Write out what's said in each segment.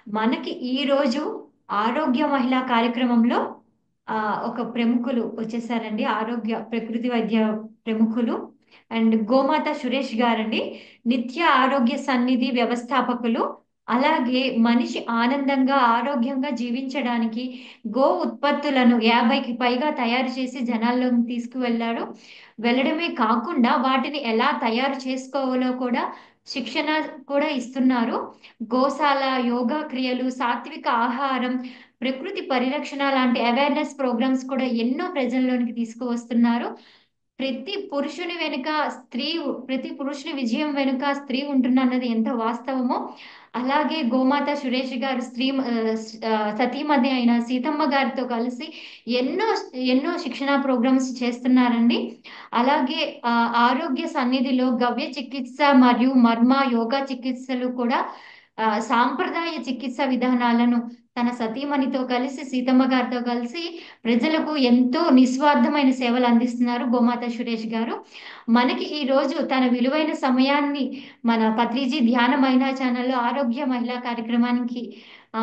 మనకి ఈరోజు ఆరోగ్య మహిళా కార్యక్రమంలో ఒక ప్రముఖులు వచ్చేసారండి. ఆరోగ్య ప్రకృతి వైద్య ప్రముఖులు అండ్ గోమాత సురేష్ గారండి. నిత్య ఆరోగ్య సన్నిధి వ్యవస్థాపకులు. అలాగే మనిషి ఆనందంగా ఆరోగ్యంగా జీవించడానికి గో ఉత్పత్తులను 50కి పైగా తయారు చేసి జనాల్లోకి తీసుకువెళ్ళారు. వెళ్ళడమే కాకుండా వాటిని ఎలా తయారు చేసుకోవాలో కూడా శిక్షణ కూడా ఇస్తున్నారు. గోశాల, యోగా క్రియలు, సాత్విక ఆహారం, ప్రకృతి పరిరక్షణ లాంటి అవేర్నెస్ ప్రోగ్రామ్స్ కూడా ఎన్నో ప్రజల్లోనికి తీసుకువస్తున్నారు. ప్రతి పురుషుని విజయం వెనుక స్త్రీ ఉంటుందన్నది ఎంత వాస్తవమో, అలాగే గోమాత సురేష్ గారు సతీమణి అయిన సీతమ్మ గారితో కలిసి ఎన్నో ఎన్నో శిక్షణ ప్రోగ్రామ్స్ చేస్తున్నారండి. అలాగే ఆరోగ్య సన్నిధిలో గవ్య చికిత్స మరియు మర్మ యోగా చికిత్సలు కూడా సాంప్రదాయ చికిత్స విధానాలను తన సతీమణితో కలిసి సీతమ్మ గారితో కలిసి ప్రజలకు ఎంతో నిస్వార్థమైన సేవలు అందిస్తున్నారు గోమాత సురేష్ గారు. మనకి ఈ రోజు తన విలువైన సమయాన్ని మన పత్రిజీ ధ్యాన మహిళా ఛానల్లో ఆరోగ్య మహిళా కార్యక్రమానికి ఆ,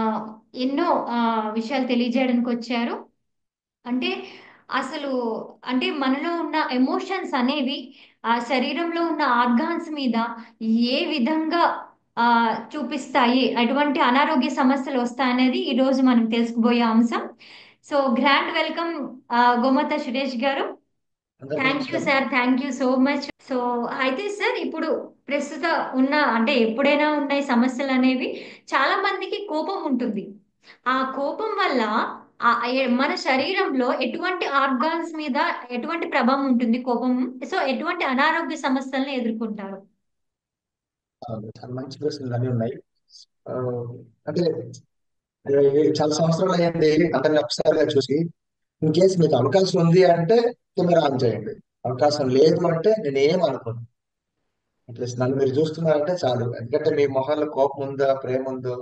ఎన్నో విషయాలు తెలియజేయడానికి వచ్చారు. అంటే అసలు అంటే మనలో ఉన్న ఎమోషన్స్ అనేవి ఆ శరీరంలో ఉన్న ఆర్గాన్స్ మీద ఏ విధంగా ఆ చూపిస్తాయి, అటువంటి అనారోగ్య సమస్యలు వస్తాయనేది ఈ రోజు మనం తెలుసుకోబోయే అంశం. సో గ్రాండ్ వెల్కమ్ గోమాత సురేష్ గారు. అందరికి థ్యాంక్ యూ నమస్కారం. Sir, thank you so much. So అయితే సార్, ఇప్పుడు ప్రస్తుత ఉన్న అంటే ఎప్పుడైనా ఉన్న ఈ సమస్యలు అనేవి చాలా మందికి కోపం ఉంటుంది. ఆ కోపం వల్ల మన శరీరంలో ఎటువంటి ఆర్గాన్స్ మీద ఎటువంటి ప్రభావం ఉంటుంది కోపం? సో ఎటువంటి అనారోగ్య సమస్యలను ఎదుర్కొంటారు? చాలా మంచి ప్రశ్నలు అన్నీ ఉన్నాయి. ఆ, అంటే చాలా సంవత్సరాలు అయ్యింది అందరిని ఒకసారిగా చూసి. ఇన్ కేసు మీకు అవకాశం ఉంది అంటే కెమెరా ఆన్ చేయండి. అవకాశం లేదు అంటే నేను ఏం అనుకోను. అట్లీస్ట్ నన్ను మీరు చూస్తున్నారంటే చాలు. ఎందుకంటే మీ మొహాల్లో కోపం ఉందో, ప్రేమ ఉందో,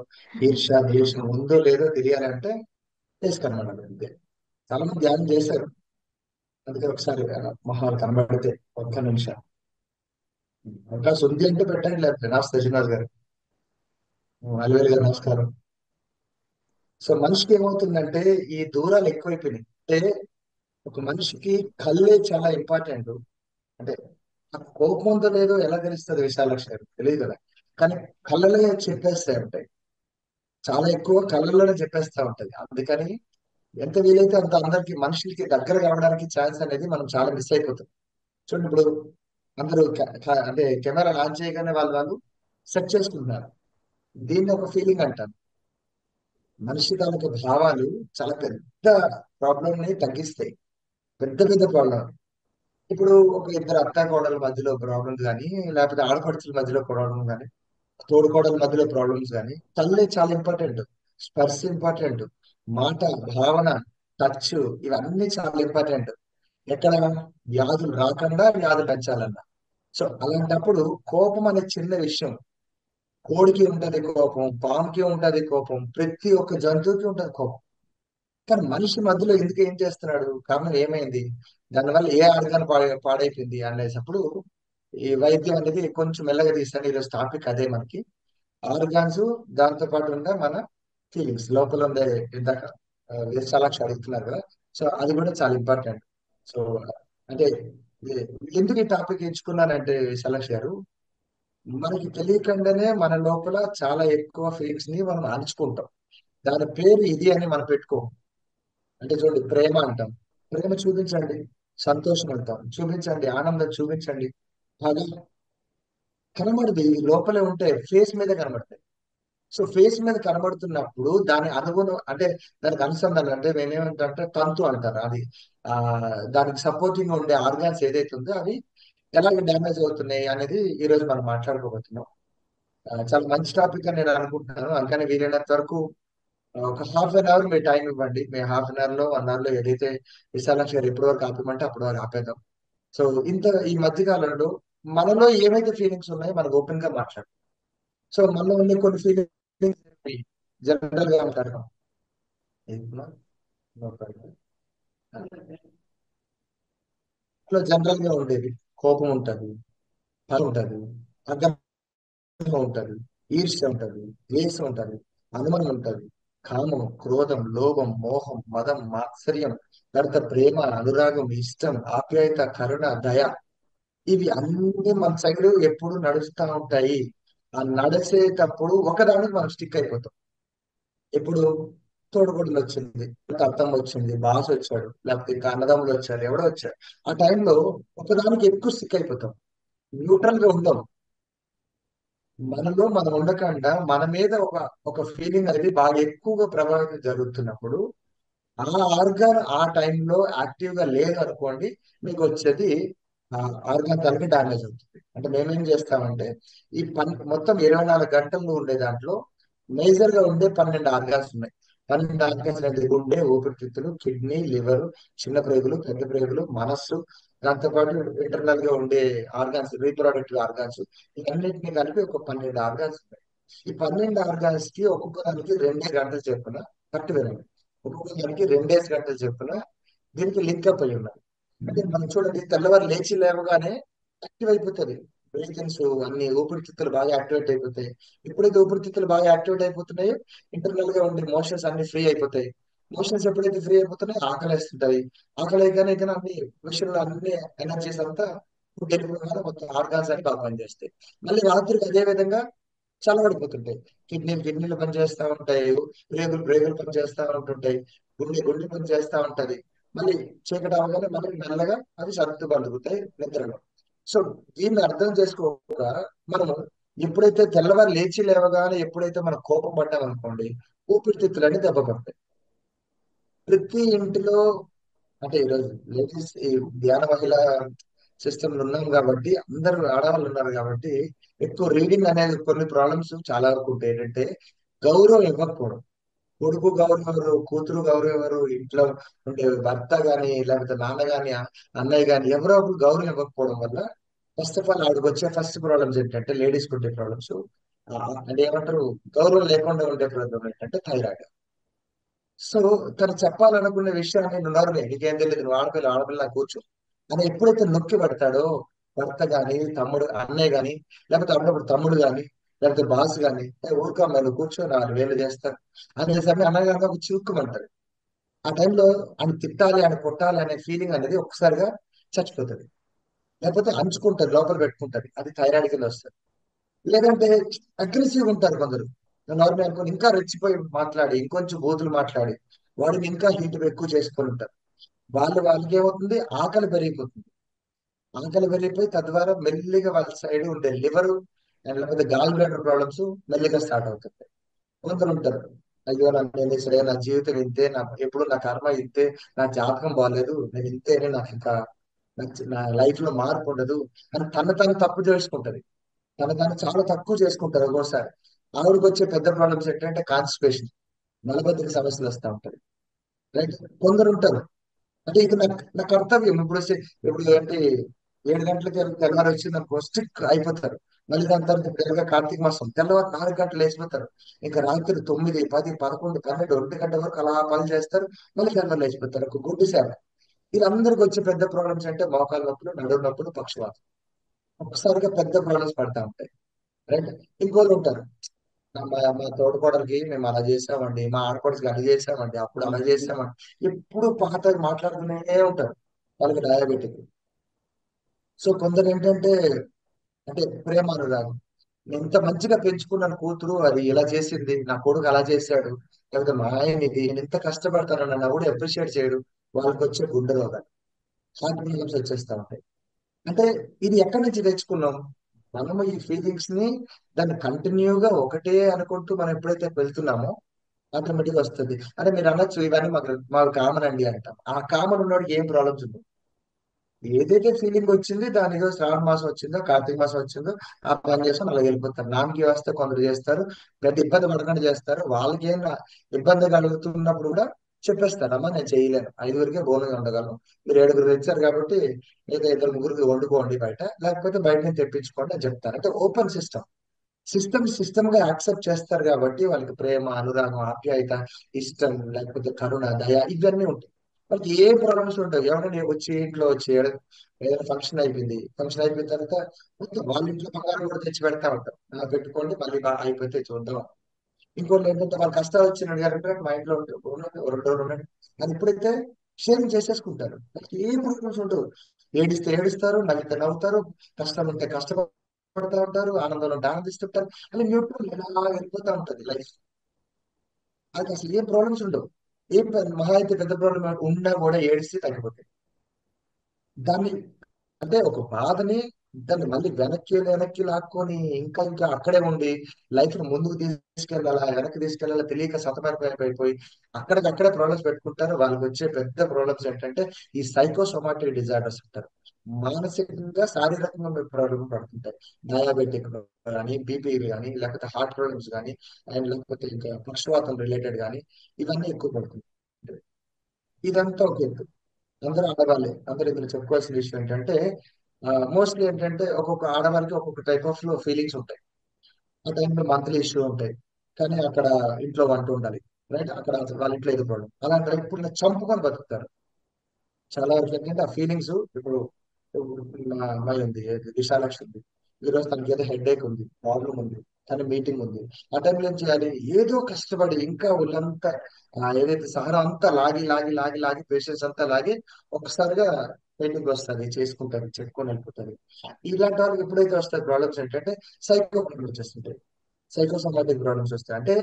ఈర్ష్య ద్వేషం ఉందో లేదో తెలియాలంటే చేసుకనమాట అంతే. చాలా మంది ధ్యానం చేశారు. అందుకే ఒకసారి మొహాలు కనబడితే ఒక్క నిమిషం అవకాశం ఉంది అంటే పెట్టండి. లేకపోతే నమస్తే శ్రీనివాస్ గారు, అలివేలు గారు నమస్కారం. సో మనిషికి ఏమవుతుందంటే ఈ దూరాలు ఎక్కువైపోయినాయి. అంటే ఒక మనిషికి కళ్ళే చాలా ఇంపార్టెంట్. అంటే ఆ కోపం ఉందో లేదో ఎలా తెలుస్తుంది విశాలాక్ష గారు? తెలియదు కదా. కానీ కళ్ళలో చెప్పేస్తాయి ఉంటాయి. చాలా ఎక్కువ కళ్ళల్లోనే చెప్పేస్తా ఉంటది. అందుకని ఎంత వీలైతే అంత అందరికి మనుషులకి దగ్గర కావడానికి ఛాన్స్ అనేది మనం చాలా మిస్ అయిపోతాం. చూడండి ఇప్పుడు అందరూ అంటే కెమెరా ఆన్ చేయగానే వాళ్ళు సెట్ చేసుకుంటున్నారు. దీన్ని ఒక ఫీలింగ్ అంటారు. మనిషి తాలూకు భావాలు చాలా పెద్ద ప్రాబ్లం ని తగ్గిస్తాయి. పెద్ద పెద్ద ప్రాబ్లం. ఇప్పుడు ఒక ఇద్దరు అత్త కోడల మధ్యలో ప్రాబ్లమ్స్ కానీ, లేకపోతే ఆడపడుచుల మధ్యలో ప్రాబ్లమ్ కానీ, తోడుకోడల మధ్యలో ప్రాబ్లమ్స్ కానీ, తల్లే చాలా ఇంపార్టెంట్. స్పర్శ ఇంపార్టెంట్. మాట, భావన, టచ్, ఇవన్నీ చాలా ఇంపార్టెంట్. ఎక్కడ వ్యాధులు రాకుండా వ్యాధులు పెంచాలన్నా. సో అలాంటప్పుడు కోపం అనే చిన్న విషయం. కోడికి ఉంటది కోపం, పాముకి ఉంటది కోపం, ప్రతి ఒక్క జంతువుకి ఉంటది కోపం. కానీ మనిషి మధ్యలో ఎందుకు ఏం చేస్తున్నాడు? కారణం ఏమైంది? దానివల్ల ఏ ఆర్గాన్ పాడైపోయింది అనేటప్పుడు ఈ వైద్యం అనేది కొంచెం మెల్లగా తీస్తాను. ఈరోజు టాపిక్ అదే మనకి. ఆర్గాన్స్, దాంతో పాటు ఉన్న మన ఫీలింగ్స్ లోపల ఉండే ఇందాక విశాలాక్ష అడుగుతున్నారు కదా. సో అది కూడా చాలా ఇంపార్టెంట్. సో అంటే ఇది- ఎందుకు ఈ టాపిక్ ఎంచుకున్నానంటే విశాలాక్ష గారు, మనకి తెలియకుండానే మన లోపల చాలా ఎక్కువ ఫీలింగ్స్ ని మనం అణుచుకుంటాం. దాని పేరు ఇది అని మనం పెట్టుకోం. అంటే చూడండి, ప్రేమ అంటాం, ప్రేమ చూపించండి. సంతోషం అంటాం, చూపించండి. ఆనందం చూపించండి. బాగా కనబడదు, ఇది లోపలే ఉంటే ఫేస్ మీద కనబడతాయి. సో ఫేస్ మీద కనబడుతున్నప్పుడు దాని అనుగుణం అంటే దానికి అనుసంధానం అంటే నేనేమంటే తంతు అంటారు అది. ఆ దానికి సపోర్టింగ్ ఉండే ఆర్గాన్స్ ఏదైతే ఉందో అవి ఎలాగ డ్యామేజ్ అవుతున్నాయి అనేది ఈ రోజు మనం మాట్లాడుకోబోతున్నాం. చాలా మంచి టాపిక్ అని నేను అనుకుంటున్నాను. అందుకని వీలైనంత వరకు ఒక హాఫ్ అన్ అవర్ మీరు టైం ఇవ్వండి. మీ హాఫ్ అన్ అవర్ లో 1 అవర్ లో ఏదైతే విశాలాక్ష గారు ఎప్పటి వరకు ఆపమంటే అప్పటి వరకు ఆపేద్దాం. సో ఈ మధ్య కాలంలో మనలో ఏమైతే ఫీలింగ్స్ ఉన్నాయో మనకు ఓపెన్ గా మాట్లాడు. సో మనలో ఉండే కొన్ని ఫీలింగ్స్ జనరల్ గా మాట్లాడదాం. జనరల్ గా ఉండేది కోపం ఉంటది, భయం ఉంటది, అర్థం ఉంటది, ఈర్ష్య ఉంటది, ద్వేషం ఉంటది. అనుమానం ఉంటది, కామం, క్రోధం, లోభం, మోహం, మదం, మాత్సర్యం, తర్వాత ప్రేమ, అనురాగం, ఇష్టం, ఆప్యాయత, కరుణ, దయ, ఇవి అన్ని మన సైడ్ ఎప్పుడు నడుస్తూ ఉంటాయి. ఆ నడిచేటప్పుడు ఒకదానికి మనం స్టిక్ అయిపోతాం. ఇప్పుడు తోడుకోడలు వచ్చింది, లేకపోతే అత్తమ్మ వచ్చింది, బాస్ వచ్చాడు, లేకపోతే ఇంకా అన్నదమ్ములు వచ్చారు, ఎవడో వచ్చారు. ఆ టైంలో ఒకదానికి ఎక్కువ స్టిక్ అయిపోతాం, న్యూట్రల్ గా ఉందాం. మనలో మనం ఉండకుండా మన మీద ఒక ఒక ఫీలింగ్ అనేది బాగా ఎక్కువగా ప్రభావితం జరుగుతున్నప్పుడు ఆ ఆర్గాన్ ఆ టైంలో యాక్టివ్ గా లేదు అనుకోండి, మీకు వచ్చేది ఆ ఆర్గాన్ తలకి డ్యామేజ్ అవుతుంది. అంటే మేమేం చేస్తామంటే ఈ మొత్తం 24 గంటలు ఉండే దాంట్లో మేజర్ గా ఉండే 12 ఆర్గాన్స్ ఉన్నాయి. 12 ఆర్గాన్స్ అంటే గుండె, ఊపిరితిత్తులు, కిడ్నీ, లివర్, చిన్న ప్రేగులు, పెద్ద ప్రేగులు, మనస్సు, దాంతో పాటు ఇంటర్నల్ గా ఉండే ఆర్గాన్స్, రీప్రొడక్టివ్ ఆర్గాన్స్, ఇవన్నిటిని కలిపి ఒక 12 ఆర్గాన్స్ ఉన్నాయి. ఈ 12 ఆర్గాన్స్ కి ఒక్కొక్క దానికి 2 గంటలు చెప్పున కరెక్ట్ వినండి, ఒక్కొక్క దానికి 2 గంటలు చెప్పున దీనికి లింక్ అప్ అయి ఉన్నాయి. అంటే మనం చూడండి, తెల్లవారు లేచి లేవగానే యాక్టివ్ అయిపోతుంది బ్రీతింగ్స్, అన్ని ఊపిరితిత్తులు బాగా యాక్టివేట్ అయిపోతాయి. ఎప్పుడైతే ఊపిరితిత్తులు బాగా యాక్టివేట్ అయిపోతున్నాయో ఇంటర్నల్ గా ఉండే మోషన్స్ అన్ని ఫ్రీ అయిపోతాయి. మోషన్స్ ఎప్పుడైతే ఫ్రీ అయిపోతున్నాయో ఆకలి వేస్తుంటది. ఆకలి అయితేనే అయితే అన్ని విషయంలో అన్ని ఎనర్జీస్ అంతా ఫుడ్ వెళ్ళిపోగానే మొత్తం ఆర్గాన్స్ అని బాగా పనిచేస్తాయి. మళ్ళీ రాత్రికి అదే విధంగా చల్లబడిపోతుంటాయి. కిడ్నీలు పనిచేస్తా ఉంటాయి, బ్రేగులు పనిచేస్తా ఉంటుంటాయి, గుండె పనిచేస్తా ఉంటది. మళ్ళీ చీకటి అవగానే మళ్ళీ మెల్లగా అవి సర్దుబాటుతాయి నిద్రలో. సో దీన్ని అర్థం చేసుకోక మనము ఎప్పుడైతే తెల్లవారు లేచి లేవగానే ఎప్పుడైతే మనం కోపం పడ్డాం అనుకోండి, ఊపిరితిత్తులన్నీ దెబ్బ పడతాయి. ప్రతి ఇంటిలో, అంటే ఈరోజు లేడీస్ ఈ ధ్యాన మహిళ సిస్టమ్ ఉన్నాం కాబట్టి, అందరూ ఆడవాళ్ళు ఉన్నారు కాబట్టి ఎక్కువ రీడింగ్ అనేది కొన్ని ప్రాబ్లమ్స్ చాలా వరకు ఉంటాయి. ఏంటంటే గౌరవం ఇవ్వకపోవడం, కొడుకు గౌరవం ఎవరు, కూతురు గౌరవం ఎవరు, ఇంట్లో ఉండే భర్త గాని, లేకపోతే నాన్న గాని, అన్నయ్య గాని, ఎవరో ఒకరు గౌరవం ఇవ్వకపోవడం వల్ల ఫస్ట్ ఆఫ్ ఆల్ ఆవిడకి వచ్చే ఫస్ట్ ప్రాబ్లమ్స్ ఏంటంటే, లేడీస్ ఉండే ప్రాబ్లమ్స్ అంటే ఏమంటారు, గౌరవం లేకుండా ఉండే ప్రాబ్లం ఏంటంటే థైరాయిడ్. సో తను చెప్పాలనుకునే విషయాన్ని నువ్వు నోరులే, నీకేం తెలియదు, నువ్వు ఆడపిల్ల, ఆడపిల్ల కూర్చో అని ఎప్పుడైతే నొక్కి పెడతాడో భర్త గాని, తమ్ముడు, అన్నయ్య గాని, లేకపోతే అప్పుడప్పుడు తమ్ముడు గాని, లేకపోతే బాస్ గాని, ఊరుకోమ్మా నువ్వు కూర్చో, 4 వేలు చేస్తారు అనేసరికి అన్నయ్య గారు ఒక చిక్కుమంటారు. ఆ టైంలో ఆయన తిట్టాలి, ఆయన కొట్టాలి అనే ఫీలింగ్ అనేది ఒక్కసారిగా చచ్చిపోతుంది. లేకపోతే అంచుకుంటారు, లోపల పెట్టుకుంటారు, అది థైరాయిడ్ కింద వస్తుంది. లేదంటే అగ్రెసివ్ ఉంటారు కొందరు, నార్మల్ అనుకోని ఇంకా రెచ్చిపోయి మాట్లాడి, ఇంకొంచెం బూతులు మాట్లాడి వాడిని ఇంకా హీట్ ఎక్కువ చేసుకొని ఉంటారు. వాళ్ళకి ఏమవుతుంది, ఆకలి పెరిగిపోతుంది. ఆకలి పెరిగిపోయి తద్వారా మెల్లిగా వాళ్ళ సైడ్ ఉండే లివర్ లేకపోతే గాల్ బ్లాడర్ ప్రాబ్లమ్స్ మెల్లిగా స్టార్ట్ అవుతుంది. కొందరు ఉంటారు, అయ్యో నేను సరే, నా జీవితం ఇంతే, ఎప్పుడు నా కర్మ ఇంతే, నా జాతకం బాగాలేదు, నేను ఇంతేనే, నాకు ఇంకా నా లైఫ్ లో మార్పు ఉండదు అని తను తప్పు చేసుకుంటది. తను చాలా తక్కువ చేసుకుంటారు. ఒక్కోసారి ఆవిడకి వచ్చే పెద్ద ప్రాబ్లమ్స్ ఏంటంటే కాన్స్టిపేషన్, మలబద్ధక సమస్యలు వస్తూ ఉంటాయి. రైట్. కొందరు ఉంటారు, అంటే ఇది నా కర్తవ్యం, ఇప్పుడు అంటే 7 గంటలకి తెల్లవారు వచ్చింది అనుకో స్టిక్ అయిపోతారు. మళ్ళీ దాని తర్వాత పెద్దగా కార్తీక మాసం తెల్లవారు 4 గంటలు లేచిపోతారు. ఇంకా రాత్రి 9, 10, 11, 12, 1 గంట వరకు అలా పని చేస్తారు. మళ్ళీ తెల్లవారు లేచిపోతారు, ఒక గుడ్డి సేవ. వీళ్ళందరికీ వచ్చే పెద్ద ప్రాబ్లమ్స్ అంటే మోకాలు నొప్పులు, నడుము నొప్పులు, పక్షవాతం. ఒకసారిగా పెద్ద ప్రాబ్లమ్స్ పడతా ఉంటాయి. రైట్. ఇంకోళ్ళు ఉంటారు, మా తోటికోడలికి మేము అలా చేసామండి, మా ఆడపడుచుకి అలా చేసామండి, అప్పుడు అలా చేసామండి, ఎప్పుడు పాత మాట్లాడుతూనే ఉంటారు. వాళ్ళకి డయాబెటిక్. సో కొందరు ఏంటంటే, అంటే ప్రేమ అనురాగం, నేను ఇంత మంచిగా పెంచుకున్నాను కూతురు, అది ఇలా చేసింది, నా కొడుకు అలా చేశాడు, లేకపోతే మా ఆయన ఇది, నేను ఇంత కష్టపడతాను నన్ను కూడా అప్రిషియేట్ చేయడు. వాళ్ళకి వచ్చే గుండె రోగాలు, హార్ట్ ప్రాబ్లమ్స్ వచ్చేస్తా ఉంటాయి. అంటే ఇది ఎక్కడి నుంచి తెచ్చుకున్నాం? మనము ఈ ఫీలింగ్స్ ని దాన్ని కంటిన్యూగా ఒకటే అనుకుంటూ మనం ఎప్పుడైతే వెళ్తున్నామో ఆటోమేటిక్ వస్తుంది. అంటే మీరు అనొచ్చు, ఇవన్నీ మాకు కామన్ అండి అంటాం. ఆ కామన్ ఉన్నోడికి ఏం ప్రాబ్లమ్స్ ఉండవు. ఏదైతే ఫీలింగ్ వచ్చింది దాని ఏదో శ్రావణ మాసం వచ్చిందో, కార్తీక మాసం వచ్చిందో ఆ పని చేసుకొని అలా వెళ్ళిపోతారు. నామకి వస్తే కొందరు చేస్తారు, పెద్ద ఇబ్బంది పడకుండా చేస్తారు. వాళ్ళకి ఏం ఇబ్బంది కలుగుతున్నప్పుడు కూడా చెప్పేస్తారు, అమ్మా నేను చేయలేను, 5 గురికే బోనుగా ఉండగలను, మీరు 7 గురు తెచ్చారు కాబట్టి ఏదో 2, 3 గురికి వండుకోండి బయట, లేకపోతే బయట నుంచి తెప్పించుకోండి అని చెప్తారు. అంటే ఓపెన్ సిస్టమ్ గా యాక్సెప్ట్ చేస్తారు కాబట్టి వాళ్ళకి ప్రేమ, అనురాగం, ఆప్యాయత, ఇష్టం, లేకపోతే కరుణ, దయ, ఇవన్నీ ఉంటాయి. వాళ్ళకి ఏ ప్రాబ్లమ్స్ ఉంటాయి. ఎవరైనా వచ్చి ఇంట్లో వచ్చి ఏదైనా ఫంక్షన్ అయిపోయిన తర్వాత మొత్తం వాళ్ళ ఇంట్లో బంగారం కూడా తెచ్చి పెడతా ఉంటారు, పెట్టుకోండి మళ్ళీ బాగా అయిపోతే చూద్దాం. ఇంకోటి ఏంటంటే వాళ్ళ కష్టాలు వచ్చిన అడిగారంటే మా ఇంట్లో ఉండండి, ఓ 2 రోజులు ఉండండి అది ఇప్పుడైతే షేరింగ్ చేసేసుకుంటారు. వాళ్ళకి ఏ ప్రాబ్లమ్స్ ఉండవు. ఏడిస్తే ఏడుస్తారు, నవ్వితే నవ్వుతారు, కష్టం ఉంటే కష్టపడతా ఉంటారు, ఆనందంలో ఉంటే ఆనందిస్తుంటారు. అని న్యూట్రల్ ఎలా వెళ్ళిపోతా ఉంటది లైఫ్. అది అసలు ఏం ప్రాబ్లమ్స్ ఉండవు. మహా అయితే పెద్ద ప్రాబ్లం ఉన్నా కూడా ఏడిస్తే తగ్గిపోతాయి. దాన్ని అంటే ఒక బాధని దాన్ని మళ్ళీ వెనక్కి వెనక్కి లాక్కొని ఇంకా ఇంకా అక్కడే ఉండి లైఫ్ ను ముందుకు తీసుకెళ్ళాలా వెనక్కి తీసుకెళ్ళాలా తెలియక సతమతమైపోయి అక్కడికక్కడే ప్రాబ్లమ్స్ పెట్టుకుంటారు. వాళ్ళకి వచ్చే పెద్ద ప్రాబ్లమ్స్ ఏంటంటే ఈ సైకోసోమాటిక్ డిజార్డర్స్ అంటారు. మానసికంగా శారీరకంగా మీరు ప్రాబ్లం పడుతుంటాయి. డయాబెటిక్ కానీ బీపీ కానీ లేకపోతే హార్ట్ ప్రాబ్లమ్స్ కానీ అండ్ లేకపోతే ఇంకా పక్షవాతం రిలేటెడ్ కానీ ఇవన్నీ ఎక్కువ పడుతుంది. ఇదంతా ఒక ఎత్తు. అందరూ ఆడవాళ్ళే. అందరూ ఇందులో చెప్పుకోవాల్సిన విషయం ఏంటంటే మోస్ట్లీ ఏంటంటే ఒక్కొక్క ఆడవాళ్ళకి ఒక్కొక్క టైప్ ఆఫ్ ఫీలింగ్స్ ఉంటాయి. ఆ టైంలో మంత్లీ ఇష్యూ ఉంటాయి. కానీ అక్కడ ఇంట్లో వంట ఉండాలి. రైట్ అక్కడ వాళ్ళ ఇంట్లో ఏదో ప్రాబ్లం. అలాంటి ఇప్పుడు చంపుకొని బతుకుతారు. చాలా వరకు ఏంటంటే ఆ ఫీలింగ్స్ ఇప్పుడు మా అమ్మాయి ఉంది విశాలాక్షి ఉంది. ఈ రోజు తనకి ఏదో హెడ్ ఏక్ ఉంది, ప్రాబ్లం ఉంది, తన మీటింగ్ ఉంది. ఆ టైంలో ఏం చేయాలి? ఏదో కష్టపడి ఇంకా ఒళ్ళంతా ఏదైతే సహనం అంతా లాగి లాగి లాగి లాగి పేషెన్స్ అంతా లాగి ఒకసారిగా పెయింటింగ్ వస్తుంది, చేసుకుంటారు, చెప్పుకొని వెళ్ళిపోతారు. ఇలాంటి వాళ్ళకి ఎప్పుడైతే వస్తాయి ప్రాబ్లమ్స్ ఏంటంటే సైకో ప్రాబ్లమ్స్ వచ్చేస్తుంటాయి. సైకోసోమాటిక్ ప్రాబ్లమ్స్ వస్తాయి. అంటే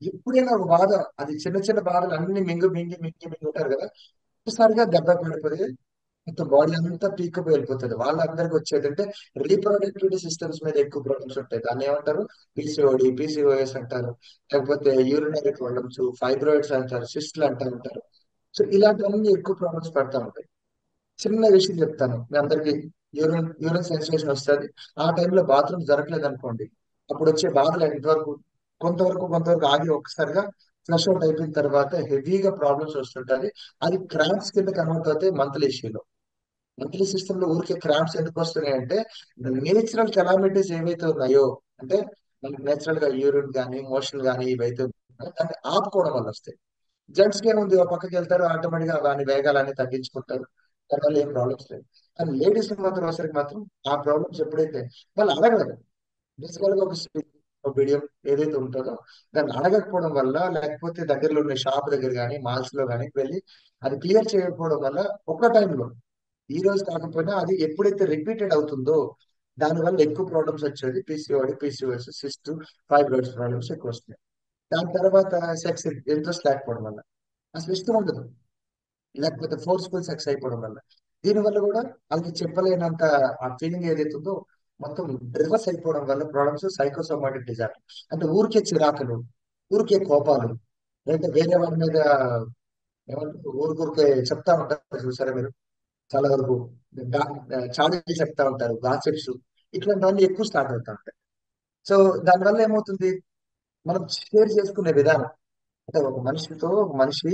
ఎప్పుడైనా ఒక బాధ, అది చిన్న చిన్న బాధలు అన్ని మింగి మింగి మింగి మింగి ఉంటారు కదా, ఒకసారిగా దెబ్బ పడిపోయి మొత్తం బాడీ అంతా పీక్కుపోయి వెళ్ళిపోతుంది. వాళ్ళందరికీ వచ్చేదంటే రీప్రొడక్టివిటీ సిస్టమ్స్ మీద ఎక్కువ ప్రాబ్లమ్స్ ఉంటాయి. దాన్ని ఏమంటారు? పీసీఓడి, పీసీఓఎస్ అంటారు. లేకపోతే యూరినరీ ప్రాబ్లమ్స్, ఫైబ్రాయిడ్స్ అంటారు, సిస్ట్లు అంటూ ఉంటారు. సో ఇలాంటివన్నీ ఎక్కువ ప్రాబ్లమ్స్ పడతా ఉంటాయి. చిన్న విషయం చెప్తాను మీ అందరికి. యూరిన్ యూరిన్ సెన్సేషన్ వస్తుంది. ఆ టైంలో బాత్రూమ్ జరగలేదు అనుకోండి, అప్పుడు వచ్చే బాధలు ఎంతవరకు కొంతవరకు ఆగి ఒక్కసారిగా ఫ్లష్ అవుట్ అయిపోయిన తర్వాత హెవీగా ప్రాబ్లమ్స్ వస్తుంటది. అది క్రాంప్స్ కింద కన్వర్ట్ అవుతాయి మంత్లీ ఇష్యూలో. మంత్లీ సిస్టమ్ లో ఊరికే క్రాంప్స్ ఎందుకు వస్తున్నాయి అంటే నేచురల్ కెలామిటీస్ ఏవైతే ఉన్నాయో, అంటే మనకి నేచురల్ గా యూరిన్ కానీ మోషన్ కానీ ఇవైతే ఉన్నాయో దాన్ని ఆపుకోవడం వల్ల వస్తాయి. జెంట్స్ కి ఏముంది, ఒక పక్కకి వెళ్తారు, ఆటోమేటిక్ గా వాని వేగాలన్నీ తగ్గించుకుంటారు, దానివల్ల ఏం ప్రాబ్లమ్స్ లేదు. కానీ లేడీస్ మాత్రం వచ్చరికి మాత్రం ఆ ప్రాబ్లమ్స్ ఎప్పుడైతే వాళ్ళు అడగలేదు, బేసికల్ గా ఒక బిడియం ఏదైతే ఉంటుందో దాన్ని అడగకపోవడం వల్ల, లేకపోతే దగ్గరలో ఉన్న షాప్ దగ్గర కానీ మాల్స్ లో కానీ వెళ్ళి అది క్లియర్ చేయకపోవడం వల్ల ఒక టైంలో ఈ రోజు కాకపోయినా అది ఎప్పుడైతే రిపీటెడ్ అవుతుందో దానివల్ల ఎక్కువ ప్రాబ్లమ్స్ వచ్చేది PCOD, PCOS, cyst, fibroids problems ఎక్కువ వస్తున్నాయి. దాని తర్వాత సెక్స్ ఇంట్రెస్ట్ లేకపోవడం వల్ల అసలు ఇష్టం ఉండదు, లేకపోతే ఫోర్స్ఫుల్ సెక్స్ అయిపోవడం వల్ల, దీనివల్ల కూడా వాళ్ళకి చెప్పలేనంత ఆ ఫీలింగ్ ఏదైతే ఉందో మొత్తం రివర్స్ అయిపోవడం వల్ల ప్రాబ్లమ్స్ సైకోసోమాటిక్ డిజార్డర్. అంటే ఊరికే చిరాకులు, ఊరికే కోపాలు, లేదంటే వేరే వాళ్ళ మీద ఏమంటారు ఊరికే చెప్తా ఉంటారు చూసారా మీరు, చాలా వరకు చాడీలు చెప్తా ఉంటారు, గాసిప్స్, ఇట్లాంటివన్నీ ఎక్కువ స్టార్ట్ అవుతా ఉంటాయి. సో దానివల్ల ఏమవుతుంది, మనం షేర్ చేసుకునే విధానం, అంటే ఒక మనిషితో ఒక మనిషి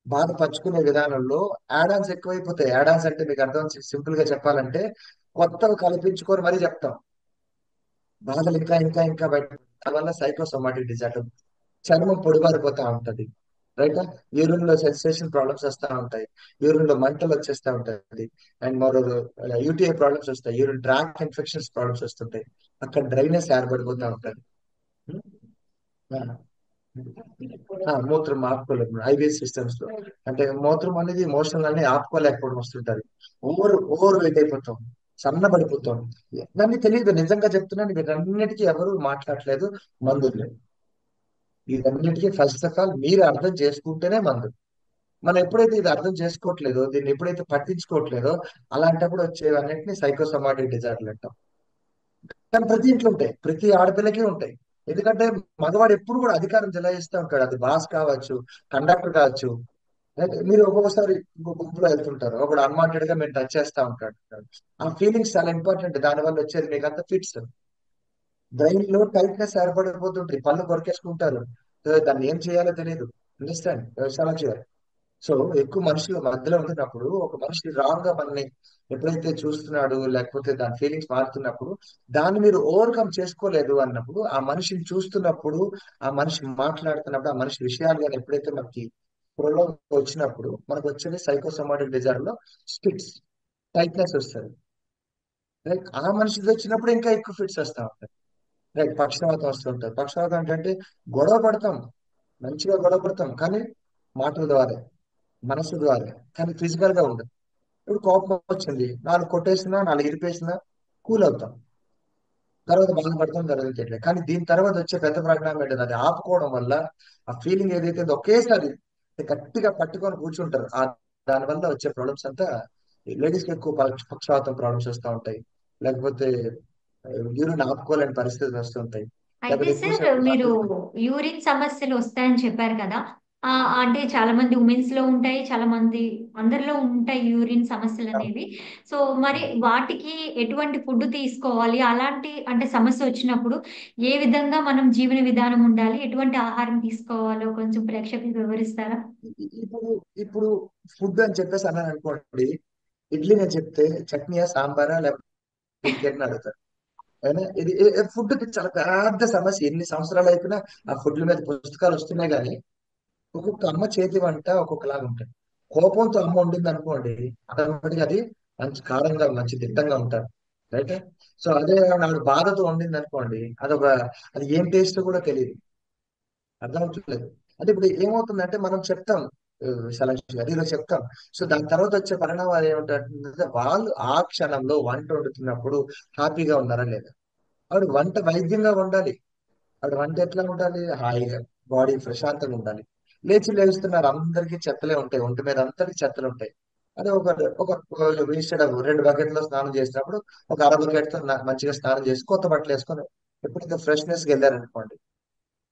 బాధ పంచుకునే విధానంలో యాడాన్స్ ఎక్కువైపోతాయి. యాడాన్స్ అంటే మీకు అర్థం సింపుల్ గా చెప్పాలంటే కొత్తవి కల్పించుకొని మరీ చెప్తాం. బాధలు ఇంకా ఇంకా ఇంకా బయట, దానివల్ల సైకోసోమాటిక్ డిజార్డర్. చర్మం పొడిబారిపోతా ఉంటది, రైట్. యూరిన్ లో సెన్సేషన్ ప్రాబ్లమ్స్ వస్తూ ఉంటాయి, యూరిన్ లో మంటలు వచ్చేస్తా ఉంటాయి, అండ్ మరో యూటీఐ ప్రాబ్లమ్స్ వస్తాయి, యూరిన్ ట్రాక్ ఇన్ఫెక్షన్స్ ప్రాబ్లమ్స్ వస్తుంటాయి, అక్కడ డ్రైనెస్ ఏర్పడిపోతా ఉంటది. మూత్రం ఆపుకోలేము ఐబిఎస్ సిస్టమ్స్ లో. అంటే మూత్రం అనేది మోషన్ అన్ని ఆపుకోలేకపోవడం వస్తుంటది. ఓవర్ వెయిట్ అయిపోతాం, సన్నబడిపోతాం. ఇవన్నీ తెలియదు, నిజంగా చెప్తున్నాను, వీటన్నిటికీ ఎవరు మాట్లాడలేదు, మందులు లేవు. వీటన్నిటికీ ఫస్ట్ ఆఫ్ ఆల్ మీరు అర్థం చేసుకుంటేనే మందు. మనం ఎప్పుడైతే ఇది అర్థం చేసుకోవట్లేదో, దీన్ని ఎప్పుడైతే పట్టించుకోవట్లేదో, అలాంటప్పుడు వచ్చేవన్నిటిని సైకోసోమాటిక్ డిజార్డర్లు అంటాం. కానీ ప్రతి ఇంట్లో ఉంటాయి, ప్రతి ఆడపిల్లకి ఉంటాయి. ఎందుకంటే మగవాడు ఎప్పుడు కూడా అధికారం చెలాయిస్తూ ఉంటాడు, అది బాస్ కావచ్చు, కండక్టర్ కావచ్చు. అయితే మీరు ఒక్కొక్కసారి ఇంకో గుంపులో వెళ్తుంటారు, ఒకడు అన్వాంటెడ్ గా మీరు టచ్ చేస్తా ఉంటాడు. ఆ ఫీలింగ్స్ చాలా ఇంపార్టెంట్. దాని వల్ల వచ్చేది మీకు అంత ఫిట్స్, బ్రెయిన్ లో టైట్నెస్ ఏర్పడిపోతుంటాయి, పళ్ళు కొరికేసుకుంటారు. సో దాన్ని ఏం చేయాలో తెలియదు. అండర్స్టాండ్ చాలా చేయాలి. సో ఎక్కువ మనుషుల మధ్యలో ఉంటున్నప్పుడు ఒక మనిషి రాంగ్ గా మనని ఎప్పుడైతే చూస్తున్నాడు, లేకపోతే దాని ఫీలింగ్స్ మారుతున్నప్పుడు దాన్ని మీరు ఓవర్కమ్ చేసుకోలేదు అన్నప్పుడు, ఆ మనిషిని చూస్తున్నప్పుడు, ఆ మనిషి మాట్లాడుతున్నప్పుడు, ఆ మనిషి విషయాలు కానీ ఎప్పుడైతే మనకి స్పృహలో వచ్చినప్పుడు మనకు వచ్చేది సైకోసోమాటిక్ డిజార్డర్ లో స్పిట్స్, టైట్నెస్ వస్తుంది. లైక్ ఆ మనిషికి వచ్చినప్పుడు ఇంకా ఎక్కువ ఫిట్స్ వస్తా ఉంటాయి. రైట్, పక్షవాతం వస్తుంటది. పక్షవాతం అంటే గొడవ పడతాం, మంచిగా గొడవ పడతాం, కానీ మాటల ద్వారా, మనసు ద్వారా, కానీ ఫిజికల్ గా ఉండదు. ఇప్పుడు కోపం వచ్చింది, నాలుగు కొట్టేసినా, నాలుగు ఇరిపేసినా కూల్ అవుతాం, తర్వాత బాధపడతాం, తర్వాత చేయట్లేదు. కానీ దీని తర్వాత వచ్చే పెద్ద పరిణామం ఏంటంటే అది ఆపుకోవడం వల్ల ఆ ఫీలింగ్ ఏదైతే ఉందో ఒకేసారి గట్టిగా పట్టుకొని కూర్చుంటారు. ఆ దాని వల్ల వచ్చే ప్రాబ్లమ్స్ అంతా లేడీస్ కి ఎక్కువ పక్షవాతం ప్రాబ్లమ్స్ వస్తూ ఉంటాయి. లేకపోతే యూరిన్ ఆపుకోలేని పరిస్థితులు వస్తుంటాయి. అయితే లేకపోతే సార్ ఎక్కువసేపు మీరు మాట్లాడుకుంటాం. యూరిన్ సమస్యలు వస్తాయని చెప్పారు కదా. అంటే చాలా మంది ఉమెన్స్ లో ఉంటాయి, చాలా మంది అందరిలో ఉంటాయి యూరిన్ సమస్యలు అనేవి. సో మరి వాటికి ఎటువంటి ఫుడ్ తీసుకోవాలి, అలాంటి అంటే సమస్య వచ్చినప్పుడు ఏ విధంగా మనం జీవన విధానం ఉండాలి, ఎటువంటి ఆహారం తీసుకోవాలో కొంచెం ప్రేక్షకులకు వివరిస్తారా? ఇప్పుడు ఇప్పుడు ఫుడ్ అని చెప్పేసి అన్నాను అనుకోండి, ఇడ్లీ నేను చెప్తే చట్నీయా సాంబారా లేకపోతే ఇంకేంటి అడుగుతారు. అయినా ఇది ఫుడ్ కి చాలా పెద్ద సమస్య. ఎన్ని సంవత్సరాలు అయిపోయినా ఆ ఫుడ్ల మీద పుస్తకాలు వస్తున్నాయి కానీ ఒక్కొక్క అమ్మ చేతి వంట ఒక్కొక్కలాగా ఉంటుంది. కోపంతో అమ్మ వండింది అనుకోండి, ఆటోమేటిక్ అది మంచి కారంగా మంచి దిట్టంగా ఉంటారు. రైట్. సో అదే ఆవిడ బాధతో వండింది అనుకోండి, అది ఏం టేస్ట్ కూడా తెలియదు. అర్థమవుతలేదు. అంటే ఇప్పుడు ఏమవుతుందంటే మనం చెప్తాం, సెలక్షన్ గారు ఇలా చెప్తాం. సో దాని తర్వాత వచ్చే పరిణామాలు ఏమిటంటే వాళ్ళు ఆ క్షణంలో వంట వండుతున్నప్పుడు హ్యాపీగా ఉన్నారా లేదా. ఆవిడ వంట వైద్యంగా ఉండాలి. ఆవిడ వంట ఎట్లా ఉండాలి, హాయిగా బాడీ ప్రశాంతంగా ఉండాలి. లేస్తున్నారు, అందరికీ చెత్తలే ఉంటాయి, ఒంటి మీద అంతటి చెత్తలు ఉంటాయి. అదే ఒక ఒక వేసాడు 2 బకెట్లో స్నానం చేసినప్పుడు ఒక అర బకెట్ తో మంచిగా స్నానం చేసి కొత్త బట్టలు వేసుకొని ఎప్పుడైతే ఫ్రెష్నెస్ కి వెళ్ళారనుకోండి,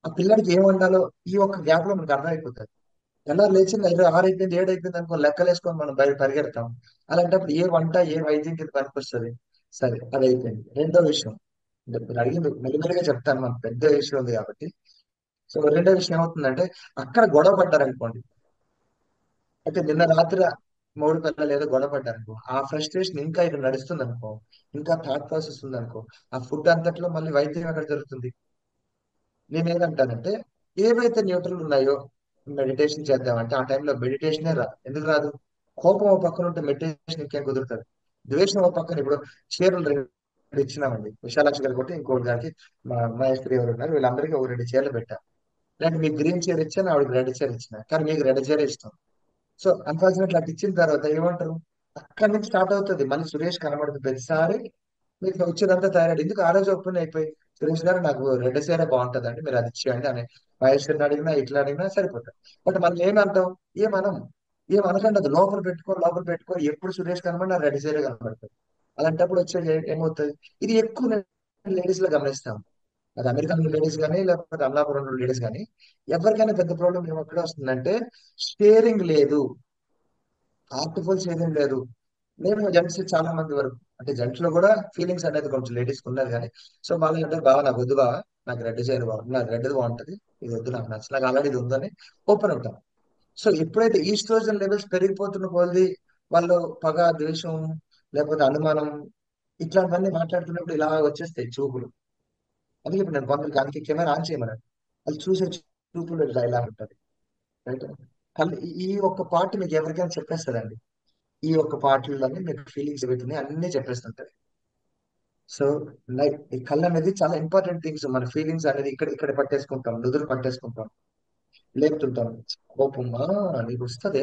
ఆ పిల్లడికి ఏం వండాలో ఈ ఒక్క గ్యాప్ లో మనకు అర్థమైపోతుంది. ఎలా లేచింది 6 అయిపోయింది, 7 అయిపోయింది అనుకో లెక్కలు వేసుకొని మనం బయట పరిగెడతాం. అలాంటప్పుడు ఏ వంట ఏ వైద్యం కింద పనికొస్తుంది. సరే, అది అయిపోయింది. రెండో విషయం, అంటే మీరు అడిగింది మెల్లిమెల్లిగా చెప్తాను, మనకు పెద్ద విషయం ఉంది కాబట్టి. సో రెండో విషయం ఏమవుతుందంటే అక్కడ గొడవ పడ్డారనుకోండి, అయితే నిన్న రాత్రి మూడు పిల్లలు ఏదో గొడవ పడ్డారనుకో, ఆ ఫ్రస్ట్రేషన్ ఇంకా ఇక్కడ నడుస్తుంది అనుకో, ఇంకా థాట్ ప్రాసెస్ ఉంది అనుకో, ఆ ఫుడ్ అంతట్లో మళ్ళీ వైద్యం ఎక్కడ జరుగుతుంది. నేనేదంటానంటే ఏవైతే న్యూట్రల్ ఉన్నాయో మెడిటేషన్ చేద్దామంటే ఆ టైంలో మెడిటేషనే రాదు. ఎందుకు రాదు? కోపం ఒక పక్కన ఉంటే మెడిటేషన్ ఇంకేం కుదురుతుంది. ద్వేషం ఒక పక్కన, ఇప్పుడు చీరలు రెండు ఇచ్చినామండి, విశాలాక్షి గారు కొట్టి ఇంకోటి గారికి, మా మహేశ్వరి ఎవరు ఉన్నారు, వీళ్ళందరికీ ఒక 2 చీరలు పెట్టా. లేదంటే మీకు గ్రీన్ చీర ఇచ్చాను, ఆవిడకి రెడ్ చీర ఇచ్చిన, కానీ మీకు రెడ్ చీర ఇష్టం. సో అన్ఫార్చునేట్లీ అట్లా ఇచ్చిన తర్వాత ఏమంటారు, అక్కడి నుంచి స్టార్ట్ అవుతుంది మళ్ళీ సురేష్ కనబడుతుంది ప్రతిసారి. మీకు వచ్చేదంతా థైరాయిడ్. ఎందుకు ఆ రోజు ఓపెన్ అయిపోయి సురేష్ గారు నాకు రెడ్ సీరే బాగుంటదండి, మీరు అది ఇచ్చేయండి అని మహేశ్వరిని అడిగినా ఇట్లా అడిగినా సరిపోతుంది. బట్ మనం ఏమంటాం, ఏమనం, ఏమనకండి, అది లోపల పెట్టుకో ఎప్పుడు సురేష్ కనబడి నా రెడ్ సీరే కనబడుతుంది. అలాంటప్పుడు వచ్చే ఏమవుతుంది, ఇది ఎక్కువ లేడీస్ లో గమనిస్తాం. అది అమెరికన్ లేడీస్ కానీ లేకపోతే అమలాపురం లేడీస్ కానీ ఎవరికైనా పెద్ద ప్రాబ్లం ఎక్కడ వస్తుందంటే షేరింగ్ లేదు, ఆర్టిఫుల్ షేరింగ్ లేదు. నేను జెంట్స్ చాలా మంది వరకు, అంటే జెంట్స్ లో కూడా ఫీలింగ్స్ అనేది కొంచెం లేడీస్ ఉన్నారు కానీ, సో వాళ్ళు అంటే బాగా నాకు వద్దు బాగా, నాకు రెడ్ చీర బాగుంది, నాకు రెడ్ బాగుంటది, ఇది వద్దు, నాకు నచ్చదు, నాకు ఆల్రెడీ ఇది ఉందని ఓపెన్ ఉంటాం. సో ఎప్పుడైతే ఈస్ట్రోజన్ లెవెల్స్ పెరిగిపోతున్న కొలది వాళ్ళు పగ, ద్వేషం, లేకపోతే అనుమానం, ఇట్లాంటివన్నీ మాట్లాడుతున్నప్పుడు ఇలా వచ్చేస్తాయి చూపులు. అందుకే ఇప్పుడు నేను కొందరికి అందుకే కెమెరా ఆన్ చేయమన్నాను, అది చూసే చూపులు ఇలా ఉంటుంది. రైట్. ఈ ఒక్క పార్ట్ మీకు ఎవరికైనా చెప్పేస్తారండి, ఈ ఒక్క పాటల్లోనే మీకు ఫీలింగ్స్ ఏవైతున్నాయి అన్ని చెప్పేస్తుంటది. సో లైక్ ఈ కళ్ళు అనేది చాలా ఇంపార్టెంట్ థింగ్స్. మన ఫీలింగ్స్ అనేది ఇక్కడ ఇక్కడ పట్టేసుకుంటాం, నుదురు పట్టేసుకుంటాం, లేపుతుంటాం. కోపమా, నీకు వస్తది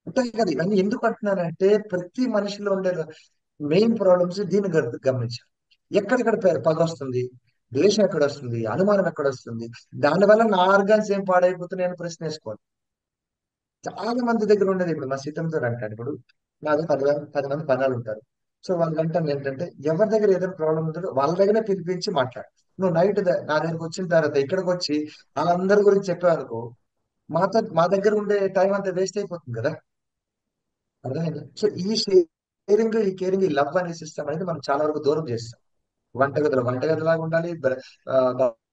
ఉంటాయి కదా. ఇవన్నీ ఎందుకు అంటున్నానంటే ప్రతి మనిషిలో ఉండే మెయిన్ ప్రాబ్లమ్స్ దీన్ని గమనించాలి. ఎక్కడెక్కడ పగ వస్తుంది, ద్వేషం ఎక్కడ వస్తుంది, అనుమానం ఎక్కడ వస్తుంది, దానివల్ల నా ఆర్గాన్స్ ఏం పాడైపోతున్నాయని ప్రశ్న వేసుకోవాలి. చాలా మంది దగ్గర ఉండేది, ఇప్పుడు మా సీతంతో అంటాడు, ఇప్పుడు నాది 10 మంది పన్నాలు ఉంటారు. సో వాళ్ళంటాను ఏంటంటే ఎవరి దగ్గర ఏదైనా ప్రాబ్లం ఉంటుందో వాళ్ళ దగ్గరే పిలిపించి మాట్లాడు. నువ్వు నైట్ నా దగ్గరకు వచ్చిన తర్వాత ఇక్కడికి వచ్చి వాళ్ళందరి గురించి చెప్పావనుకో, మా దగ్గర ఉండే టైం అంతా వేస్ట్ అయిపోతుంది కదా. అర్థమైంది. సో ఈ షేరింగ్, ఈ కేరింగ్, ఈ లవ్ అనే సిస్టమ్ అనేది మనం చాలా వరకు దూరం చేస్తాం. వంటగదిలో వంటగదిలాగా ఉండాలి,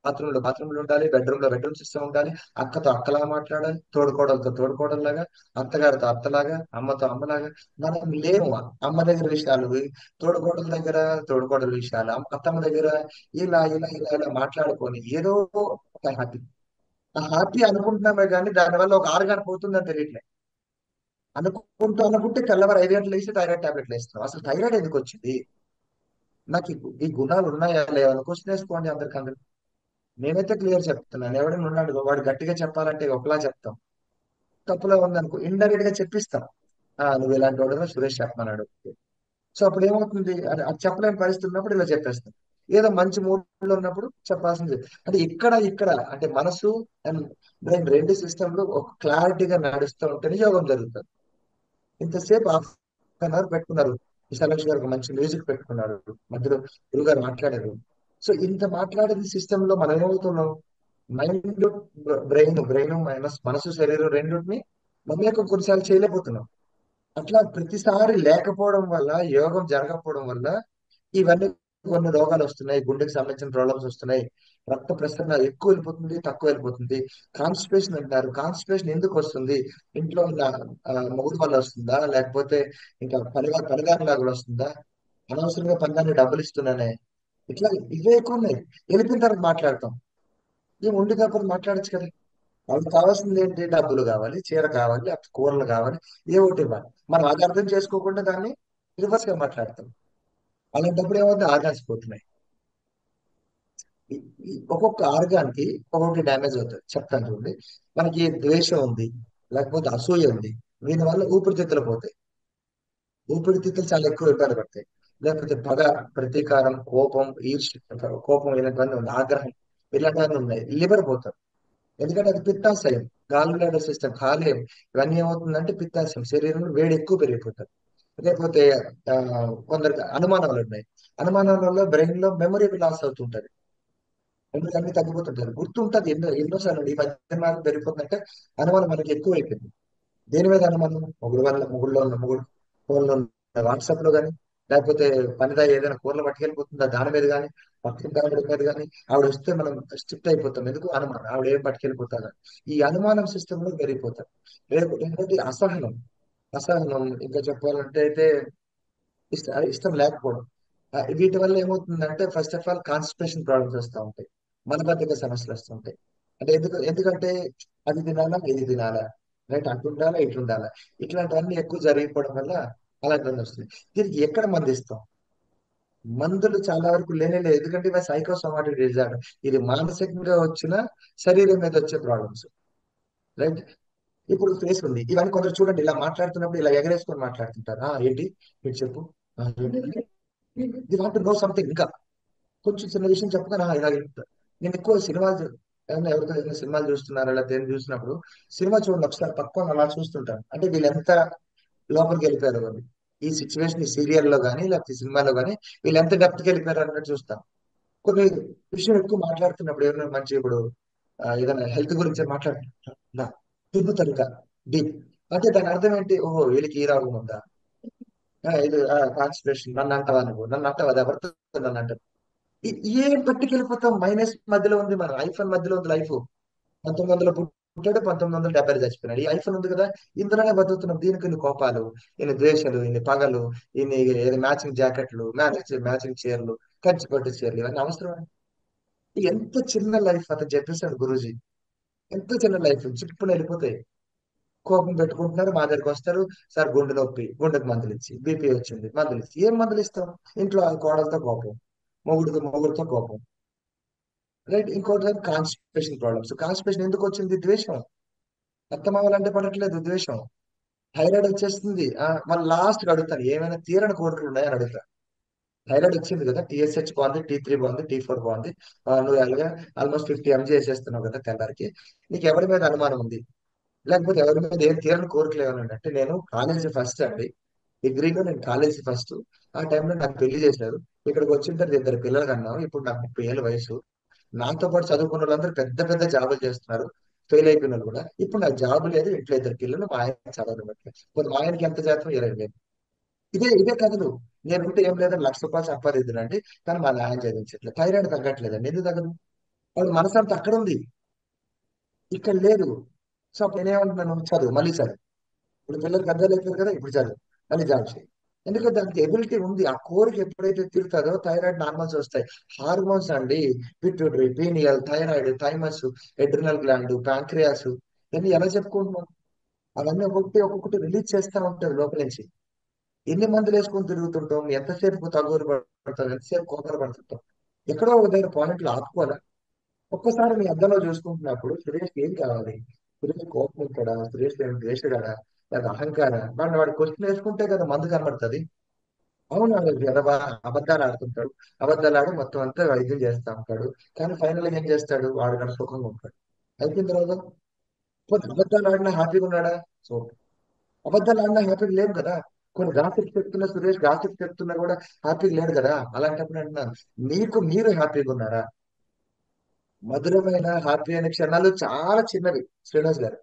బాత్రూమ్ లో ఉండాలి, బెడ్రూమ్ లో బెడ్రూమ్ సిస్టమ్ ఉండాలి, అక్కతో అక్కలాగా మాట్లాడాలి, తోడుకోడలతో తోడుకోడలాగా, అత్తగారితో అత్తలాగా, అమ్మతో అమ్మలాగా. మనం లేము అమ్మ దగ్గర విషయాలు, తోడుకోడల దగ్గర తోడుకోడల విషయాలు, అత్తమ్మ దగ్గర ఇలా మాట్లాడుకొని ఏదో ఒక హ్యాపీ, ఆ హ్యాపీ అనుకుంటున్నామే కానీ దానివల్ల ఒక ఆర్గాన్ పోతుందని తెలియట్లేదు. అనుకుంటే తెల్లవారు 5 గంటలు వేసి థైరాయిడ్ టాబ్లెట్లు వేస్తున్నాం. అసలు థైరాయిడ్ ఎందుకు వచ్చింది? నాకు ఈ గుణాలు ఉన్నాయా లేవా అని క్వశ్చన్ వేసుకోండి అందరికి అందరు. నేనైతే క్లియర్ చెప్తున్నాను. ఎవడైనా ఉన్నాడు వాడు గట్టిగా చెప్పాలంటే ఒకలా చెప్తాం, తప్పులో ఉందనుకో ఇండైరెక్ట్ గా చెప్పిస్తాం. నువ్వు ఇలాంటి వాడు సురేష్ చెప్పమన్నాడు. సో అప్పుడు ఏమవుతుంది, అది చెప్పలేని పరిస్థితి ఉన్నప్పుడు ఇలా చెప్పేస్తాం. ఏదో మంచి మూడ్ లో ఉన్నప్పుడు చెప్పాల్సింది. అంటే ఇక్కడ అంటే మనసు అండ్ బ్రెయిన్ రెండు సిస్టంలు ఒక క్లారిటీగా నడుస్తూ ఉంటేనే యోగం జరుగుతుంది. ఇంతసేపు హాఫ్ పెట్టుకున్నారు, విశాలాక్షి గారు ఒక మంచి మ్యూజిక్ పెట్టుకున్నారు, మధ్యలో గురువు గారు మాట్లాడారు. సో ఇంత మాట్లాడిన సిస్టమ్ లో మనం ఏమవుతున్నాం, మైండ్ బ్రెయిన్ మనసు శరీరం రెండుని మమేకం కొన్నిసార్లు చేయలేకపోతున్నాం. అట్లా ప్రతిసారి లేకపోవడం వల్ల, యోగం జరగకపోవడం వల్ల ఇవన్నీ కొన్ని రోగాలు వస్తున్నాయి, గుండెకి సంబంధించిన ప్రాబ్లమ్స్ వస్తున్నాయి, రక్త ప్రసరణ ఎక్కువ వెళ్ళిపోతుంది, తక్కువ వెళ్ళిపోతుంది. కాన్స్టిపేషన్ అంటారు. కాన్స్టిపేషన్ ఎందుకు వస్తుంది? ఇంట్లో ఉన్న మొగుడు వల్ల వస్తుందా, లేకపోతే ఇంకా పనిదారులా కూడా వస్తుందా, అనవసరంగా పనిదాన్ని డబ్బులు ఇస్తున్నానే, ఇట్లా ఇవే ఎక్కువ ఉన్నాయి. వెళ్ళిపోయిన తర్వాత మాట్లాడతాం. ఏం ఉండి కాకపోతే మాట్లాడచ్చు కదా. వాళ్ళకి కావాల్సింది ఏంటి? డబ్బులు కావాలి, చీర కావాలి, లేకపోతే కూరలు కావాలి, ఏ ఒకటి ఇవ్వాలి. మనం అది అర్థం చేసుకోకుండా దాన్ని రివర్స్ గా మాట్లాడతాం. అలాంటప్పుడు ఏమవుతుంది, ఆర్గాన్స్ పోతున్నాయి. ఒక్కొక్క ఆర్గాన్ కి ఒక్కొక్కటి డ్యామేజ్ అవుతుంది. చెప్తాను చూడండి. మనకి ద్వేషం ఉంది, లేకపోతే అసూయ ఉంది, దీనివల్ల ఊపిరితిత్తులు పోతాయి. ఊపిరితిత్తులు చాలా ఎక్కువ ఇబ్బంది పడతాయి. లేకపోతే పగ, ప్రతీకారం, కోపం, ఈర్ష్య, కోపం ఇలాంటివన్నీ ఉంది, ఆగ్రహం ఇలాంటివన్నీ ఉన్నాయి. లివర్ పోతారు. ఎందుకంటే అది పిత్తాశయం, గాల్ బ్లాడర్ సిస్టమ్, కాలేయం. ఇవన్నీ ఏమవుతుందంటే పిత్తాశయం, శరీరంలో వేడి ఎక్కువ పెరిగిపోతుంది. లేకపోతే ఆ, కొందరికి అనుమానాలు ఉన్నాయి. అనుమానాల వల్ల బ్రెయిన్ లో మెమరీ లాస్ అవుతుంటది. మెమరీ అన్ని తగ్గిపోతుంటది. గుర్తుంటది ఎన్నోసార్లు. ఈ మధ్య మాత్రం పెరిగిపోతుందంటే అనుమానం మనకి ఎక్కువ అయిపోయింది. దేని మీద అనుమానం? మొగుడులో ఉన్న మొగుడు, ఫోన్ లో వాట్సాప్ లో కానీ, లేకపోతే పనిదా ఏదైనా కూరలు పట్టుకెళ్ళిపోతుందా దాని మీద కానీ, పక్కన ఆవిడ మీద కానీ. ఆవిడ వస్తే మనం స్ట్రిక్ట్ అయిపోతాం. ఎందుకు? అనుమానం, ఆవిడ ఏం పట్టుకెళ్ళిపోతారా. ఈ అనుమానం సిస్టమ్ లో పెరిగిపోతాం. రేపు ఇంకోటి అసహనం. అసహనం ఇంకా చెప్పాలంటే అయితే ఇష్టం లేకపోవడం. వీటి వల్ల ఏమవుతుందంటే first of all constipation problems వస్తూ ఉంటాయి, మలబద్ధక సమస్యలు వస్తూ ఉంటాయి. అంటే ఎందుకంటే అది తినాలా, ఇది తినాలా, రైట్, అటు ఉండాలా, ఇటు ఉండాలా, ఇట్లాంటివన్నీ ఎక్కువ జరిగిపోవడం వల్ల అలాంటివన్నీ వస్తుంది. దీనికి ఎక్కడ మంది ఇస్తాం? మందులు చాలా వరకు లేనే లేదు. ఎందుకంటే ఇవి సైకోసోమాటిక్ డిజార్డర్. ఇది మానసికంగా వచ్చిన శరీరం మీద వచ్చే ప్రాబ్లమ్స్, రైట్. ఇప్పుడు ఫేస్ ఉంది, ఇవన్నీ కొందరు చూడండి ఇలా మాట్లాడుతున్నప్పుడు ఇలా ఎగరేసుకొని మాట్లాడుతుంటారు. ఏంటి మీరు చెప్పు, ఏంటి, the want to know something. ఇంకా కొంచెం చిన్న విషయం చెప్పగానే ఇలా చెప్తారు. నేను ఎక్కువ సినిమాలు ఏమైనా ఎవరితో ఏదైనా సినిమాలు చూస్తున్నారా లేదా దేని చూసినప్పుడు సినిమా చూడండి ఒకసారి పక్కన అలా చూస్తుంటాను. అంటే వీళ్ళు ఎంత లోపలికి వెళ్ళిపోయారు అని, ఈ సిచ్యువేషన్, ఈ సీరియల్లో కానీ లేకపోతే ఈ సినిమాలో కానీ వీళ్ళు ఎంత డెప్త్కి వెళ్ళిపోయారు అన్నట్టు చూస్తాం. కొన్ని విషయం ఎక్కువ మాట్లాడుతున్నప్పుడు ఎవరైనా మంచి ఇప్పుడు ఏదైనా హెల్త్ గురించి మాట్లాడుతున్నా తిరుగుతారు ఇంకా డీప్. అంటే దాని అర్థం ఏంటి? ఓహో వీళ్ళకి ఈ రోగం ఉందా, ఇది కాన్స్పిరేషన్, నన్ను అంటావా, నువ్వు నన్ను అంటావా, అది ఎవరితో నన్ను అంటారు. ఏం పట్టుకెళ్ళిపోతాం? మైనస్ మధ్యలో ఉంది, మన ఐఫోన్ మధ్యలో ఉంది లైఫ్. 1900 పుట్టాడు, 1970 చచ్చిపోయినాడు. ఈ ఐఫోన్ ఉంది కదా, ఇందులోనే బతుకుతున్నాం. దీనికి ఇన్ని కోపాలు, ఇన్ని ద్వేషాలు, ఇన్ని పగలు, ఇన్ని మ్యాచింగ్ జాకెట్లు, మ్యాచింగ్ చీరలు, కంచి పట్టు చీరలు, ఇవన్నీ అవసరం. ఎంత చిన్న లైఫ్ అతను చెప్పేశాడు గురూజీ. ఎంత చిన్న లైఫ్, చిప్పున వెళ్ళిపోతాయి. కోపం పెట్టుకుంటున్నారు, మా దగ్గరికి వస్తారు. సార్ గుండె నొప్పి, గుండెకి మందులు ఇచ్చి, బీపీ వచ్చింది మందులు ఇచ్చి, ఏం మందులు ఇస్తాం? ఇంట్లో ఆ కోడలతో కోపం, మొగుడితో కోపం, రైట్. ఇంకోటి కాన్స్టిపేషన్ ప్రాబ్లమ్స్. కాన్స్టిపేషన్ ఎందుకు వచ్చింది? ద్వేషం. అత్తమామలంటే పడట్లేదు, ద్వేషం. థైరాయిడ్ వచ్చేస్తుంది. మళ్ళీ లాస్ట్ అడుగుతాను, ఏమైనా తీరని కోరికలు ఉన్నాయని అడుగుతా. థైరాయిడ్ వచ్చింది కదా, టీఎస్హెచ్ బాగుంది, T3 బాగుంది, T4 బాగుంది, నువ్వు అలాగా ఆల్మోస్ట్ 50 mg చేసేస్తున్నావు కదా తెల్లారికి, నీకు ఎవరి మీద అనుమానం ఉంది, లేకపోతే ఎవరి మీద ఏం తీరని కోరికలు ఏమైనా ఉన్నాయి? అంటే నేను కాలేజీ ఫస్ట్ అండి, డిగ్రీలో నేను కాలేజీ ఫస్ట్. ఆ టైంలో నాకు పెళ్లి చేశారు. ఇక్కడికి వచ్చిన తర్వాత ఇద్దరు పిల్లలు కన్నాం. ఇప్పుడు నాకు 30 ఏళ్ళ వయసు. నాతో పాటు చదువుకున్న వాళ్ళందరూ పెద్ద పెద్ద జాబులు చేస్తున్నారు, ఫెయిల్ అయిపోయిన వాళ్ళు కూడా. ఇప్పుడు నాకు జాబ్ లేదు, ఇంట్లో ఇద్దరు పిల్లలు, మా ఆయన చదవడం పెట్టలేదు. ఇప్పుడు మా ఆయనకి ఎంత చేస్తాం? 20,000. ఇదే కథలు. నేను ఉంటే ఏం లేదని ₹1,00,000 సంపాదిద్దునండి, కానీ మా ఆయన చదివించట్లేదు. థైరాయిడ్ తగ్గట్లేదండి. ఎందుకు తగ్గదు? వాడు మనసంతా అక్కడ ఉంది, ఇక్కడ లేదు. సో అప్పుడు నేనేమంటున్నాను, చదువు, మళ్ళీ చదువు. ఇప్పుడు పిల్లలు పెద్దలు అయిపోయారు కదా, ఇప్పుడు చదువు, మళ్ళీ జాబ్ చేయి. ఎందుకంటే దానికి ఎబిలిటీ ఉంది. ఆ కోరిక ఎప్పుడైతే తీరుతుందో థైరాయిడ్ నార్మల్స్ వస్తాయి. హార్మోన్స్ అండి, pituitary, pineal, thyroid, thymus, adrenal gland, pancreas, ఇవన్నీ ఎలా చెప్పుకుంటున్నాం? అవన్నీ ఒక్కొక్కటి ఒక్కొక్కటి రిలీజ్ చేస్తూ ఉంటారు లోపల నుంచి. ఎన్ని మందులు వేసుకొని తిరుగుతుంటాం, ఎంతసేపు తగులు పడతాం, ఎంతసేపు కోపలు పడుతుంటాం. ఎక్కడో ఒక దగ్గర పాయింట్లు ఆపుకోవాలా. ఒక్కసారి మీ అద్దంలో చూసుకుంటున్నప్పుడు సురేష్ ఏం కావాలి? సురేష్ కోపం ఉంటాడా? సురేష్ ఏం ద్వేషగాడా? లేదా అహంకార? వాడి క్వశ్చన్ వేసుకుంటే కదా మందు కనబడుతుంది. అవును, వాడు ఎదవా, అబద్ధాలు ఆడుతుంటాడు. అబద్ధాలు ఆడి మొత్తం అంతా వైద్యం చేస్తా ఉంటాడు. కానీ ఫైనల్ ఏం చేస్తాడు? వాడు కనుక సుఖంగా ఉంటాడు. అయిపోయిన తర్వాత పోనీ అబద్ధాలు ఆడినా హ్యాపీగా ఉన్నాడా? సో అబద్ధాలు ఆడినా హ్యాపీగా లేవు కదా. కొన్ని గాసిప్స్ చెప్తున్న సురేష్ గాసిప్స్ చెప్తున్నా కూడా హ్యాపీగా లేడు కదా. అలాంటప్పుడు అంటున్నాను, మీకు మీరు హ్యాపీగా ఉన్నారా? మధురమైన హ్యాపీ అనే క్షణాలు చాలా చిన్నవి శ్రీనివాస్ గారు,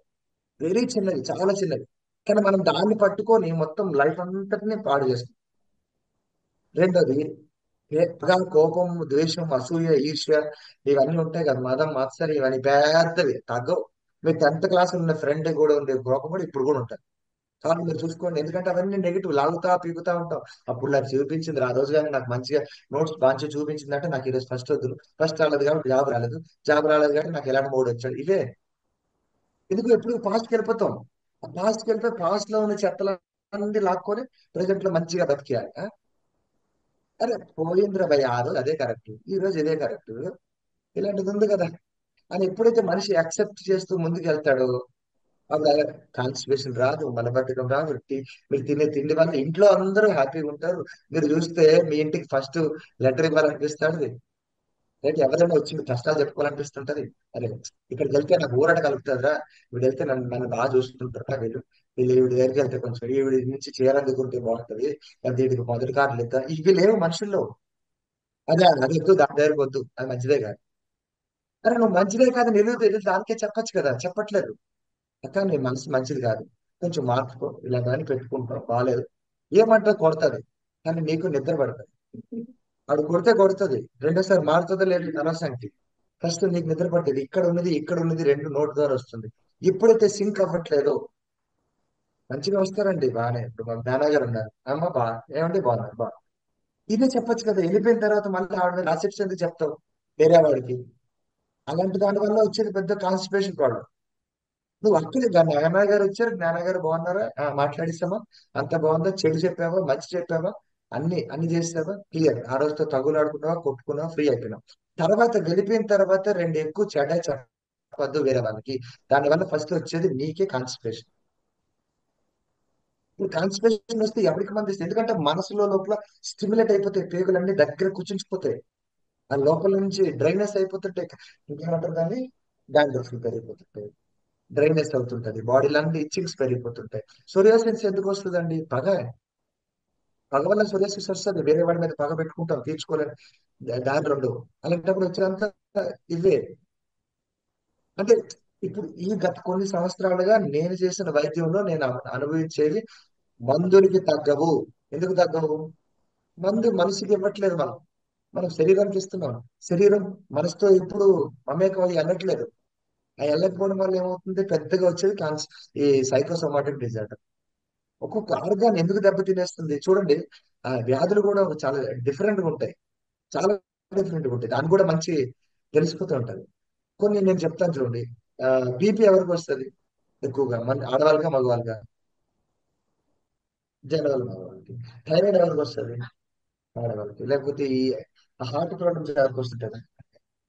వెరీ చిన్నవి, చాలా చిన్నవి. కానీ మనం దాన్ని పట్టుకొని మొత్తం లైఫ్ అంతటిని పాడు చేస్తాం. రెండోది, పగ, కోపం, ద్వేషం, అసూయ, ఈర్ష్య, ఇవన్నీ ఉంటాయి కదా, మదం మాత్సర్యం, ఇవన్నీ పెద్దవి తగ్గవు. మీరు 10th క్లాస్ ఉన్న ఫ్రెండ్ కూడా ఉండే కోపం కూడా ఇప్పుడు కూడా ఉంటుంది. కాబట్టి మీరు చూసుకోండి, ఎందుకంటే అవన్నీ నెగిటివ్, లాగుతా పీకుతా ఉంటాం. అప్పుడు నాకు చూపించింది ఆ రోజు, కానీ నాకు మంచిగా నోట్స్ మంచిగా చూపించిందంటే నాకు ఈరోజు ఫస్ట్ వద్దు, ఫస్ట్ రాలేదు కాబట్టి జాబ్ రాలేదు, జాబ్ రాలేదు కాబట్టి నాకు ఎలాంటి మూడు వచ్చాడు, ఇవే. ఎందుకు ఎప్పుడు పాస్ట్కి వెళ్ళిపోతాం. ఆ పాస్ట్కి వెళ్ళిపోయి పాస్ట్ లో ఉన్న చెత్తలన్నీ లాక్కొని ప్రజెంట్ లో మంచిగా బతికేయాలి. అరే పోయింద్ర భయ్, ఆ రోజు అదే కరెక్ట్, ఈ రోజు ఇదే కరెక్ట్, ఇలాంటిది ఉంది కదా అని ఎప్పుడైతే మనిషి యాక్సెప్ట్ చేస్తూ ముందుకు వెళ్తాడో అప్పుడు కాన్స్టిపేషన్ రాదు, మలబద్ధకం రాదు. మీరు తినే తిండి వల్ల ఇంట్లో అందరూ హ్యాపీగా ఉంటారు. మీరు చూస్తే మీ ఇంటికి ఫస్ట్ లెటర్ ఇవ్వాలనిపిస్తుంది. రేపు ఎవరైనా వచ్చి మీ కష్టాలు చెప్పుకోవాలనిపిస్తుంటది. అరే ఇక్కడికి వెళ్తే నాకు ఊరట కలుగుతుందిరా, వీడు వెళ్తే నన్ను బాగా చూసుకుంటారా, వీడి దగ్గరికి వెళ్తే కొంచెం వీడి నుంచి చీర అందుకుంటే బాగుంటది, లేదా వీడికి మొదటి కార్డులు ఇద్దా, ఇవి లేవు మనుషుల్లో. అది వద్దు, దాని దగ్గరకు వద్దు, అది మంచిదే కాదు. అరే నువ్వు మంచిదే కాదు నిలువు తెలియదు దానికే చెప్పొచ్చు కదా, చెప్పట్లేదు. అక్క నీ మనసు మంచిది కాదు, కొంచెం మార్చుకో, ఇలా కానీ పెట్టుకుంటాం బాగాలేదు. ఏమంటా కొడుతుంది, కానీ నీకు నిద్ర పడుతుంది. వాడు కొడితే కొడుతుంది, రెండోసారి మారుతుందో లేదు అనవసరానికి. ఫస్ట్ నీకు నిద్ర పట్టేది ఇక్కడ ఉన్నది రెండు నోటి ద్వారా వస్తుంది. ఎప్పుడైతే సింక్ అవ్వట్లేదో మంచిగా వస్తారండి బాగానే. ఇప్పుడు మా మేనేజర్ ఉన్నారు, అమ్మ బా ఏమంటే బాగున్నారు బా, ఇదే చెప్పొచ్చు కదా. వెళ్ళిపోయిన తర్వాత మళ్ళీ ఆవిడ రాసిప్స్ ఎందుకు చెప్తావు వేరే వాడికి? అలాంటి దాని వల్ల వచ్చేది పెద్ద కాన్స్టిపేషన్ ప్రాబ్లం. నువ్వు అక్కడే నాన్న గారు వచ్చారు, నాన్న గారు బాగున్నారా, మాట్లాడిస్తామా, అంత బాగుందా, చెడు చెప్పావా, మంచి చెప్పావా, అన్ని చేసావా, క్లియర్. ఆ రోజుతో తగులాడుకున్నావా, కొట్టుకున్నావా, ఫ్రీ అయిపోయినావు. తర్వాత వెళ్ళిపోయిన తర్వాత రెండు ఎక్కువ చెడ్డ చెప్పద్దు వేరే వాళ్ళకి. దానివల్ల ఫస్ట్ వచ్చేది నీకే కాన్సన్ట్రేషన్. ఇప్పుడు కాన్సన్ట్రేషన్ వస్తే ఎవరికి మంది ఇస్తుంది, ఎందుకంటే మనసులో లోపల స్టిమ్యులేట్ అయిపోతాయి, పేగులన్నీ దగ్గర కూర్చుంచిపోతాయి. ఆ లోపల నుంచి డ్రైనెస్ అయిపోతుంటాయి. ఇంకేమంటారు దాన్ని, డాండ్రఫ్ పెరిగిపోతుంటాయి, డ్రైనెస్ అవుతుంటది, బాడీలో అన్ని ఇచ్చింగ్స్ పెరిగిపోతుంటాయి. సోరియాసిస్ ఎందుకు వస్తుందండి? పగ వల్ల సోరియాసిస్ వస్తుంది. వేరే వాడి మీద పగ పెట్టుకుంటాం, తీర్చుకోలేని దాని రెండు. అలాంటప్పుడు వచ్చేదంతా ఇవే. అంటే ఇప్పుడు ఈ గత కొన్ని సంవత్సరాలుగా నేను చేసిన వైద్యంలో నేను అనుభవించేది, మందులకి తగ్గవు. ఎందుకు తగ్గవు? మందు మనసుకి ఇవ్వట్లేదు మనం, మనం శరీరానికి ఇస్తున్నాం. శరీరం మనసుతో ఇప్పుడు మమేకం అయ్యి అనట్లేదు. ఆ వెళ్ళకపోవడం వల్ల ఏమవుతుంది, పెద్దగా వచ్చేది ఈ సైకోసోమాటిక్ డిజార్డర్. ఒక్కొక్క ఆర్గాన్ ఎందుకు దెబ్బతినేస్తుంది చూడండి. ఆ వ్యాధులు కూడా చాలా డిఫరెంట్ గా ఉంటాయి, చాలా డిఫరెంట్ గా ఉంటాయి. దాని కూడా మంచి తెలిసిపోతూ ఉంటది. కొన్ని నేను చెప్తాను చూడండి. బీపీ ఎవరికి వస్తుంది ఎక్కువగా? మన ఆడవాళ్ళగా మగవాళ్ళగా? జనరల్ మగవాళ్ళకి. థైరాయిడ్ ఎవరికి వస్తుంది? ఆడవాళ్ళకి. లేకపోతే ఈ హార్ట్ ప్రాబ్లమ్స్ ఎవరికి వస్తుంటది?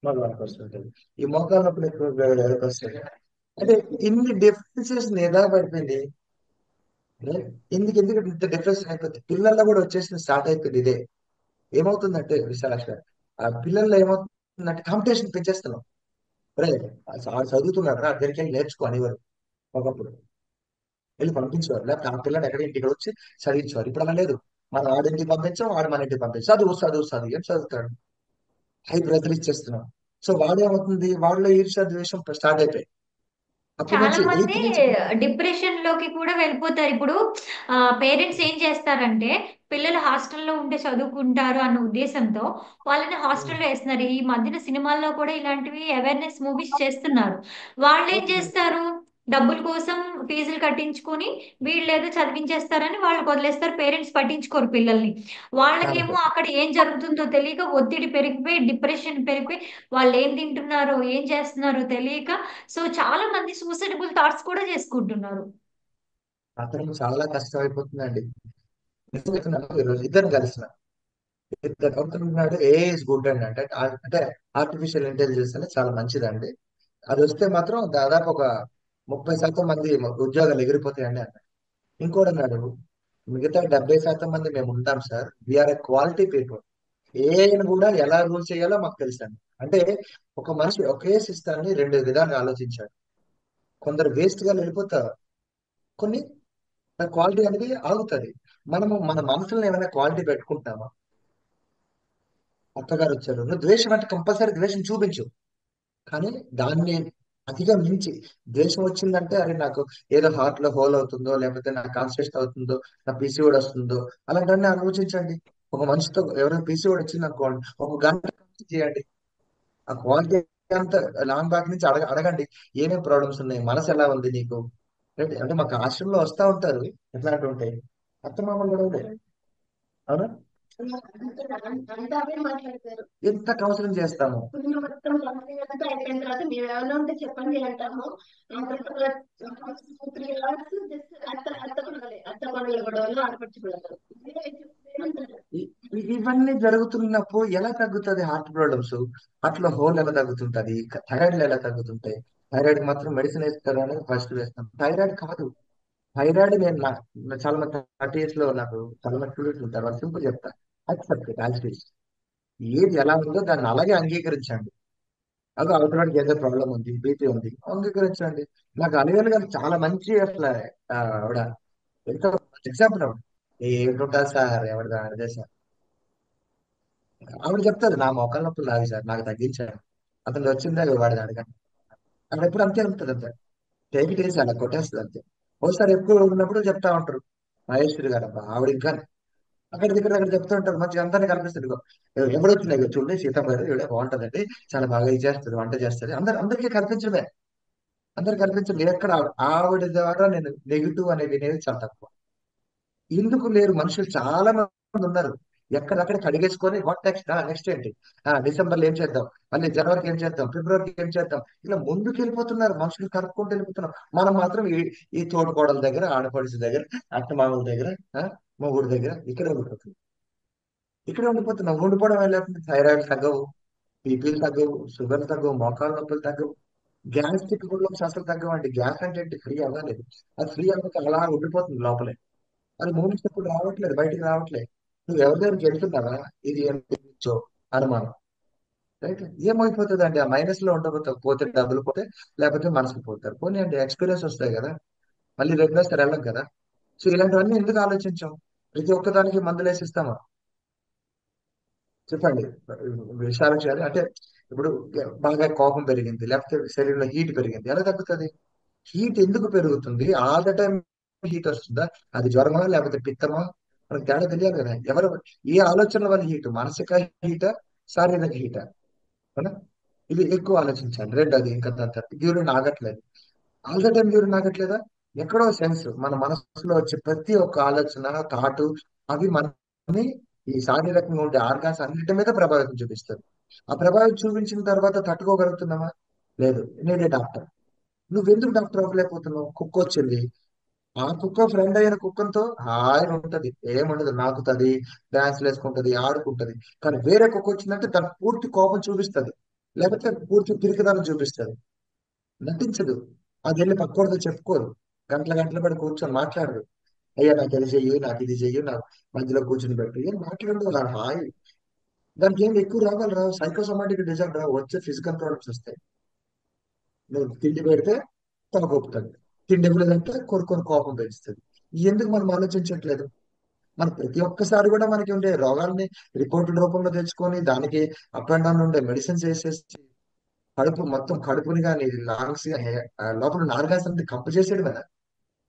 మగవాళ్ళకి వస్తుంటది. ఈ మోకాళ్ళ నొప్పులు ఎక్కువ ఎవరికి వస్తుంది? అంటే ఇన్ని డిఫరెన్సెస్ ఎలా పడిపోయింది? ఎందుకు ఇంత డిఫరెన్స్ అయిపోతుంది? పిల్లల్లో కూడా వచ్చేసి స్టార్ట్ అయిపోయింది ఇదే. ఏమవుతుందంటే విశాలాక్ష గారు, ఆ పిల్లల్లో ఏమవుతుందంటే కాంపిటీషన్ పెంచేస్తున్నాం. రే ఆడు చదువుతున్నాడు రా, దగ్గరికి వెళ్ళి నేర్చుకో అనేవారు ఒకప్పుడు. వెళ్ళి పంపించేవారు, లేకపోతే ఆ పిల్లని ఎక్కడ ఇంటికి వచ్చి చదివించేవారు. ఇప్పుడు అలా లేదు. మనం ఆడింటికి పంపించాం, ఆడు మన ఇంటికి పంపించాం, చదువు చదువు చదువు ఏం చదువుతాడు, హై బ్రతులు ఇచ్చేస్తున్నాం. సో వాడేమవుతుంది, వాళ్ళలో ఈర్ష్య ద్వేషం స్టార్ట్ అయిపోయి అప్పటి చాలా నుంచి మంది 8th నుంచి. డిప్రెషన్ లోకి కూడా వెళ్ళిపోతారు ఇప్పుడు. పేరెంట్స్ ఏం చేస్తారంటే పిల్లలు హాస్టల్లో ఉంటే చదువుకుంటారు అన్న ఉద్దేశంతో వాళ్ళని హాస్టల్లో వేస్తున్నారు. ఈ మధ్యన సినిమాల్లో కూడా ఇలాంటివి అవేర్నెస్ మూవీస్ చేస్తున్నారు. వాళ్ళు ఏం చేస్తారు, డబ్బుల కోసం ఫీజులు కట్టించుకొని వీళ్ళేదో చదివించేస్తారని వాళ్ళు వదిలేస్తారు. పేరెంట్స్ పట్టించుకోరు పిల్లల్ని. వాళ్ళకేమో కాబట్టి అక్కడ ఏం జరుగుతుందో తెలియక ఒత్తిడి పెరిగిపోయి డిప్రెషన్ పెరిగిపోయి వాళ్ళు ఏం తింటున్నారో ఏం చేస్తున్నారో తెలియక సో చాలా మంది సూసైడబుల్ థాట్స్ కూడా చేసుకుంటున్నారు. అతను చాలా కష్టం అయిపోతుందండి. నిజం చెప్తున్నాను, ఈరోజు ఇద్దరు కలిసిన ఇద్దరు అవుతున్నాడు. ఏ ఇస్ గుడ్ అండి అంటే అంటే ఆర్టిఫిషియల్ ఇంటెలిజెన్స్ అనేది చాలా మంచిదండి. అది వస్తే మాత్రం దాదాపు ఒక 30% మంది ఉద్యోగాలు ఎగిరిపోతాయండి అన్న. ఇంకోటి అన్నాడు, మిగతా 70% మంది మేము ఉంటాం sir, we are a quality people. ఏని కూడా ఎలా రూల్ చేయాలో మాకు తెలుసండి. అంటే ఒక మనిషి ఒకే సిస్టాన్ని రెండు విధాలుగా ఆలోచించాడు. కొందరు వేస్ట్ గా వెళ్ళిపోతారు, కొన్ని క్వాలిటీ అనేది ఆగుతుంది. మనము మన మనసులో ఏమైనా క్వాలిటీ పెట్టుకుంటామా? అత్తగారు వచ్చారు, నువ్వు ద్వేషం అంటే కంపల్సరీ ద్వేషం చూపించు, కానీ దాన్ని అతిగా మించి ద్వేషం వచ్చిందంటే అరే నాకు ఏదో హార్ట్ లో హోల్ అవుతుందో, లేకపోతే నా కాన్స్ట్రేషన్ అవుతుందో, నా పీసీఓడి వస్తుందో, అలాంటివన్నీ ఆలోచించండి. ఒక మనిషితో ఎవరైనా పీసీఓడి వచ్చింది అనుకోండి, ఒక గంట చేయండి, ఆ క్వాలిటీ అంతా లాంగ్ బ్యాక్ నుంచి అడగండి, ఏమేం ప్రాబ్లమ్స్ ఉన్నాయి, మనసు ఎలా ఉంది నీకు. రైట్? అంటే మాకు ఆశ్రమంలో వస్తా ఉంటారు ఎట్లాంటి ఉంటాయి, అత్తమామలు కూడా ఉంటాయి. అవునా? అంతా అవే మాట్లాడతారు. ఎంత కౌన్సిలింగ్ చేస్తాము. పుట్టిన మొత్తం కంపెనీ అంతా అయిపోయిన తర్వాత మీరు ఏమైనా ఉంటే చెప్పండి అంటాము. ఆ తర్వాత 3 hours జస్ట్ అత్త పనుల గొడవలు, ఆడపడుచు గొడవలు, ఇవే ఏమంటారు. ఇవన్నీ జరుగుతున్నప్పుడు ఎలా తగ్గుతుంది హార్ట్ ప్రాబ్లమ్స్? అట్లా హోల్ ఎలా తగ్గుతుంటది, థైరాయిడ్ ఎలా తగ్గుతుంటాయి? థైరాయిడ్ మాత్రం మెడిసిన్ వేస్తారు అని ఫస్ట్ వేస్తాం, థైరాయిడ్ కాదు. థైరాయిడ్ నేను చాలా మంది 30 years లో నాకు చాలా మంది స్టూడెంట్స్ ఉంటారు, వాళ్ళు సింపుల్ చెప్తా, యాక్సెప్ట్ యాజ్ ఇట్ ఈస్. ఏది ఎలా ఉందో దాన్ని అలాగే అంగీకరించండి. అది అవతలకి ఏదో ప్రాబ్లం ఉంది, బీపీ ఉంది, అంగీకరించండి. నాకు అలివేలు గారు చాలా మంచి అసలు ఆవిడ ఎంత ఎగ్జాంపుల్ ఆవిడ. ఏంటుంటుంది సార్ ఎవరిది ఆడదే సార్. ఆవిడ చెప్తారు, నా మోకాళ్ళ నొప్పులు లావి సార్, నాకు తగ్గించాను. అతను వచ్చిందా వాడిని అడగండి. అక్కడ ఎప్పుడు అంతే ఉంటుంది, అంతే టేక్ ఇట్ ఈజీ, అలా కొట్టేస్తుంది అంతే. ఒకసారి ఎక్కువ ఉన్నప్పుడు చెప్తా ఉంటారు మహేశ్వరి గారు, అబ్బా ఆవిడ ఇంకా అక్కడ దగ్గర అక్కడ చెప్తూ ఉంటారు, మంచిగా అందరినీ కనిపిస్తుంది. ఇగో ఎవరు వచ్చినాయి, ఇగో చూడండి సీతమ్మ గారు ఇవిడ బాగుంటదండి, చాలా బాగా ఇది చేస్తుంది, వంట చేస్తుంది, అందరికీ కనిపించడమే. అందరు కనిపించడం ఎక్కడ ఆవిడ ద్వారా నేను నెగిటివ్ అనేది వినేది చాలా తక్కువ. ఎందుకు లేరు మనుషులు చాలా మంది ఉన్నారు. ఎక్కడక్కడ కడిగేసుకొని వాట్ నెక్స్ట్, నెక్స్ట్ ఏంటి, డిసెంబర్లో ఏం చేద్దాం, మళ్ళీ జనవరికి ఏం చేద్దాం, ఫిబ్రవరికి ఏం చేద్దాం, ఇలా ముందుకు వెళ్ళిపోతున్నారు మనుషులు, కలుపుకుంటూ వెళ్ళిపోతున్నారు. మనం మాత్రం ఈ తోటకోడల దగ్గర, ఆడపడుచు దగ్గర, అత్తమామల దగ్గర, మొగుడు దగ్గర ఇక్కడే ఉండిపోతున్నాం. ఉండిపోవడం వల్ల థైరాయిడ్ తగ్గవు, బీపీలు తగ్గవు, షుగర్ తగ్గవు, మోకాళ్ళ నొప్పులు తగ్గవు, గ్యాస్ట్రిక్ ప్రాబ్లమ్స్ అసలు తగ్గవండి. గ్యాస్ అంటే ఏంటి? ఫ్రీ అవ్వలేదు. అది ఫ్రీ అవ్వక అలా ఉండిపోతుంది లోపలే. అది మూమెంట్స్ ఎప్పుడు రావట్లేదు, బయటికి రావట్లేదు. నువ్వు ఎవరి దగ్గరికి వెళ్తున్నావా, ఇది ఎంతో అనుమానం. రైట్? ఏమైపోతుంది అండి, ఆ మైనస్ లో ఉండకపోతే పోతే డబ్బులు పోతే, లేకపోతే మనసుకు పోతారు. పోనీ అంటే ఎక్స్పీరియన్స్ వస్తాయి కదా, మళ్ళీ రెగ్యులర్ సార్ వెళ్ళం కదా. సో ఇలాంటివన్నీ ఎందుకు ఆలోచించాం? ప్రతి ఒక్కదానికి మందులు వేసిస్తామా? చెప్పండి. విషయాలు చేయాలి అంటే ఇప్పుడు బాగా కోపం పెరిగింది, లేకపోతే శరీరంలో హీట్ పెరిగింది, ఎలా తగ్గుతుంది? హీట్ ఎందుకు పెరుగుతుంది? ఆల్ ద టైం హీట్ వస్తుందా? అది జ్వరమా లేకపోతే పిత్తమా? మనకు తేడా తెలియాలి కదా. ఎవరు ఏ ఆలోచనల వల్ల హీట్, మానసిక హీట, శారీరక హీట? అవునా? ఇది ఎక్కువ ఆలోచించాలి. రెండోది ఇంకా దాని తర్వాత యూరిన్ ఆగట్లేదు, ఆల్ ద టైం యూరిన్ ఆగట్లేదా? ఎక్కడో సెన్స్ మన మనసులో వచ్చే ప్రతి ఒక్క ఆలోచన, థాటు, అవి మనని ఈ శారీరకంగా ఉండే ఆర్గాన్స్ అన్నిటి మీద ప్రభావితం చూపిస్తుంది. ఆ ప్రభావితం చూపించిన తర్వాత తట్టుకోగలుగుతున్నామా? లేదు. నేనే డాక్టర్. నువ్వెందుకు డాక్టర్ అవ్వలేకపోతున్నావు? కుక్క వచ్చింది, ఆ కుక్క ఫ్రెండ్ అయిన కుక్కతో హాయిగా ఉంటది, ఏముండదు, నాకుతుంది, డాన్స్లు వేసుకుంటది, ఆడుకుంటది. కానీ వేరే కుక్క వచ్చిందంటే తన పూర్తి కోపం చూపిస్తది, లేకపోతే పూర్తి పిరికిదనం చూపిస్తది, నటించదు. అది వెళ్ళి పక్కోడితో చెప్పుకోదు, గంటల గంటల పడి కూర్చొని మాట్లాడదు. అయ్యా నాకు ఇది చెయ్యి, నాకు ఇది చెయ్యి, నాకు మధ్యలో కూర్చుని పెట్టు, ఏం మాట్లాడదు, అలా హాయి. దానికి ఏం ఎక్కువ రావాలి రావు, సైకోసోమాటిక్ డిజార్డర్ రావు, వచ్చే ఫిజికల్ ప్రాబ్లమ్స్ వస్తాయి. నువ్వు తిండి పెడితే తలకొప్పుతుంది, తిండి ఇవ్వలేదంటే కొనుక్కొని కోపం పెంచుతుంది. ఎందుకు మనం ఆలోచించట్లేదు? మన ప్రతి ఒక్కసారి కూడా మనకి ఉండే రోగాల్ని రిపోర్టుల రూపంలో తెచ్చుకొని దానికి అప్ అండ్ డౌన్ ఉండే మెడిసిన్స్ వేసేసి కడుపు మొత్తం కడుపుని కానీ లాంగ్స్ లోపల ఉన్న ఆర్గాన్స్ అంతా కప్పు చేసేది కదా.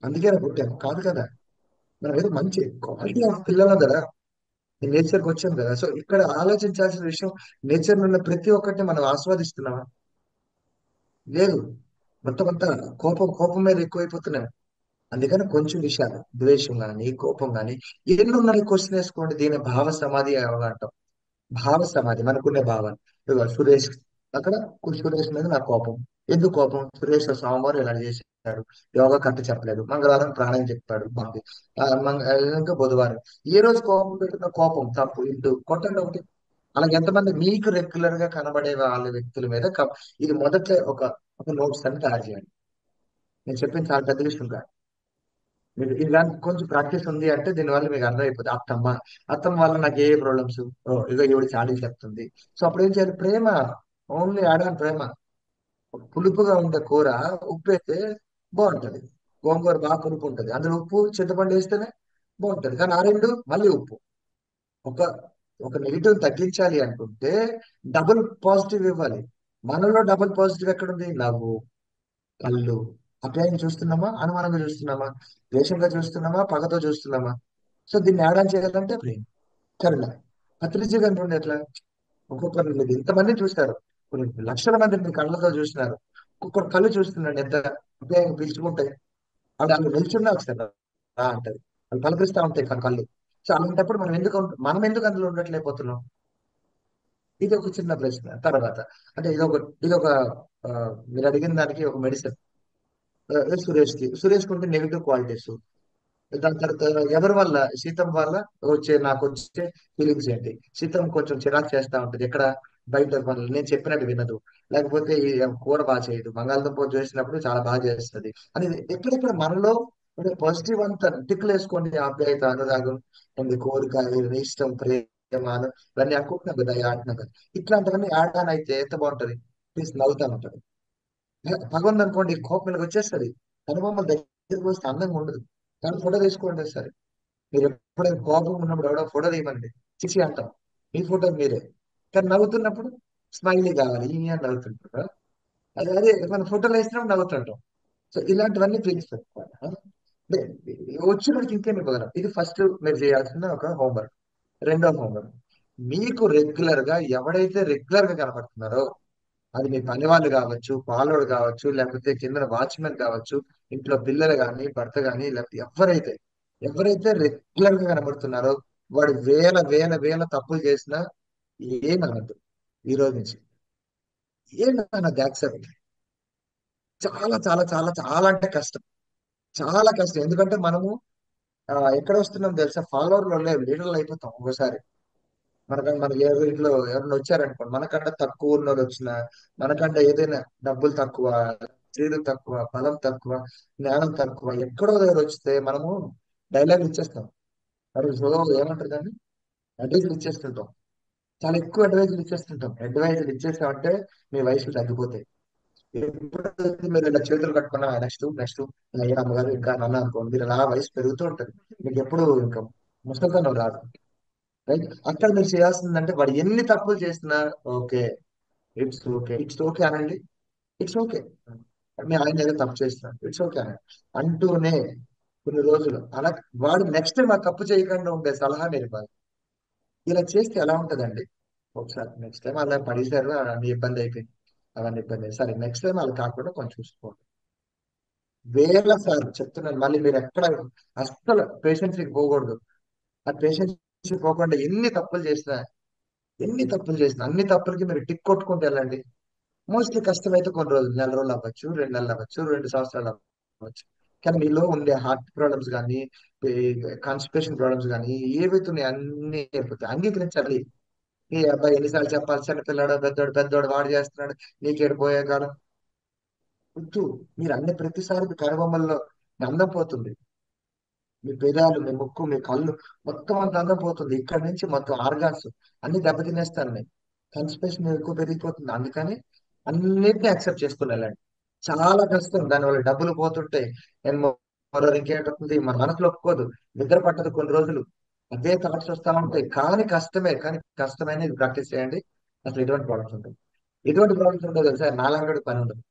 అందుకే పుట్టాను కాదు కదా. మనం ఏదో మంచి క్వాలిటీ ఆఫ్ పిల్లలు కదా, నేచర్కి వచ్చాం కదా. సో ఇక్కడ ఆలోచించాల్సిన విషయం, నేచర్ ఉన్న ప్రతి ఒక్కటిని మనం ఆస్వాదిస్తున్నామా? లేదు. మొత్తం అంతా కోపం కోపం మీద ఎక్కువైపోతున్నాం. అందుకని కొంచెం విషయాలు, ద్వేషం కానీ కోపం కానీ ఎన్ని ఉన్నాయి క్వశ్చన్ వేసుకోండి. దీని భావ సమాధి అని అంటాం. భావ సమాధి, మనకునే భావాలు. ఇదిగో సురేష్ అక్కడ సురేష్ మీద నాకు కోపం. ఎందుకు కోపం? సురేష్ సోమవారం ఇలా చేశాడు, యోగా కరెక్ట్ చెప్పలేదు, మంగళవారం ప్రాణాయం చెప్పాడు బాగుంది, ఇంకా బుధవారం. ఏ రోజు కోపం పెట్టిన కోపం తప్పు ఇంటూ కొట్టండి ఒకటి. అలాగే ఎంతమంది మీకు రెగ్యులర్ గా కనబడే వాళ్ళ వ్యక్తుల మీద ఇది మొదట ఒక నోట్స్ అని తయారు చేయండి. నేను చెప్పింది చాలా పెద్ద విషయం కాదు. మీరు ఇలాంటి కొంచెం ప్రాక్టీస్ ఉంది అంటే దీనివల్ల మీకు అర్థమైపోతుంది. అత్తమ్మ వల్ల నాకు ఏ ప్రాబ్లమ్స్, ఇదో ఈవిడ చాడీ చెప్తుంది. సో అప్పుడు ఏం చేయాలి? ప్రేమ, ఓన్లీ యాడ్ ఆన్ ప్రేమ. పులుపుగా ఉండే కూర ఉప్పు వేస్తే బాగుంటది. గోంగూర బాగా పులుపు ఉంటది, అందులో ఉప్పు చింతపండు వేస్తేనే బాగుంటది. కానీ ఆ రెండు మళ్ళీ ఉప్పు. ఒక ఒక నెగిటివ్ తగ్గించాలి అనుకుంటే డబుల్ పాజిటివ్ ఇవ్వాలి. మనలో డబుల్ పాజిటివ్ ఎక్కడుంది? నవ్వు, కళ్ళు. అప్యాయం చూస్తున్నామా, అనుమానంగా చూస్తున్నామా, ద్వేషంగా చూస్తున్నామా, పగతో చూస్తున్నామా? సో దీన్ని యాడ్ ఆన్ చేయాలంటే ప్రేమ, కరుణ. పత్రిజీ అనుకోండి ఎట్లా, ఒక్కొక్కరు మీరు ఇంతమంది చూస్తారు, కొన్ని లక్షల మంది మీ కళ్ళతో చూస్తున్నారు, ఒక్కొక్కరు కళ్ళు చూస్తున్నాడు ఎంత అప్యాయంగా పిలుచుకుంటాయి. ఆవిడ అక్కడ నిల్చున్నా ఒకసారి రా అంటది, వాళ్ళు పలకరిస్తా ఉంటాయి కళ్ళు. సో అలాంటప్పుడు మనం ఎందుకు అందులో ఉండట్లేకపోతున్నాం? ఇది ఒక చిన్న ప్రశ్న. తర్వాత అంటే ఇదొక ఆ, మీరు అడిగిన దానికి ఒక మెడిసిన్. సురేష్ కి ఉంటే నెగిటివ్ క్వాలిటీస్. దాని తర్వాత ఎవరి వల్ల, సీతం వల్ల నాకు వచ్చే ఫీలింగ్స్ ఏంటి? సీతం కొంచెం చిరాకు చేస్తా ఉంటది ఎక్కడ, బయట పనులు, నేను చెప్పినట్టు వినదు, లేకపోతే ఈ కూర బాగా చేయదు, బంగాళదుంప చేసినప్పుడు చాలా బాగా చేస్తుంది అని. ఎక్కడెక్కడ మనలో పాజిటివ్ అంతా టిక్కులు వేసుకోండి. ఆప్యాయత, అనురాగం, అండ్ కోరిక, ఇష్టం, ప్రేమ ఇవన్నీ అనుకుంటున్నాం కదా, ఆడుతున్నాం కదా. ఇట్లాంటివన్నీ యాడ్ ఆన్ అయితే ఎంత బాగుంటది. ప్లీజ్ నవ్వుతా ఉంటది. భగవంత్ అనుకోండి కోపం మీదకి వచ్చేస్తుంది, కనుబొమ్మల దగ్గరికి వస్తే అందంగా ఉండదు. కానీ ఫోటో తీసుకోండి సరే. మీరు ఎప్పుడైనా కోపం ఉన్నప్పుడు ఎవడో ఫోటో తీయమండి, చిచి అంటాం. మీ ఫోటో మీరే. కానీ నవ్వుతున్నప్పుడు స్మైలీ కావాలి, ఈ అని నవ్వుతుంటారు. అదే అదే మన ఫోటోలు వేసినప్పుడు నవ్వుతుంటాం. సో ఇలాంటివన్నీ ఫీలింగ్స్ పెట్టుకోవాలి. అంటే వచ్చినప్పుడు ఇంకేమి ఇవ్వగలం. ఇది ఫస్ట్ మీరు చేయాల్సిన ఒక హోంవర్క్. రెండో హోంవర్క్, మీకు రెగ్యులర్ గా ఎవడైతే రెగ్యులర్ గా కనపడుతున్నారో, అది మీ పని వాళ్ళు కావచ్చు, పాలోడు కావచ్చు, లేకపోతే కింద వాచ్మెన్ కావచ్చు, ఇంట్లో పిల్లలు కానీ, భర్త కానీ, లేకపోతే ఎవరైతే రెగ్యులర్ గా కనబడుతున్నారో, వాడు వేల వేల వేల తప్పులు చేసినా ఏమనద్దు. ఈ రోజు నుంచి ఏమన్నది యాక్సెప్ట్. చాలా చాలా చాలా చాలా అంటే కష్టం, చాలా కష్టం. ఎందుకంటే మనము ఎక్కడ వస్తున్నాం తెలుసా? ఫాలోవర్లు లేవు, లీడర్లు అయిపోతాం ఒకసారి. మనకి ఇంట్లో ఎవరైనా వచ్చారనుకోండి, మనకంటే తక్కువ ఉన్న వాళ్ళు వచ్చినా, మనకంటే ఏదైనా డబ్బులు తక్కువ, స్త్రీలు తక్కువ, బలం తక్కువ, జ్ఞానం తక్కువ, ఎక్కడో దగ్గర వస్తే మనము డైలాగ్ ఇచ్చేస్తాం. మరి సో ఏమంటారు దాన్ని, అడ్వైజులు ఇచ్చేస్తుంటాం. చాలా ఎక్కువ అడ్వైజులు ఇచ్చేస్తుంటాం. అడ్వైజులు ఇచ్చేస్తామంటే మీ వయసులు తగ్గిపోతాయి. ఎప్పుడైతే మీరు ఇలా చేతులు కట్టుకున్న నెక్స్ట్ నెక్స్ట్ ఏ అమ్మగారు ఇంకా నాన్న అనుకోండి, మీరు అలా వయసు పెరుగుతూ ఉంటుంది. మీకు ఎప్పుడు ఇంకా ముసలితనం రాదు. రైట్? అక్కడ మీరు చేయాల్సిందంటే వాడు ఎన్ని తప్పులు చేసినా ఓకే, ఇట్స్ ఓకే అనండి. ఇట్స్ ఓకే, మీ ఆయన ఏదో తప్పు చేస్తున్నారు, ఇట్స్ ఓకే అనండి. అంటూనే కొన్ని రోజులు అలా వాడు నెక్స్ట్ టైం ఆ తప్పు చేయకుండా ఉండే సలహా మీరు ఇవ్వాలి. ఇలా చేస్తే ఎలా ఉంటదండి? ఒకసారి నెక్స్ట్ టైం అలా పడేశారు, మీ ఇబ్బంది అయిపోయింది, అవన్నీ ఇబ్బంది సరే, నెక్స్ట్ టైం అలా కాకుండా కొంచెం చూసుకోండి. వేల సార్లు చెప్తున్నాను, మళ్ళీ మీరు ఎక్కడ అస్సలు పేషెన్స్ పోకూడదు. ఆ పేషెన్స్ పోకుండా ఎన్ని తప్పులు చేసినా అన్ని తప్పులకి మీరు టిక్ కొట్టుకుంటూ వెళ్ళండి. మోస్ట్లీ కష్టమైతే కొన్ని రోజులు, నెల రోజులు అవ్వచ్చు, 2 నెలలు అవ్వచ్చు, 2 సంవత్సరాలు అవ్వచ్చు. కానీ మీలో ఉండే హార్ట్ ప్రాబ్లమ్స్ కానీ, కాన్స్టిపేషన్ ప్రాబ్లమ్స్ కానీ, ఏవైతే ఉన్నాయో అన్ని అయిపోతాయి. అంగీకరించాలి. ఈ అబ్బాయి ఎన్నిసార్లు చెప్పాలి, చిన్న పిల్లాడు పెద్దోడు పెద్దోడు వాడు చేస్తున్నాడు, నీకేడు పోయే కాలం వద్దు. మీరు అన్ని ప్రతిసారి మీ కనుబొమ్మల్లో మీ అందం పోతుంది. మీ పెదాలు, మీ ముక్కు, మీ కళ్ళు, మొత్తం అంత అందం పోతుంది. ఇక్కడ నుంచి మొత్తం ఆర్గాన్స్ అన్ని దెబ్బతినేస్తాను నేను. కాన్స్టిపేషన్ ఎక్కువ పెరిగిపోతుంది. అందుకని అన్నిటిని యాక్సెప్ట్ చేసుకుని వెళ్ళండి. చాలా కష్టం, దానివల్ల డబ్బులు పోతుంటాయి. నేను మరో ఇంకేంటుంది, మన మనసులో ఒప్పుకోదు, నిద్ర పట్టదు కొన్ని రోజులు, అదే థాట్స్ వస్తా ఉంటాయి. కానీ కష్టమైన ఇది ప్రాక్టీస్ చేయండి. అసలు ఎటువంటి ప్రాబ్లమ్స్ ఉంటాయి, ఎటువంటి ప్రాబ్లమ్స్ ఉండదు తెలుసా? నాలాంటి పని ఉండదు.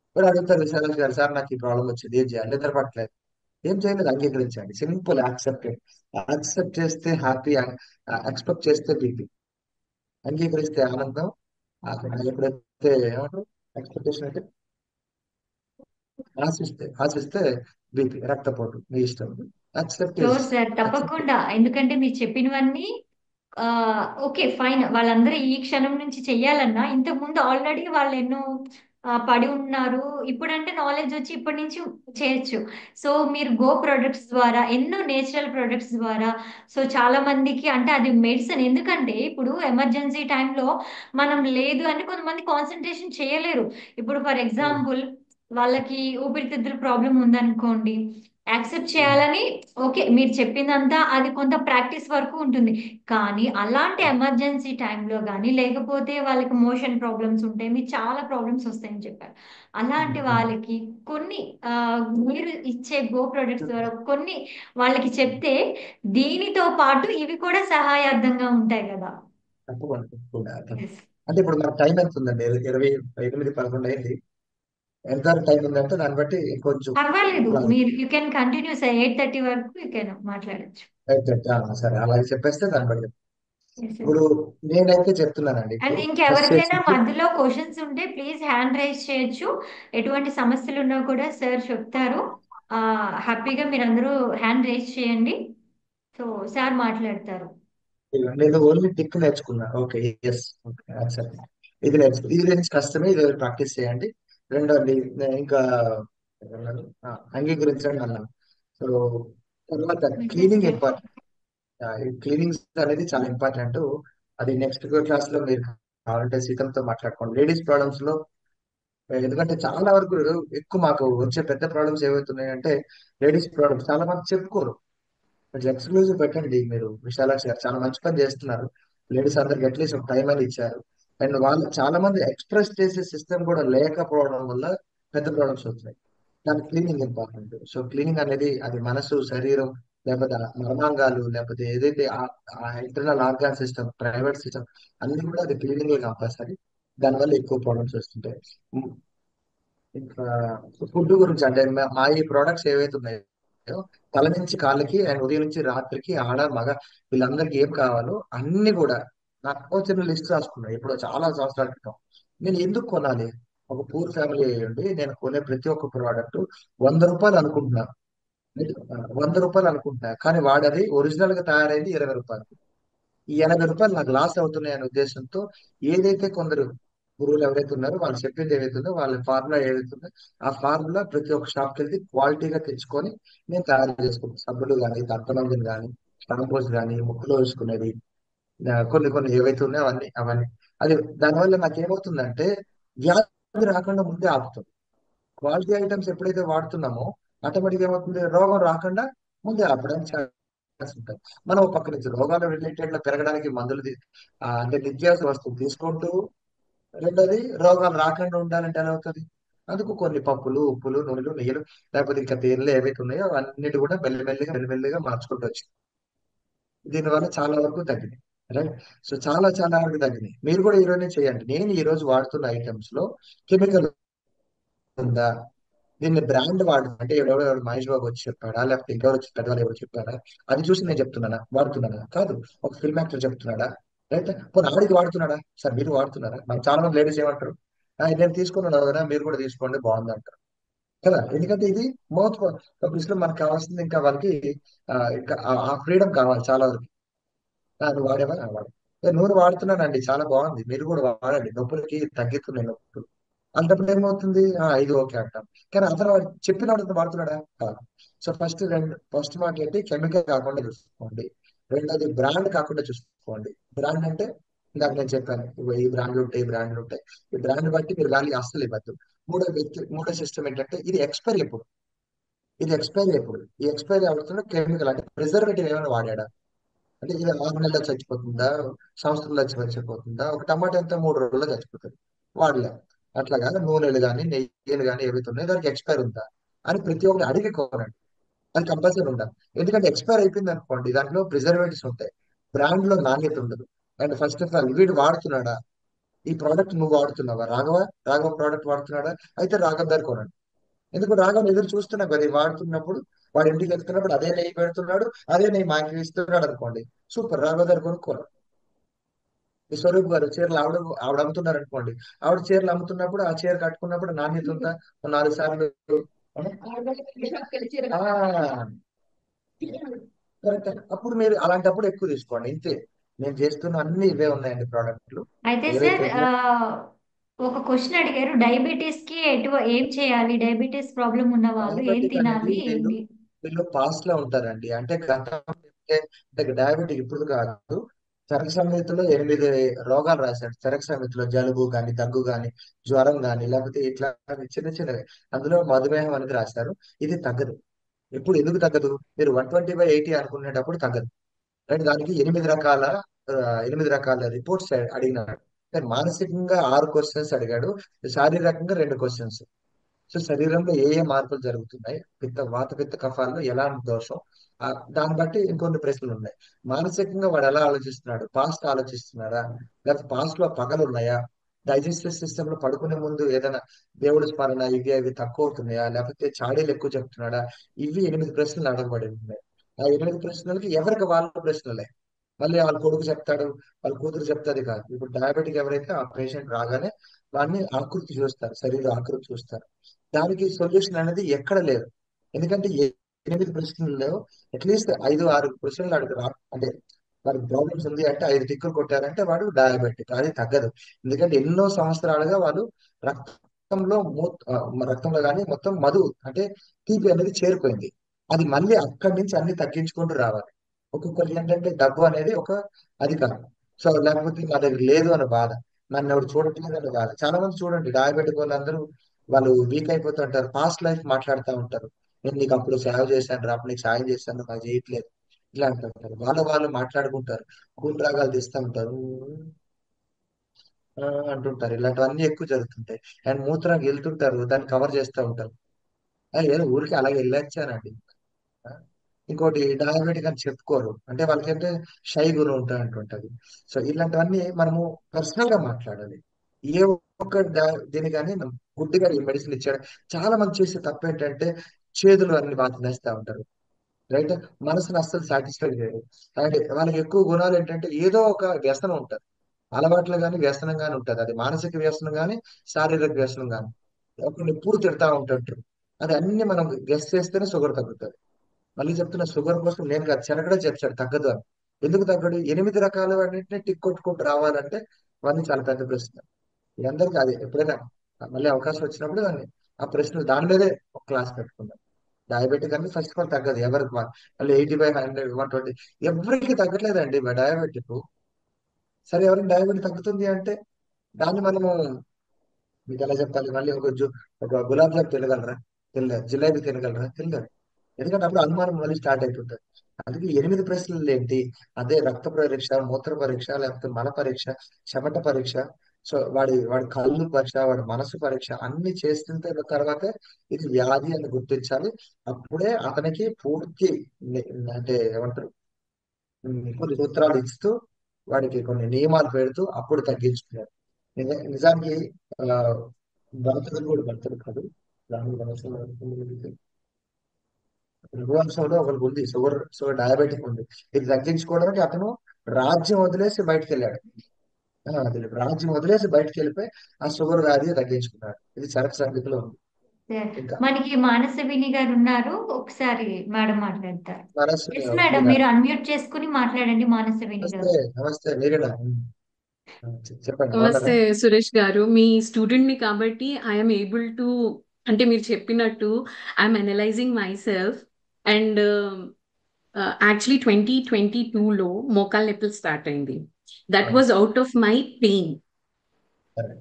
ఇప్పుడు అడుగుతారు విశాల్ గారు, సార్ నాకు ఈ ప్రాబ్లం వచ్చింది, ఏం చేయాలి? నిద్ర పట్టలేదు. ఏం చేయలేదు, అంగీకరించండి. Simple accepted. యాక్సెప్ట్ చేస్తే హ్యాపీ, ఎక్స్పెక్ట్ చేస్తే బీపీ, అంగీకరిస్తే ఆనందం. ఎప్పుడైతే ఏమంటారు, ఎక్స్పెక్టేషన్ అంటే ఆశిస్తే బీపీ, రక్తపోటు, మీ ఇష్టం. Accept sure is sir, accept. తప్పకుండా. ఎందుకంటే మీరు చెప్పినవన్నీ ఆ, ఓకే ఫైన్. వాళ్ళందరూ ఈ క్షణం నుంచి చెయ్యాలన్నా ఇంతకు ముందు ఆల్రెడీ వాళ్ళు ఎన్నో పడి ఉన్నారు. ఇప్పుడంటే నాలెడ్జ్ వచ్చి ఇప్పటి నుంచి చేయొచ్చు. సో మీరు గో ప్రొడక్ట్స్ ద్వారా ఎన్నో నేచురల్ ప్రొడక్ట్స్ ద్వారా సో చాలా మందికి అంటే అది మెడిసిన్. ఎందుకంటే ఇప్పుడు ఎమర్జెన్సీ టైంలో మనం లేదు అని కొంతమంది కాన్సన్ట్రేషన్ చేయలేరు. ఇప్పుడు ఫర్ ఎగ్జాంపుల్ వాళ్ళకి ఊపిరితిత్తుల ప్రాబ్లం ఉందనుకోండి, యాక్సెప్ట్ చేయాలని ఓకే మీరు చెప్పిందంతా అది కొంత ప్రాక్టీస్ వరకు ఉంటుంది. కానీ అలాంటి ఎమర్జెన్సీ టైంలో కానీ లేకపోతే వాళ్ళకి మోషన్ ప్రాబ్లమ్స్ ఉంటాయి, మీకు చాలా ప్రాబ్లమ్స్ వస్తాయని చెప్పారు. అలాంటి వాళ్ళకి కొన్ని ఆ, మీరు ఇచ్చే గో ప్రొడక్ట్స్ ద్వారా కొన్ని వాళ్ళకి చెప్తే దీనితో పాటు ఇవి కూడా సహాయార్థంగా ఉంటాయి కదా. తప్పకుండా తప్పకుండా Yes. అంటే ఇప్పుడు మన టైం ఎంత ఉందండి? 28, 11 అయింది. ఎంత టైం ఉందంటే దాన్ని బట్టి కొంచెం పర్వాలేదు, అలా మీరు యూ కెన్ కంటిన్యూ 8:30 వరకు యూ కెన్ మాట్లాడచ్చు. సరే అలా చెప్పేస్తే దాన్ని బట్టి Yes, yes. ఇప్పుడు నేనైతే చెప్తున్నానండి. అండ్ ఇప్పుడు ఫస్ట్ ఇంకెవరికైనా వచ్చేసి మధ్యలో క్వశ్చన్స్ ఉంటే ప్లీజ్ హ్యాండ్ రైజ్ చేయొచ్చు. ఎటువంటి సమస్యలు ఉన్నా కూడా సార్ చెప్తారు. ఆ, హ్యాపీగా మీరందరూ హ్యాండ్ రైజ్ చేయండి. సో సార్ మాట్లాడతారు. నేను ఓన్లీ టిక్ నేర్చుకున్నా. ఓకే, ఎస్, ఓకే, సరే. ఇది గురించి కష్టమే, ఇది ప్రాక్టీస్ చేయండి. రెండోది ఇంకా ఏమన్నాను? అంగీ గురించి అని అన్నాను. సో తర్వాత మెసేజ్ క్లీనింగ్ చేయండి. ఇంపార్టెంట్. ఈ క్లీనింగ్ అనేది చాలా ఇంపార్టెంట్. అది నెక్స్ట్ క్లాస్ లో మీరు కావాలంటే సీతంతో మాట్లాడుకోండి. లేడీస్ ప్రాబ్లమ్స్ లో ఎందుకంటే చాలా వరకు ఎక్కువ మాకు వచ్చే పెద్ద ప్రాబ్లమ్స్ ఏవైతున్నాయంటే లేడీస్ ప్రాబ్లమ్స్ చాలా మంది చెప్పుకోరు. కొంచెం ఎక్స్క్లూజివ్ పెట్టండి. మీరు విశాలాక్షి గారు చాలా మంచి పని చేస్తున్నారు. లేడీస్ అందరికి అట్లీస్ట్ ఒక టైం అని ఇచ్చారు. అండ్ వాళ్ళు చాలా మంది ఎక్స్ప్రెస్ చేసే సిస్టమ్ కూడా లేకపోవడం వల్ల పెద్ద ప్రాబ్లమ్స్ వస్తున్నాయి. దానికి క్లీనింగ్ ఇంపార్టెంట్. సో క్లీనింగ్ అనేది అది మనసు, శరీరం, లేకపోతే ఆ మర్మాంగాలు, లేకపోతే ఏదైతే ఆ internal organ system, private system అన్ని కూడా అది క్లీనింగ్ కంపల్సరీ. దానివల్ల ఎక్కువ ప్రాబ్లమ్స్ వస్తుంటాయి. ఇంకా ఫుడ్ గురించి అంటే మా ఈ ప్రోడక్ట్స్ ఏవైతే ఉన్నాయో తల నుంచి కాళ్ళకి అండ్ ఉదయం నుంచి రాత్రికి ఆడ మగ వీళ్ళందరికీ ఏం కావాలో అన్ని కూడా నాకు ఒక చిన్న లిస్ట్ రాసుకున్నాను ఇప్పుడు చాలా సంవత్సరాల క్రితం. నేను ఎందుకు కొనాలి? ఒక పూర్ ఫ్యామిలీ అయ్యండి, నేను కొనే ప్రతి ఒక్క ప్రోడక్ట్ రూపాయలు అనుకుంటున్నా. 100 రూపాయలు అనుకుంటున్నా, కానీ వాడది ఒరిజినల్ గా తయారైంది 20 రూపాయలు. ఈ 80 రూపాయలు నాకు లాస్ అవుతున్నాయి అనే ఉద్దేశంతో ఏదైతే కొందరు గురువులు ఎవరైతే ఉన్నారో వాళ్ళు చెప్పింది ఏదైతే ఉందో వాళ్ళ ఫార్ములా ఏదైతే ఉందో ఆ ఫార్ములా ప్రతి ఒక్క షాప్కి వెళ్తే క్వాలిటీగా తెచ్చుకొని నేను తయారు చేసుకుంటాను. సబ్బులు కానీ, తర్పణంజన్ కానీ, షాంపూస్ కానీ, ముక్కులో వేసుకునేది, కొన్ని కొన్ని ఏవైతే ఉన్నాయో అవన్నీ అది దానివల్ల నాకు ఏమవుతుందంటే వ్యాధి రాకుండా ముందే ఆపుతుంది. క్వాలిటీ ఐటమ్స్ ఎప్పుడైతే వాడుతున్నామో ఆటోమేటిక్ ఏమవుతుంది, రోగం రాకుండా ముందే ఆపడానికి ఛాన్స్ ఉంటుంది. మనం ఒక పక్క నుంచి రోగాలు రిలేటెడ్ పెరగడానికి మందులు అంటే నిత్యావసర వస్తువులు తీసుకుంటూ, రెండోది రోగాలు రాకుండా ఉండాలంటే ఎలా అవుతుంది? అందుకు కొన్ని పప్పులు, ఉప్పులు, నూనెలు, నెయ్యలు, లేకపోతే ఇంకా తేనెలు ఏవైతే ఉన్నాయో అవన్నిటి కూడా మెల్లిమెల్లిగా మెల్లిమెల్లిగా మార్చుకుంటూ వచ్చి దీనివల్ల చాలా వరకు తగ్గింది. రైట్. సో చాలా చాలా వరకు తగ్గినాయి. మీరు కూడా ఈ రోజే చేయండి. నేను ఈ రోజు వాడుతున్న ఐటమ్స్ లో కెమికల్ ఉందా? దీన్ని బ్రాండ్ వాడు అంటే ఎవడెవడు మహేష్ బాబు వచ్చి చెప్పాడా, లేకపోతే ఇంకెవరు వచ్చి పెద్దవాళ్ళు ఎవరు చెప్పారా అది చూసి నేను చెప్తున్నానా, వాడుతున్నానా? కాదు. ఒక ఫిల్మ్ యాక్టర్ చెప్తున్నాడా? రైట్. పోనీ ఆడికి వాడుతున్నాడా? సార్ మీరు వాడుతున్నారా? మనకు చాలా మంది లేడీస్ ఏమంటారు, నేను తీసుకున్నాను కదా మీరు కూడా తీసుకోండి బాగుంది అంటారు కదా. ఎందుకంటే ఇది మౌత్ పబ్లిసిటీ మనకు కావాల్సింది. ఇంకా వాళ్ళకి ఇంకా ఆ ఫ్రీడమ్ కావాలి చాలా వరకు. నువ్వు వాడేవా? వాడు. నూనె వాడుతున్నానండి చాలా బాగుంది మీరు కూడా వాడండి, నొప్పులకి తగ్గుతున్నాయి నొప్పులు అంతప్పుడు ఏమవుతుంది, ఇది ఓకే అంటాం. కానీ అతను చెప్పినాడు వాడుతున్నాడా? కాదు. సో ఫస్ట్ మాట ఏంటి, కెమికల్ కాకుండా చూసుకోండి. రెండోది బ్రాండ్ కాకుండా చూసుకోండి. బ్రాండ్ అంటే ఇందాక నేను చెప్పాను, ఇగో ఈ బ్రాండ్లు ఉంటాయి, ఈ బ్రాండ్లు ఉంటాయి. ఈ బ్రాండ్ బట్టి మీరు వాల్యూ అస్సలు ఇవ్వద్దు. మూడో సిస్టమ్ ఏంటంటే ఇది ఎక్స్పైరీ ఎప్పుడు ఈ ఎక్స్పైరీ అవుతున్న కెమికల్ అంటే ప్రిజర్వేటివ్ ఏమైనా వాడాడా? అంటే ఇది 6 నెలల్లో చచ్చిపోతుందా, సంవత్సరంలో చచ్చిపోతుందా? ఒక టమాటా ఎంత 3 రోజుల్లో చచ్చిపోతుంది, వాడలే. అట్లా కాదు, నూనెలు కానీ, నెయ్యిలు కానీ ఏవైతే ఉన్నాయో దానికి ఎక్స్పైర్ ఉందా అని ప్రతి ఒక్కరు అడిగి కొనండి. అది కంపల్సరీ ఉండాలి. ఎందుకంటే ఎక్స్పైర్ అయిపోయింది అనుకోండి, దాంట్లో ప్రిజర్వేటివ్స్ ఉంటాయి, బ్రాండ్ లో నాణ్యత ఉండదు. అండ్ ఫస్ట్ ఆఫ్ ఆల్ వీడు వాడుతున్నాడా? ఈ ప్రోడక్ట్ నువ్వు వాడుతున్నావా? రాఘవ ప్రోడక్ట్ వాడుతున్నాడా? అయితే రాఘవ దగ్గర కొనండి. ఎందుకు రాఘవ ఎదురు చూస్తున్నాం కదా ఇది వాడుతున్నప్పుడు, వాడి ఇంటికి వెళ్తున్నప్పుడు అదే నెయ్యి పెడుతున్నాడు, అదే నెయ్యి మాకు ఇస్తున్నాడు అనుకోండి, సూపర్, రాఘవ దగ్గర కొనుక్కోవాలి. ఈ స్వరూప్ గారు చీరలు ఆవిడ అమ్ముతున్నారు అనుకోండి, ఆవిడ చీరలు అమ్ముతున్నప్పుడు ఆ చీర కట్టుకున్నప్పుడు నాణ్యత ఉందా? ఓ 4 సార్లు కరెక్ట్. అప్పుడు మీరు అలాంటప్పుడు ఎక్కువ తీసుకోండి, ఇంతే. నేను చేస్తున్న అన్ని ఇవే ఉన్నాయండి ప్రోడక్ట్లు అయితే ఏవైతే సార్ ఉన్నాయో. ఒక క్వశ్చన్ అడిగారు, డయాబెటీస్ కి ఏం చేయాలి, డయాబెటీస్ ప్రాబ్లం ఉన్న వాళ్ళు ఏం డయాబెటిక్ అనేది తినాలి వీళ్ళు ఏంటి? వీళ్ళు పాస్ట్ లో ఉంటారండి. అంటే అంటే డయాబెటిక్ ఇప్పుడు కాదు, చరక సంహితలో 8 రోగాలు రాశాడు. చరక సంహితలో జలుబు గాని, దగ్గు గాని, జ్వరం గాని, లేకపోతే ఇట్లా చిన్న చిన్నవి, అందులో మధుమేహం అనేది రాశారు. ఇది తగ్గదు. ఇప్పుడు ఎందుకు తగ్గదు? మీరు 120/80 అనుకునేటప్పుడు తగ్గదు. రైట్, దానికి 8 రకాల 8 రకాల రిపోర్ట్స్ అడిగినాడు. కానీ మానసికంగా 6 క్వశ్చన్స్ అడిగాడు, శారీరకంగా 2 క్వశ్చన్స్. సో శరీరంలో ఏ ఏ మార్పులు జరుగుతున్నాయి, వాత పిత్త కఫాల్లో ఎలాంటి దోషం, ఆ, దాన్ని బట్టి ఇంకొన్ని ప్రశ్నలు ఉన్నాయి. మానసికంగా వాడు ఎలా ఆలోచిస్తున్నాడు, పాస్ట్ ఆలోచిస్తున్నాడా, లేకపోతే పాస్ట్ లో పగలు ఉన్నాయా, డైజెస్టివ్ సిస్టమ్ లో పడుకునే ముందు ఏదైనా దేవుడి స్మరణ ఇవి అవి తక్కువ అవుతున్నాయా, లేకపోతే చాడీలు ఎక్కువ చెప్తున్నాడా. ఇవి 8 ప్రశ్నలు అడగబడి ఉన్నాయి. ఆ 8 ప్రశ్నలకి ఎవరికి వాళ్ళ ప్రశ్నలే. మళ్ళీ వాళ్ళ కొడుకు చెప్తాడు, వాళ్ళ కూతురు చెప్తాది కాదు. ఇప్పుడు డయాబెటిక్ ఎవరైతే ఆ పేషెంట్ రాగానే వాడిని ఆకృతి చూస్తారు, శరీర ఆకృతి చూస్తారు. దానికి సొల్యూషన్ అనేది ఎక్కడ లేదు. ఎందుకంటే 8 ప్రశ్నల్లో అట్లీస్ట్ 5 6 ప్రశ్నలు అడుగురా. అంటే వాడికి ప్రాబ్లమ్స్ ఉంది అంటే 5 టిక్కులు కొట్టారంటే వాడు డయాబెటిక్. అది తగ్గదు. ఎందుకంటే ఎన్నో సంవత్సరాలుగా వాళ్ళు రక్తంలో రక్తంలో కానీ మొత్తం మధు అంటే తీపి అనేది చేరిపోయింది. అది మళ్ళీ అక్కడి నుంచి అన్ని తగ్గించుకుంటూ రావాలి. ఒక్కొక్కరికి ఏంటంటే డబ్బు అనేది ఒక అధికారం. సో లేకపోతే మా దగ్గర లేదు అని బాధ, నన్ను ఎవరు చూడట్లేదు అని బాధ. చాలా మంది చూడండి డయాబెటిక్ వాళ్ళందరూ వాళ్ళు వీక్ అయిపోతుంటారు, పాస్ట్ లైఫ్ మాట్లాడుతూ ఉంటారు. నేను నీకు అప్పుడు సేవ చేశాను రా, అప్పుడు నీకు సాయం చేశాను, నాకు చేయట్లేదు, ఇట్లా అంటుంటారు. వాళ్ళు మాట్లాడుకుంటారు, కూల్ రాగాలు తీస్తూ ఉంటారు, ఆ, అంటుంటారు. ఇలాంటివన్నీ ఎక్కువ జరుగుతుంటాయి. అండ్ మూత్రానికి వెళ్తుంటారు, దాన్ని కవర్ చేస్తూ ఉంటారు. ఏదో ఊరికి అలాగే వెళ్ళొచ్చానండి. ఆ, ఇంకోటి డయాబెటిక్ అని చెప్పుకోరు, అంటే వాళ్ళకంటే షై గుణం అంటుంటది. సో ఇలాంటివన్నీ మనము పర్సనల్ గా మాట్లాడాలి. ఏ ఒక్క దీని కానీ మనం గుడ్డిగా ఈ మెడిసిన్ ఇచ్చాడు. చాలా మంది చేసే తప్పు ఏంటంటే చేతులు అన్ని బాగా తినేస్తా ఉంటారు. రైట్, మనసుని అస్సలు సాటిస్ఫై చేయరు. అండ్ వాళ్ళకి ఎక్కువ గుణాలు ఏంటంటే ఏదో ఒక వ్యసనం ఉంటుంది, అలవాట్లు కానీ వ్యసనం కానీ ఉంటుంది. అది మానసిక వ్యసనం కానీ, శారీరక వ్యసనం కానీ. ఒకరిని ఎప్పుడు తిడతా ఉంటుంటారు. అది అన్ని మనం గెస్ చేస్తేనే షుగర్ తగ్గుతుంది. మళ్ళీ చెప్తున్న, షుగర్ కోసం నేను కాదు, చెనకడే చెప్పాడు తగ్గదు అని. ఎందుకు తగ్గడు? 8 రకాలు అన్నింటినీ టిక్ కొట్టుకుంటూ రావాలంటే అవన్నీ చాలా పెద్ద ప్రశ్న. అందరికీ అది ఎప్పుడైనా మళ్ళీ అవకాశం వచ్చినప్పుడు దాన్ని ఆ ప్రశ్న దాని మీదే ఒక క్లాస్ పెట్టుకుందాం. డయాబెటిక్ అంటే ఫస్ట్ ఆఫ్ ఆల్ తగ్గదు ఎవరికి. మళ్ళీ 80/100 120 ఎవరికి తగ్గట్లేదండి డయాబెటిక్. సరే, ఎవరికి డయాబెటిక్ తగ్గుతుంది అంటే దాన్ని మనము మీకు ఎలా చెప్పాలి? మళ్ళీ ఒక గులాబ్ జామ్ తినగలరా? తినలేరు. జిలేబీ తినగలరా? తినలేరు. ఎందుకంటే అప్పుడు అనుమానం మళ్ళీ స్టార్ట్ అయిపోతుంది. అందుకే 8 ప్రశ్నలు ఏంటి? అదే రక్త పరీక్ష, మూత్ర పరీక్ష, లేకపోతే మల పరీక్ష, చెమట పరీక్ష, సో వాడి కళ్ళు పరీక్ష, వాడి మనసు పరీక్ష అన్ని చేస్తుంటే తర్వాత ఇది వ్యాధి అని గుర్తించాలి. అప్పుడే అతనికి పూర్తి అంటే ఏమంటారు, కొన్ని సూత్రాలు ఇస్తూ వాడికి కొన్ని నియమాలు పెడుతూ అప్పుడు తగ్గించుకున్నారు. నిజానికి ఆ భరతుడు కూడా భరతుడు కాదు, రాముడు వంశంలో రఘువంశంలో ఒకరికి ఉంది షుగర్ డయాబెటిక్ ఉంది. ఇది తగ్గించుకోవడానికి అతను రాజ్యం వదిలేసి బయటకు వెళ్ళాడు. అది రాజ్యం వదిలేసి బయటకు వెళ్ళిపోయి ఆ షుగర్ వ్యాధి తగ్గించుకున్నాడు. ఇది చరక సంగతిలో ఉంది. సార్, ఇంకా మనకి మానసవిని గారు ఉన్నారు, ఒకసారి మేడం మాట్లాడతారు. మనస్సుని ఎస్ మేడం, మీరా? మీరు అన్మ్యూట్ చేసుకుని మాట్లాడండి మానసవిని నమస్తే, గారు. నమస్తే మీరేనా? చెప్పండి, బాగున్నారా? నమస్తే సురేష్ గారు, మీ స్టూడెంట్ ని కాబట్టి ఐఎమ్ ఏబుల్ టు, అంటే మీరు చెప్పినట్టు I'm analysing myself. And actually 2022లో మోకాల్ నొప్పులు స్టార్ట్ అయింది. That was out of my pain. సరే.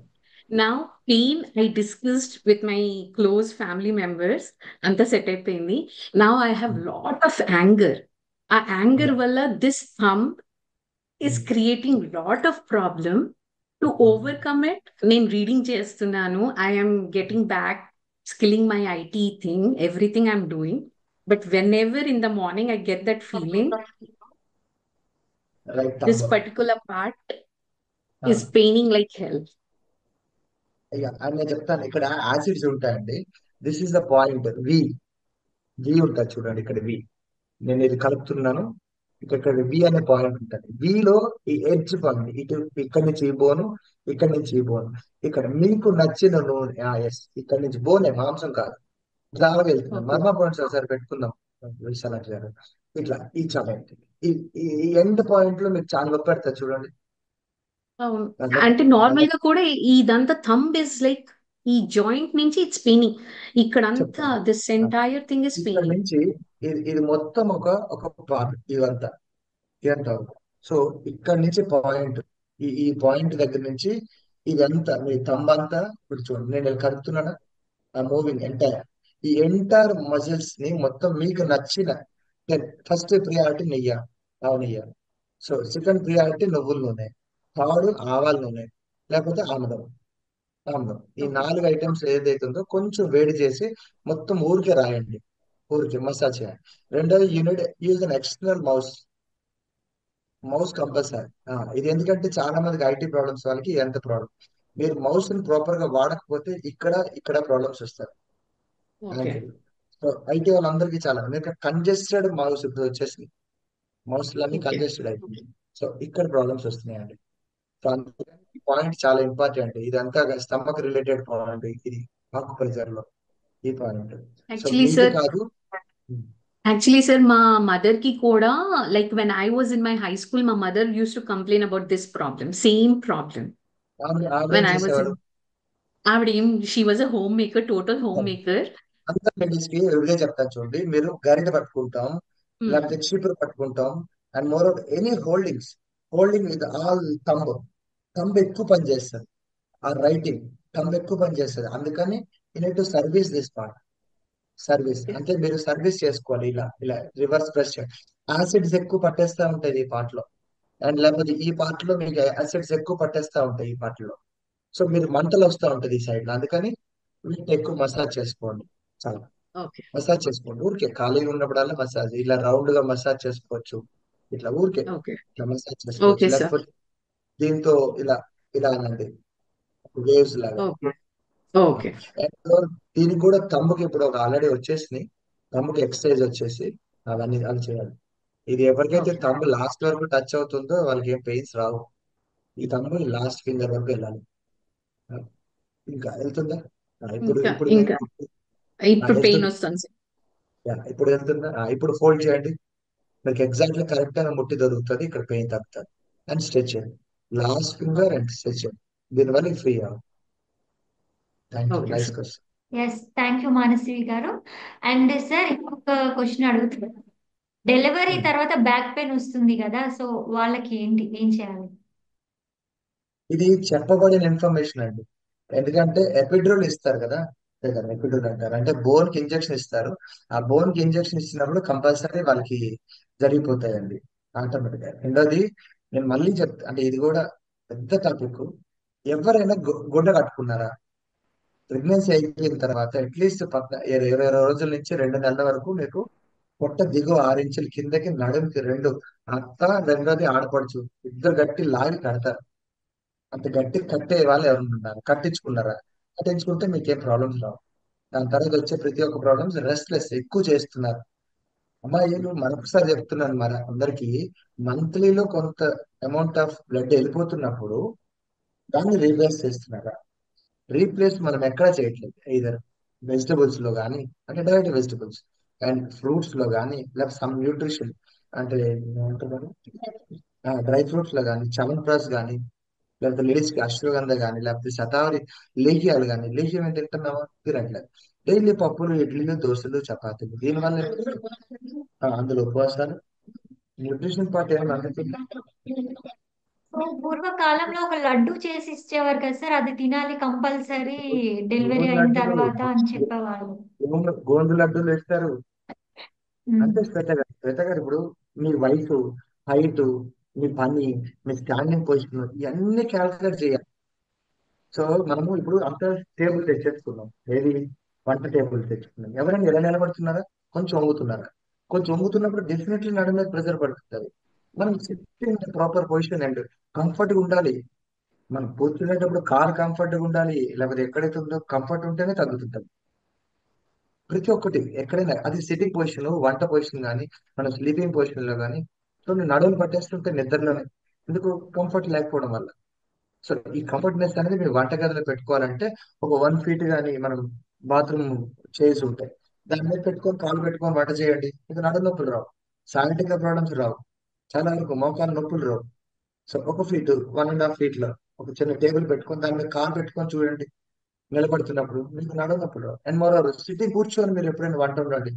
నా pain I discussed with my close family members, అంతా సెట్ అయిపోయింది. Now I have lot of anger. ఆ యాంగర్ వల్ల this thumb is creating lot of problem. To overcome it, నేను reading చేస్తున్నాను. I am getting back, skilling my IT thing, everything I'm doing. But whenever in the morning I get that feeling, right, this particular part is paining like hell. అయ్యా అని నేను చెప్తాను. ఇక్కడ acids ఉంటాయండి. This is the point. V ఉంటుంది చూడండి, ఇక్కడ వి. నేను ఇది కలుపుతున్నాను, ఇక్కడ వి అనే పాయింట్ ఉంటుంది. విలో ఈ ఎడ్జ్ పాయింట్, ఇక్కడి నుంచి ఈ బోను, ఇక్కడి నుంచి ఈ బోను, ఇక్కడ మీకు నచ్చిన నూనె. ఎస్, ఇక్కడి నుంచి బోనే, మాంసం కాదు. ఇట్లా వెళ్తున్నాం. Okay. మర్మ పాయింట్స్ ఒకసారి పెట్టుకుందాం విశాలాక్షి గారు. ఇట్లా ఈ జాయింట్ ఈ ఈ ఎండ్ పాయింట్ లో మీకు చాలా నొప్పి పెడతారు చూడండి. అవును. ఆ నొప్పి అంటే నార్మల్ గా కూడా ఇదంతా థంబ్ ఇస్ లైక్ ఈ జాయింట్ నుంచి ఇట్స్ పెయినింగ్. ఇక్కడంతా చెప్తాను. దిస్ ఎంటైర్ థింగ్ ఇస్ ఇక్కడ పెయినింగ్. నుంచి ఇది మొత్తం ఒక ఒక పార్ట్ ఇదంతా ఇదంతా. సో ఇక్కడ నుంచి పాయింట్ ఈ పాయింట్ దగ్గర నుంచి ఇదంతా మీ తంబంతా ఇప్పుడు చూడండి, నేను ఇలా కలుపుతున్నానా, ఆ మూవింగ్ ఎంటైర్ ఈ ఎంటైర్ మజిల్స్ ని మొత్తం మీకు నచ్చిన ఫస్ట్ ప్రియారిటీ నెయ్యి, ఆవు నెయ్యి. సో సెకండ్ ప్రియారిటీ నువ్వుల నూనె, థర్డ్ ఆవాల నూనె, లేకపోతే ఆముదం. ఆముదం ఈ ఓకే. 4 ఐటమ్స్ ఏదైతే ఉందో కొంచెం వేడి చేసి మొత్తం ఊరికే రాయండి, ఊరికే మసాజ్ చేయండి. రెండోది unit use an external mouse, mouse compulsory. ఇది ఎందుకంటే చాలా మందికి ఐటీ ప్రాబ్లమ్స్ వాళ్ళకి ఎంత ప్రాబ్లం, మీరు మౌస్ ని ప్రాపర్ గా వాడకపోతే ఇక్కడ ప్రాబ్లమ్స్ వస్తాయి. ఓకే. సో ఐటీ వాళ్ళందరికీ చాలా ఎందుకంటే కంజెస్టెడ్ మౌస్ ఇప్పుడు వచ్చేసి మౌస్లన్నీ ఓకే. కంజెస్టెడ్ అయిపోయింది. సో ఇక్కడ ప్రాబ్లమ్స్ వస్తున్నాయండి. సో అందుకని ఈ పాయింట్ చాలా ఇంపార్టెంట్, ఇదంతా స్టమక్ రిలేటెడ్ పాయింట్ ఇది ఆకుపల్చర్ లో ఈ పాయింట్. సో యాక్చువల్లీ మీకు సార్ కాదు. యాక్చువల్లీ సార్ మా మదర్ కి కూడా like when I was in my high school మా mother use to complain about this problem, same problem ఆవిడ ఏం వెన్ ఐ వాజ్ చేసేవాడు? ఇన్. ఆవిడ ఏం she was a homemaker, total homemaker. అందరు లేడీస్ కి ఇదే చెప్తాను చూడండి, మీరు గరిట పట్టుకుంటాం, లేకపోతే చీపురు పట్టుకుంటాం, and more of any holding with all thumb ఎక్కువ పని చేస్తుంది. ఆ రైటింగ్ తంబ్ ఎక్కువ పని చేస్తుంది. అందుకని you to service this part. Service అంటే మీరు సర్వీస్ చేసుకోవాలి, ఇలా ఇలా రివర్స్ ప్రెస్ చేయాలి. యాసిడ్స్ ఎక్కువ పట్టేస్తా ఉంటాయి ఈ పార్ట్ లో, అండ్ లేకపోతే ఈ పార్ట్ లో మీకు యాసిడ్స్ ఎక్కువ పట్టేస్తా ఉంటాయి ఈ పార్ట్ లో. సో మీరు మంటలు వస్తూ ఉంటుంది ఈ సైడ్ లో. అందుకని వీటిని ఎక్కువ మసాజ్ చేసుకోండి, చాలా ఓకే. మసాజ్ చేసుకోండి. ఊరికే ఖాళీగా ఉన్నప్పుడల్లా మసాజ్, ఇలా రౌండ్ గా మసాజ్ చేసుకోవచ్చు, ఇట్లా ఊరికే ఓకే. ఇట్లా మసాజ్ చేసుకోవచ్చు. Okay sir. లేకపోతే దీంతో ఇలా ఇలా అనండి, వేవ్స్ లాగా. ఓకే. ఓకే. And దీనికి కూడా తమ్ముకి ఇప్పుడు ఒక ఆల్రెడీ వచ్చేసినాయి, తమ్ముకి ఎక్సర్సైజ్ వచ్చేసి అవన్నీ అవి చేయాలి. ఇది ఎవరికైతే ఓకే. తమ్ము లాస్ట్ వరకు టచ్ అవుతుందో వాళ్ళకి ఏం పెయిన్స్ రావు. ఈ తమ్ము లాస్ట్ ఫింగర్ వరకు వెళ్ళాలి. ఆ, ఇంకా వెళ్తుందా? ఇప్పుడు ఇంకా ఇప్పుడు ఇంకా ఇప్పుడు పెయిన్ వెళ్తుంది. వస్తుంది సార్. ఇప్పుడు వెళ్తుందా? ఇప్పుడు ఫోల్డ్ చేయండి, మీకు ఎగ్జాక్ట్లీ కరెక్ట్ గా ముట్టి దొరుకుతుంది, ఇక్కడ పెయిన్ తగ్గుతుంది. అండ్ స్ట్రెచ్ చేయండి, లాస్ట్ ఫింగర్ అండ్ స్ట్రెచ్ చేయండి. దీనివల్ల ఫ్రీ అవ్వాలి. Thank you, okay nice sir. Question. Yes, thank you Manasvi garu. And sir ఇంకొక క్వశ్చన్ అడుగుతున్నాను. డెలివరీ తర్వాత బ్యాక్ పెయిన్ వస్తుంది కదా, సో వాళ్ళకి ఏం చేయాలి? ఇది చెప్పబడిన ఇన్ఫర్మేషన్ అండి, ఎందుకంటే ఎపిడ్రోల్ ఇస్తారు కదా, ఎపిడ్రోల్ అంటారు, అంటే బోన్ కి ఇంజెక్షన్ ఇస్తారు. ఆ బోన్ కి ఇంజెక్షన్ ఇచ్చినప్పుడు కంపల్సరీ వాళ్ళకి జరిగిపోతాయండి ఆటోమేటిక్ గా. రెండోది నేను మళ్ళీ చెప్తా, అంటే ఇది కూడా పెద్ద టాపిక్. ఎవరైనా గుడ్డ కట్టుకున్నారా? ప్రెగ్నెన్సీ అయిపోయిన తర్వాత అట్లీస్ట్ 20 రోజుల నుంచి 2 నెలల వరకు మీకు పొట్ట దిగువ 6 ఇంచుల కిందకి నడుముకి రెండు, అత్త రెండోది ఆడపడుచు ఇద్దరు గట్టి లాగి కడతారు. అంత గట్టి కట్టే వాళ్ళు ఎవరైనా ఉన్నారు? కట్టించుకున్నారా? కట్టించుకుంటే మీకేం ప్రాబ్లమ్స్ రావు. దాని తర్వాత వచ్చే ప్రతి ఒక్క ప్రాబ్లమ్స్ రెస్ట్లెస్ ఎక్కువ చేస్తున్నారు. అమ్మాయిలు మరొకసారి చెప్తున్నాను మరి అందరికి, మంత్లీలో కొంత అమౌంట్ ఆఫ్ బ్లడ్ వెళ్ళిపోతున్నప్పుడు దాన్ని రీప్లేస్ చేస్తున్నారా? రీప్లేస్ మనం ఎక్కడా చేయట్లేదు. ఇదర్ వెజిటబుల్స్ లో కానీ, అంటే డైరెక్ట్ వెజిటబుల్స్ అండ్ ఫ్రూట్స్ లో కానీ, లేకపోతే సమ్ న్యూట్రిషన్ అంటే ఏమంటారు, డ్రై ఫ్రూట్స్ లో కానీ, చవన్ప్రాస్ కానీ, లేకపోతే లేడీస్ కి అశ్వగంధ కానీ, లేకపోతే శతావరి లేహ్యాలు కానీ. లేహ్యం ఏం తింటున్నావా? తినట్లేదు. డైలీ పప్పులు, ఇడ్లీలు, దోశలు, చపాతీలు. దీనివల్ల అందులో ఉపవాసాలు, న్యూట్రిషన్ పార్ట్ ఏమైనా అందుతుంది? సో పూర్వకాలంలో ఒక లడ్డు చేసి ఇచ్చేవారు కదా సార్, అది తినాలి కంపల్సరీ డెలివరీ గోధుమ అయిన లడ్డూలు, తర్వాత అని చెప్పేవాళ్ళు. గోండు లడ్డూలు వేస్తారు. ఉమ్. అంటే శ్వేత గారు ఇప్పుడు మీ వయసు, హైట్, మీ పని, మీ స్టాండింగ్ పొజిషన్ ఇవన్నీ క్యాల్కులేట్ చేయాలి. సో మనము ఇప్పుడు అంత టేబుల్ తెచ్చేసుకున్నాం, ఏది వంట టేబుల్ తెచ్చుకున్నాం. ఎవరైనా ఎలా నిలబడుతున్నారా? కొంచెం వంగుతున్నారా? కొంచెం వంగుతున్నప్పుడు డెఫినెట్లీ నడు మీద ప్రెషర్ పడుతుంది. మనం sitting proper position and comfort గా ఉండాలి. మనం కూర్చునేటప్పుడు కార్ కంఫర్ట్ గా ఉండాలి, లేకపోతే ఎక్కడైతే ఉందో కంఫర్ట్ ఉంటేనే తగ్గుతుంటుంది. ప్రతి ఒక్కటి ఎక్కడైనా అది సిట్టింగ్ పొజిషన్, వంట పొజిషన్ కానీ, మన స్లీపింగ్ పొజిషన్ లో కానీ. సో నేను నడుము పట్టేస్తుంటే నిద్రలోనే, ఎందుకు? కంఫర్ట్ లేకపోవడం వల్ల. సో ఈ కంఫర్ట్నెస్ అనేది మీరు వంటగదిలో పెట్టుకోవాలంటే ఒక 1 ఫీట్ కానీ మనం బాత్రూమ్ చైర్స్ ఉంటాయి, దాని మీద పెట్టుకొని కాలు పెట్టుకొని వంట చేయండి, మీకు నడు నొప్పులు రావు. సాగటిక ప్రాబ్లమ్స్ రావు, చాలా వరకు మోకాలు నొప్పులు రావు. సో 1 ఫీట్ 1.5 ఫీట్ లో ఒక చిన్న టేబుల్ పెట్టుకొని దాని మీద కాలు పెట్టుకొని చూడండి, నిలబడుతున్నప్పుడు మీకు నడవనప్పుడు. అండ్ మరో సిట్టింగ్ కూర్చొని మీరు ఎప్పుడైనా వంట ఉండండి,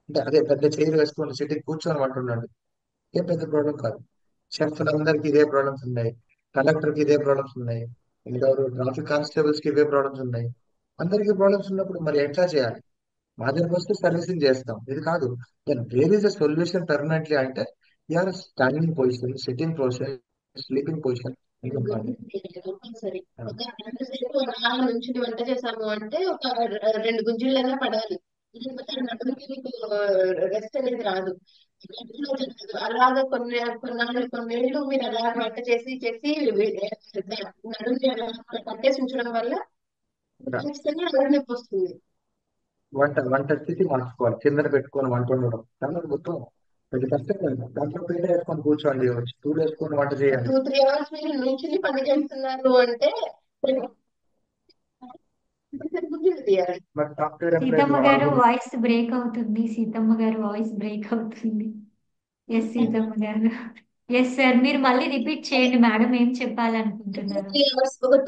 అంటే అదే పెద్ద చైర్ వేసుకొని సిట్టింగ్ కూర్చొని వంట ఉండండి, ఏం పెద్ద ప్రాబ్లం కాదు. షెఫ్లందరికీ ఇదే ప్రాబ్లమ్స్ ఉన్నాయి, కండక్టర్ కి ఇదే ప్రాబ్లమ్స్ ఉన్నాయి, ఇంకా ట్రాఫిక్ కానిస్టేబుల్స్ కి ఇవే ప్రాబ్లమ్స్ ఉన్నాయి. అందరికీ ప్రాబ్లమ్స్ ఉన్నప్పుడు మరి ఎట్లా చేయాలి? మా దగ్గరకు వస్తే సర్వీసింగ్ చేస్తాం, ఇది కాదు. Then where is the solution permanently అంటే your standing position, sitting position, sleeping position. Compulsory ఒక గంట సేపు అలా నుంచుని వంట చేసాము అంటే ఒక 2 గుంజులైనా పడాలి. లేకపోతే నడుముకి మీకు రెస్ట్ అనేది రాదు. గట్టిగా జరగదు. అలాగా కొన్నేళ్ళు మీరు అలా వంట చేసి చేసి నడుముని అలా పట్టేసి ఉంచడం వల్ల ఖచ్చితంగా నడుము నొప్పి వస్తుంది. వంట స్థితి మార్చుకోవాలి, కిందన పెట్టుకొని వంట ఉండడం చాలా మొత్తం పెద్ద కష్టం కదా. దాంట్లో పీట వేసుకొని కూర్చోండి, స్టూల్ వేసుకొని వంట చేయండి. 2-3 అవర్స్ మీరు నుంచుని పని చేస్తున్నారు అంటే గుంజులు తీయాలి. మరి సాఫ్ట్వేర్ ఎంప్లాయీస్ సీతమ్మ గారు వాళ్ళు వాయిస్ బ్రేక్ అవుతుంది. సీతమ్మ గారు వాయిస్ బ్రేక్ అవుతుంది. Yes Seethamma garu. Yes sir, మీరు మళ్ళీ రిపీట్ చేయండి మేడం, ఏం చెప్పాలనుకుంటున్నారు.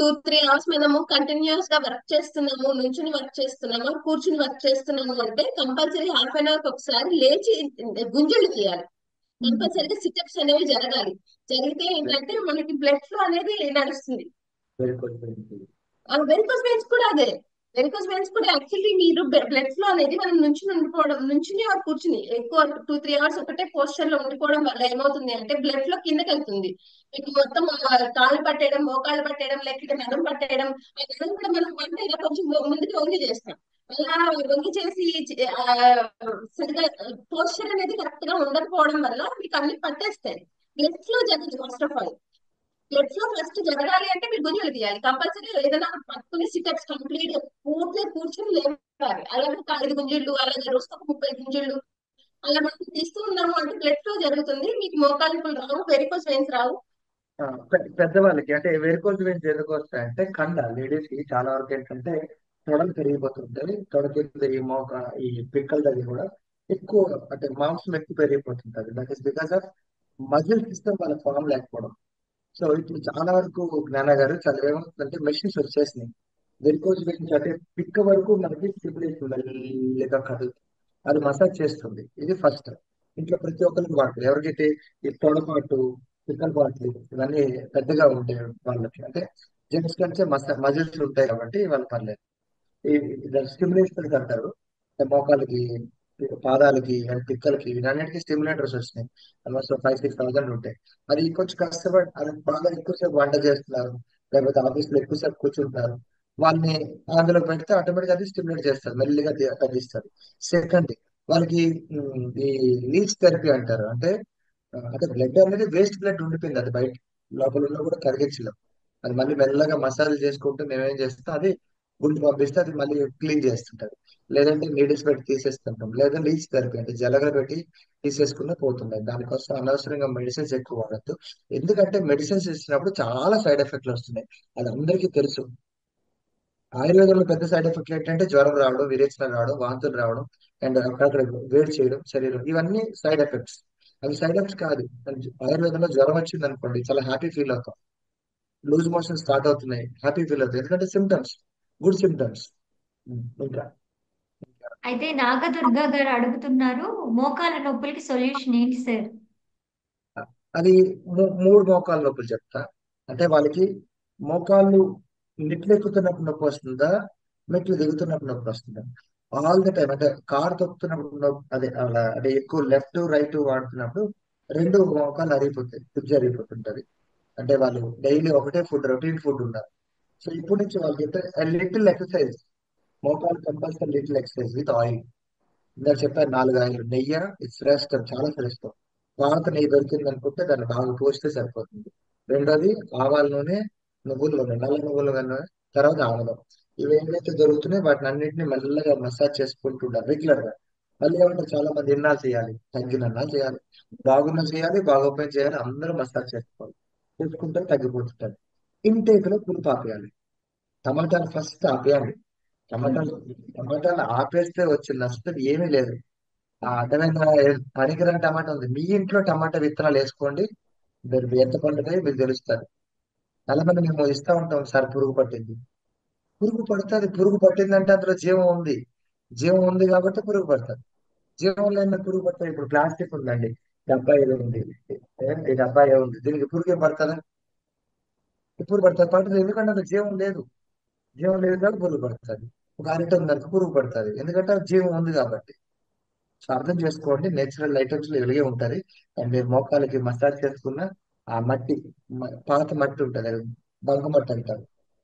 2-3 అవర్స్ మనము కంటిన్యూస్ గా వర్క్ చేస్తున్నాము, నుంచుని వర్క్ చేస్తున్నాము, కూర్చుని వర్క్ చేస్తున్నాము అంటే కంపల్సరీ హాఫ్ ఒకసారి లేచి గుంజలు తీయాలి. కంపల్సరీగా సిటప్స్ అనేవి జరగాలి. జరిగితే ఏంటంటే మనకి బ్లడ్ ఫ్లో అనేది నడుస్తుంది. వెరికోస్ వెయిన్స్ కూడా అదే. వెరికోస్ వెయిన్స్ కూడా యాక్చువల్లీ మీరు బ్లడ్ ఫ్లో అనేది మనం నుంచుని ఆ కూర్చుని ఎక్కువ 2-3 అవర్స్ ఒకటే పోస్చర్ లో ఉండిపోవడం వల్ల ఏమవుతుంది అంటే బ్లడ్ ఫ్లో కిందకి వెళ్తుంది. మీకు మొత్తం కాళ్ళు పట్టేయడం, మోకాళ్ళు పట్టేయడం, లేకపోతే నడుము పట్టేయడం. ఆ నడుము కూడా మనం వంట ఇలా కొంచెం ముందుకు వంగి చేస్తాం. అలా వంగి చేసి సరిగా పోస్చర్ అనేది కరెక్ట్ గా ఉండకపోవడం వల్ల మీకు అన్ని పట్టేస్తాయి. బ్లడ్ ఫ్లో జరగదు first of all. Blood flow first జరగాలి అంటే మీరు గుంజలు తీయాలి. కంపల్సరీ ఏదైనా పట్టుకుని సిటప్స్ కంప్లీట్ పూర్తిగా కూర్చొని లేవాలి. అలాగే 5 గుంజుళ్ళు, అలాగే రోజుకు 30 గుంజుళ్ళు అలా మనం తీస్తూ ఉన్నాము అంటే బ్లడ్ ఫ్లో జరుగుతుంది. మీకు మోకాలు నొప్పులు రావు, వెరికోస్ వెయిన్స్ రావు. పెద్దవాళ్ళకి అంటే వెరికోస్ వెయిన్స్ ఎందుకు వస్తాయంటే లేడీస్ కి చాలా వరకు ఏంటంటే తొడలు పెరిగిపోతుంటాయి, తొడ కింద ఈ మోక ఈ పిక్కల దగ్గర కూడా ఎక్కువ అంటే మాంసం ఎక్కువ పెరిగిపోతుంటది. That is because of muscle system వాళ్ళకి ఫామ్ లేకపోవడం. సో ఇప్పుడు చాలా వరకు జ్ఞాన గారు చాలా ఏమవుతుందంటే మెషిన్స్ వచ్చేసినాయి. వెరికోస్ వెయిన్స్ అంటే పిక్క వరకు మనకి స్టిపులేషన్ మెల్లిగా కదులు, అది మసాజ్ చేస్తుంది. ఇది ఫస్ట్. ఇంట్లో ప్రతి ఒక్కరికి వాడుతుంది. ఎవరికైతే ఈ తొడపాటు, పిక్కల పాట్లు ఇవన్నీ పెద్దగా ఉంటాయి వాళ్ళకి, అంటే జెంట్స్ కంటే మజిల్స్ ఉంటాయి కాబట్టి వాళ్ళు పర్లేదు. ఈ స్టిమ్యులేషన్స్ అంటారు. మోకాలకి, పాదాలకి అండ్ పిక్కలకి వీటన్నిటికీ స్టిమ్యులేటర్స్ వచ్చినాయి. ఆల్మోస్ట్ 5-6 thousand ఉంటాయి. అది కొంచెం కష్టపడి అది బాగా ఎక్కువసేపు వంట చేస్తున్నారు, లేకపోతే ఆఫీస్ లో ఎక్కువసేపు కూర్చుంటున్నారు, వాళ్ళని అందులో పెడితే ఆటోమేటిక్ అది స్టిమ్యులేట్ చేస్తారు, మెల్లిగా తగ్గిస్తారు. సెకండ్, వాళ్ళకి ఈ లీచ్ థెరపీ అంటారు. అంటే బ్లడ్ అనేది వేస్ట్ బ్లడ్ ఉండిపోయింది, అది బయట లోపల ఉన్న కూడా కరిగించలేం. అది మళ్ళీ మెల్లగా మసాజ్ చేసుకుంటూ మేమేం చేస్తాం, అది గుండు పంపిస్తే అది మళ్ళీ క్లీన్ చేస్తుంటది. లేదంటే నీడిల్స్ పెట్టి తీసేస్తుంటాం, లేదా లీచ్ థెరపీ అంటే జలగ పెట్టి తీసేసుకున్న పోతున్నాయి. దానికోసం అనవసరంగా మెడిసిన్స్ ఎక్కువ వాడద్దు. ఎందుకంటే మెడిసిన్స్ ఇచ్చినప్పుడు చాలా సైడ్ ఎఫెక్ట్లు వస్తున్నాయి, అది అందరికీ తెలుసు. ఆయుర్వేదంలో పెద్ద సైడ్ ఎఫెక్ట్లు ఏంటంటే జ్వరం రావడం, విరేచనాలు రావడం, వాంతులు రావడం, అండ్ అక్కడక్కడ వేడి చేయడం శరీరం, ఇవన్నీ సైడ్ ఎఫెక్ట్స్. అవి సైడ్ ఎఫెక్ట్స్ కాదు. ఆయుర్వేదంలో జ్వరం వచ్చింది అనుకోండి, చాలా హ్యాపీ ఫీల్ అవుతాం. లూజ్ మోషన్ స్టార్ట్ అవుతున్నాయి, హ్యాపీ ఫీల్ అవుతాయి, ఎందుకంటే సిమ్టమ్స్, గుడ్ సిమ్టమ్స్. ఇంకా అయితే నాగదుర్గ గారు అడుగుతున్నారు, మోకాల నొప్పులకి సొల్యూషన్ ఏంటి సార్. అది 3 మోకాళ్ళ నొప్పులు చెప్తా. అంటే వాళ్ళకి మోకాళ్ళు మెట్లు ఎక్కుతున్నప్పుడు నొప్పి వస్తుందా, మెట్లు దిగుతున్నప్పుడు నొప్పి వస్తుందా, ఆల్ ద టైం అంటే కార్ తొక్కుతున్నప్పుడు నొప్పి, అదే అలా అంటే ఎక్కువ లెఫ్ట్ రైట్ వాడుతున్నప్పుడు 2 మోకాళ్ళు అరిగిపోతాయి, కుర్చీ అరిగిపోతుంటది. అంటే వాళ్ళు డైలీ ఒకటే ఫుడ్, రొటీన్ ఫుడ్ ఉన్నారు. సో ఇప్పటి నుంచి వాళ్ళకి లిటిల్ ఎక్సర్సైజ్, మోకాలు compulsory little exercise with oil. ఇందాక చెప్పారు 4 ఆయిల్, నెయ్యి శ్రేష్టం, చాలా శ్రేష్టం. పాత నెయ్యి దొరికింది అనుకుంటే దాన్ని బాగా పోస్తే సరిపోతుంది. రెండోది ఆవాల నూనె, నువ్వుల నూనె, నల్ల నువ్వుల నూనె, తర్వాత ఆముదం. ఇవి ఏవైతే దొరుకుతున్నాయి వాటిని అన్నింటినీ మెల్లగా మసాజ్ చేసుకుంటూ ఉండాలి రెగ్యులర్ గా. మళ్ళీ ఏమంటే చాలా మంది ఎన్నాళ్ళు చేయాలి, తగ్గినన్నాళ్ళు చేయాలి, బాగున్నా చేయాలి, బాగోపోయినా చేయాలి, అందరూ మసాజ్ చేసుకోవాలి. చేసుకుంటే తగ్గిపోతుంటది. ఇంటేక్ లో పులుపు ఆపేయాలి. టమాటాలు ఫస్ట్ ఆపేయాలి. టమాటాలు టమాటాలు ఆపేస్తే వచ్చే నష్టం ఏమీ లేదు. ఆ అడ్డమైన పనికిరాని టమాటా ఉంది, మీ ఇంట్లో టమాటా విత్తనాలు వేసుకోండి, మీరు ఎంత పండుతాయి మీకు తెలుస్తారు. చాలా మంది మేము ఇస్తా ఉంటాం సార్, పురుగు పట్టింది. పురుగు పడుతుంది, పురుగు పట్టిందంటే అందులో జీవం ఉంది. జీవం ఉంది కాబట్టి పురుగు పడుతుంది. జీవం లేని పురుగు పడుతుంది. ఇప్పుడు ప్లాస్టిక్ ఉందండి, డబ్బా ఏదో ఉంది, ఈ డబ్బా ఏదో ఉంది, దీనికి పురుగు ఏం పడుతుందా? పురుగు పడుతుంది, పడుతుంది, ఎందుకంటే అందులో జీవం లేదు. జీవం లేదు కాబట్టి పురుగు పడుతుంది. ఒక అరటి ఉందనుకో పురుగు పడుతుంది, ఎందుకంటే అది జీవం ఉంది కాబట్టి. సో అర్థం చేసుకోండి, నేచురల్ ఐటమ్స్ లో వెలిగే ఉంటది. అండ్ మీరు మోకాలకి మసాజ్ చేసుకున్న ఆ మట్టి, పాత మట్టి ఉంటది, అది బంక మట్టి అంటారు,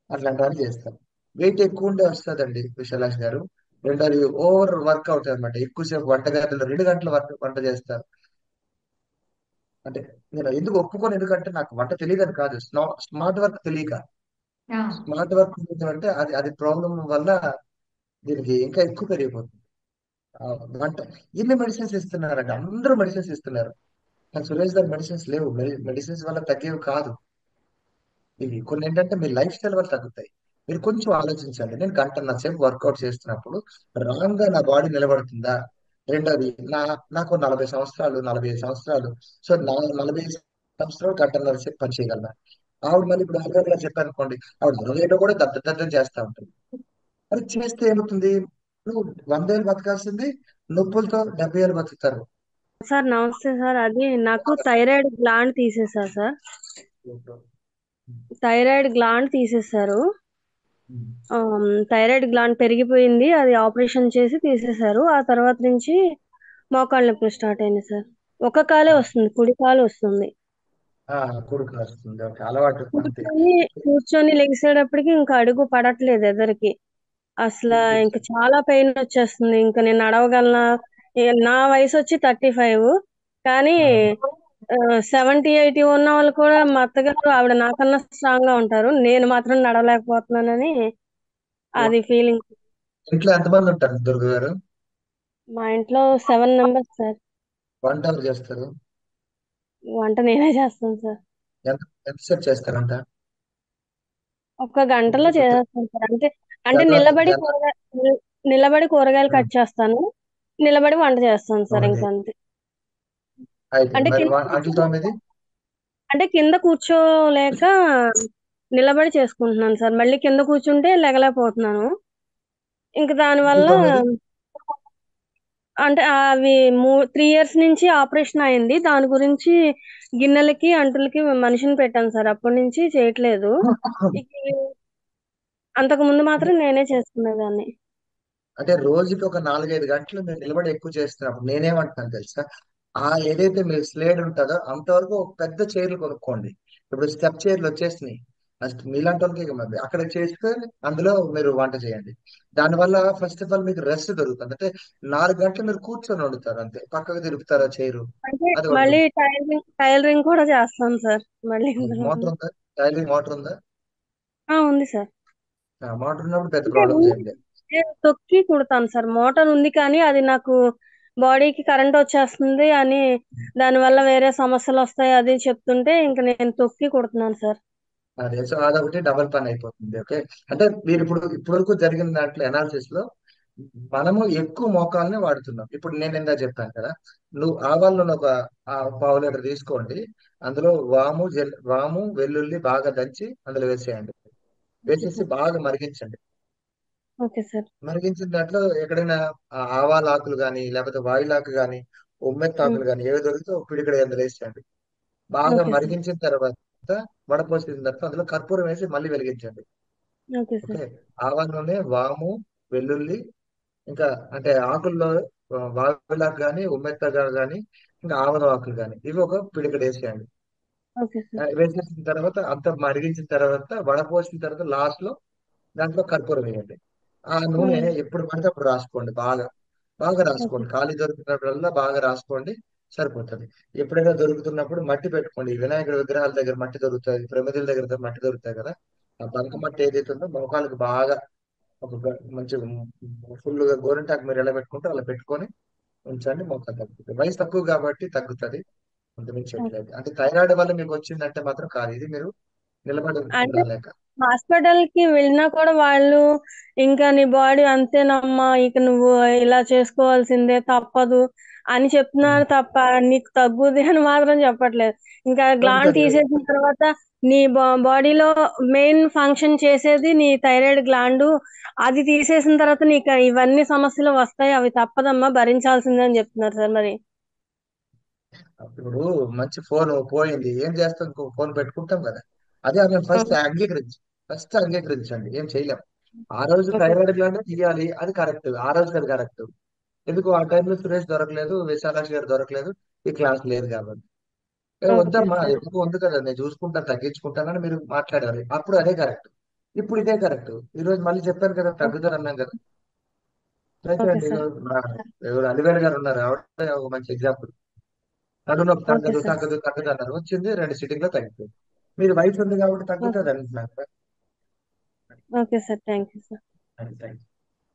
అట్లాంటివన్నీ చేస్తారు. వెయిట్ ఎక్కువ ఉండే వస్తుందండి విశాలాష్ గారు. రెండోది ఓవర్ వర్క్ అవుతుంది అనమాట, ఎక్కువసేపు వంటగదిలో 2 గంటల వంట చేస్తారు. అంటే నేను ఎందుకు ఒప్పుకోను, ఎందుకంటే నాకు వంట తెలియదని కాదు, స్మార్ట్ వర్క్ తెలియక. ఆ, స్మార్ట్ వర్క్ అంటే అది అది ప్రాబ్లం వల్ల దీనికి ఇంకా ఎక్కువ పెరిగిపోతుంది. ఆ, వంట ఎన్ని మెడిసిన్స్ ఇస్తున్నారండి, అందరూ మెడిసిన్స్ ఇస్తున్నారు. కానీ సురేష్ గారు మెడిసిన్స్ లేవు, మెడిసిన్స్ వల్ల తగ్గేవి కాదు. ఇవి కొన్ని ఏంటంటే మీ లైఫ్ స్టైల్ వల్ల తగ్గుతాయి. మీరు కొంచెం ఆలోచించండి, నేను గంటన్నర సేపు వర్కౌట్ చేస్తున్నప్పుడు రాంగ్ గా నా బాడీ నిలబడుతుందా? రెండోది నాకు 40 సంవత్సరాలు, 45 సంవత్సరాలు. సో 45 సంవత్సరాలు గంటన్నర సేపు పని చేయగలరా? ఆవిడ మళ్ళీ ఇప్పుడు 60 చెప్పాను అనుకోండి, ఆవిడ 60 కూడా దద్దం చేస్తా ఉంటుంది. అది చేస్తే ఏమవుతుంది? ఇప్పుడు 100 ఏళ్ళు బతకాల్సింది నొప్పులతో 70 ఏళ్ళు బతుకుతారు. సార్ నమస్తే సార్. అది నాకు థైరాయిడ్ గ్లాండ్ తీసేశారు సార్. థైరాయిడ్ గ్లాండ్ తీసేశారు. థైరాయిడ్ గ్లాండ్ పెరిగిపోయింది, అది ఆపరేషన్ చేసి తీసేశారు. ఆ తర్వాత నుంచి మోకాళ్ళ నొప్పులు స్టార్ట్ అయింది సార్. ఒక కాలే వస్తుంది, కుడి కాలు వస్తుంది. కొడుకు వస్తుంది, ఒక అలవాటు అంతే. కూర్చొని లెగిసేటప్పటికి ఇంకా అడుగు పడట్లేదు ఎదరికి. అసలు ఇంకా చాలా పెయిన్ వచ్చేస్తుంది. ఇంకా నేను నడవగలనా? నా వయసు వచ్చి 35, కానీ 70, 80 ఉన్న వాళ్ళు కూడా, మా అత్తగారు ఆవిడ నాకన్నా స్ట్రాంగ్ గా ఉంటారు, నేను మాత్రం నడవలేకపోతున్నానని అది ఫీలింగ్. ఇంట్లో ఎంతమంది ఉంటారు దుర్గ గారు? మా ఇంట్లో 7 మెంబర్స్ సార్. వంట ఎవరు చేస్తారు? వంట నేనే చేస్తాను సార్. ఎంత ఎంతసేపు చేస్తారంట? ఒక గంటలో ఇప్పుడు చేసేస్తాను సార్. అంటే అంటే జనరల్ నిలబడి కూరగాయలు కట్ చేస్తాను, నిలబడి వంట చేస్తాను సార్, ఇంకంతే. అయితే అంటే మరి కింద అంట్లు తోమేది? అంటే కింద కూర్చోలేక నిలబడి చేసుకుంటున్నాను సార్. మళ్ళీ కింద కూర్చుంటే లెగలేకపోతున్నాను. ఇంక అంట్లు దానివల్ల తోమేది? అంటే అవి 3 ఇయర్స్ నుంచి ఆపరేషన్ అయింది. దాని గురించి గిన్నెలకి అంటులకి మనిషిని పెట్టాను సార్. అప్పటి నుంచి చేయట్లేదు. ఇక అంతకు ముందు మాత్రం నేనే చేసుకునేదాన్ని. అంటే రోజుకి ఒక 4-5 గంటలు మీరు నిలబడి ఎక్కువ చేస్తున్నప్పుడు నేనేమంటున్నాను తెలుసా? ఏదైతే మీరు స్లేడ్ ఉంటుందో అంతవరకు ఒక పెద్ద చైర్లు కొనుక్కోండి. ఇప్పుడు స్టెప్ చైర్లు వచ్చేసినాయి, ఫస్ట్ మీలాంటి వాళ్ళకి ఇక మరి అక్కడ చేస్తే అందులో మీరు వంట చేయండి. దానివల్ల ఫస్ట్ ఆఫ్ ఆల్ మీకు రెస్ట్ దొరుకుతుంది. అంటే 4 గంటలు మీరు కూర్చొని వండుతారు, అంతే, పక్కకు తిరుగుతారా చైరు, అంటే అది ఒకటి మళ్ళీ ఉంది. టైలరింగ్ కూడా చేస్తాను సార్ మళ్ళీ ఇందులో. మోటార్ ఉందా? టైలింగ్ మోటార్ ఉందా? ఉంది సార్. మోటార్ ఉన్నప్పుడు పెద్ద అంటే ప్రాబ్లమ్స్ ఏం లేదు. నేను తొక్కి కుడతాను సార్. మోటార్ ఉంది కానీ అది నాకు బాడీకి కరెంట్ వచ్చేస్తుంది అని, దానివల్ల వేరే సమస్యలు వస్తాయి అది చెప్తుంటే ఇంక నేను తొక్కి కుడుతున్నాను సార్. అదే, సో అదొకటి డబల్ పని అయిపోతుంది. ఓకే, అంటే మీరు ఇప్పుడు వరకు జరిగిన దాంట్లో అనాలిసిస్ లో మనము ఎక్కువ మోకాల్ని వాడుతున్నాం. ఇప్పుడు నేను ఇందా చెప్పాను కదా, ఆవాల నూనె ఒక పావు లీటర్ తీసుకోండి, అందులో వాము వెల్లుల్లి బాగా దంచి అందులో వేసేయండి. ఓకే వేసేసి సార్. బాగా మరిగించండి. Okay sir. మరిగించిన దాంట్లో ఎక్కడైనా ఆవాల ఆకులు కానీ, లేకపోతే వాయిలాకు కానీ, ఉమ్మెత్త ఉమ్, ఆకులు కానీ ఏవి దొరికితే ఒక పిడికడ అందులో వేసేయండి. బాగా ఓకే సార్. మరిగించిన తర్వాత వడపోసిన తర్వాత అందులో కర్పూరం వేసి మళ్ళీ వెలిగించండి. Okay okay, sir. ఆవాల నూనె, వాము, వెల్లుల్లి, ఇంకా అంటే ఆకుల్లో వావిలాకు కానీ, ఉమ్మెత్తగా కానీ, ఇంకా ఆవాల ఆకులు కానీ, ఇవి ఒక పిడికడ వేసేయండి. Okay sir. వేసేసిన తర్వాత అంత మరిగించిన తర్వాత వడపోసిన తర్వాత లాస్ట్ లో దాంట్లో కర్పూరం వేయండి. ఆ నూనె ఉమ్, ఎప్పుడు పడితే అప్పుడు రాసుకోండి, బాగా బాగా ఓకే. రాసుకోండి, ఖాళీ దొరికినప్పుడల్లా బాగా రాసుకోండి, సరిపోతుంది. ఎప్పుడైనా దొరుకుతున్నప్పుడు మట్టి పెట్టుకోండి. ఈ వినాయకుడి విగ్రహాల దగ్గర మట్టి దొరుకుతాయి, ప్రమిదల దగ్గర మట్టి దొరుకుతాయి కదా, ఆ బంక మట్టి ఏదైతే ఉందో మోకాలకు బాగా ఒక మంచి ఫుల్ గా గోరింటాకు మీరు ఎలా పెట్టుకుంటే అలా పెట్టుకొని ఉంచండి, మోకాలు తగ్గుతుంది. వయసు తక్కువ కాబట్టి తగ్గుతుంది, అంతమించి ఓకే. ఎట్లేదు. అంటే థైరాయిడ్ వల్ల మీకు వచ్చిందంటే మాత్రం కాదు, ఇది మీరు నిలబడి అంటే ఉండలేక. హాస్పిటల్ కి వెళ్ళినా కూడా వాళ్ళు ఇంకా నీ బాడీ అంతేనమ్మా, ఇక నువ్వు ఇలా చేసుకోవాల్సిందే తప్పదు అని చెప్తున్నారు తప్ప నీకు తగ్గుది అని మాత్రం చెప్పట్లేదు. ఇంకా గ్లాండ్ తగ్గుతుంది. తీసేసిన తర్వాత నీ బాడీలో మెయిన్ ఫంక్షన్ చేసేది నీ థైరాయిడ్ గ్లాండ్. అది తీసేసిన తర్వాత నీకు ఇవన్నీ సమస్యలు వస్తాయి, అవి తప్పదమ్మా భరించాల్సిందే అని చెప్తున్నారు సార్. మరి ఇప్పుడు మంచి ఫోన్ పోయింది, ఏం చేస్తాం? ఇంకో ఫోన్ పెట్టుకుంటాం కదా. అదే ఆమె ఫస్ట్ అంగీకరించండి, ఏం చేయలేం. ఆ రోజు ఓకే థైరాయిడ్ గ్లాండ్ తీయాలి, అది కరెక్ట్. ఆ రోజు అది కరెక్ట్. ఎందుకు ఆ టైంలో సురేష్ దొరకలేదు, విశాలాక్షి గారు దొరకలేదు, ఈ క్లాస్ లేదు కాబట్టి. ఓకే వద్దమ్మా, సార్. ఎందుకు ఉంది కదా, నేను చూసుకుంటాను తగ్గించుకుంటానని మీరు మాట్లాడారు. అప్పుడు అదే కరెక్ట్, ఇప్పుడు ఇదే కరెక్ట్. ఈ రోజు మళ్ళీ చెప్పాను కదా, తగ్గుతారు అన్నాం కదా. ట్రై ఓకే చేయండి. సార్. ఎవరు అలివేలు గారు ఉన్నారు, ఆవిడ ఒక మంచి ఎగ్జాంపుల్. నడునొప్పి ఓకే తగ్గదు సార్. తగ్గదు తగ్గదు అన్నారు, వచ్చింది 2 సిట్టింగ్ లో తగ్గిపోయింది. మీరు వయసు ఉంది కాబట్టి తగ్గుతుంది అంటున్నారు కదా. Okay sir. Thank you sir. అది థాంక్స్.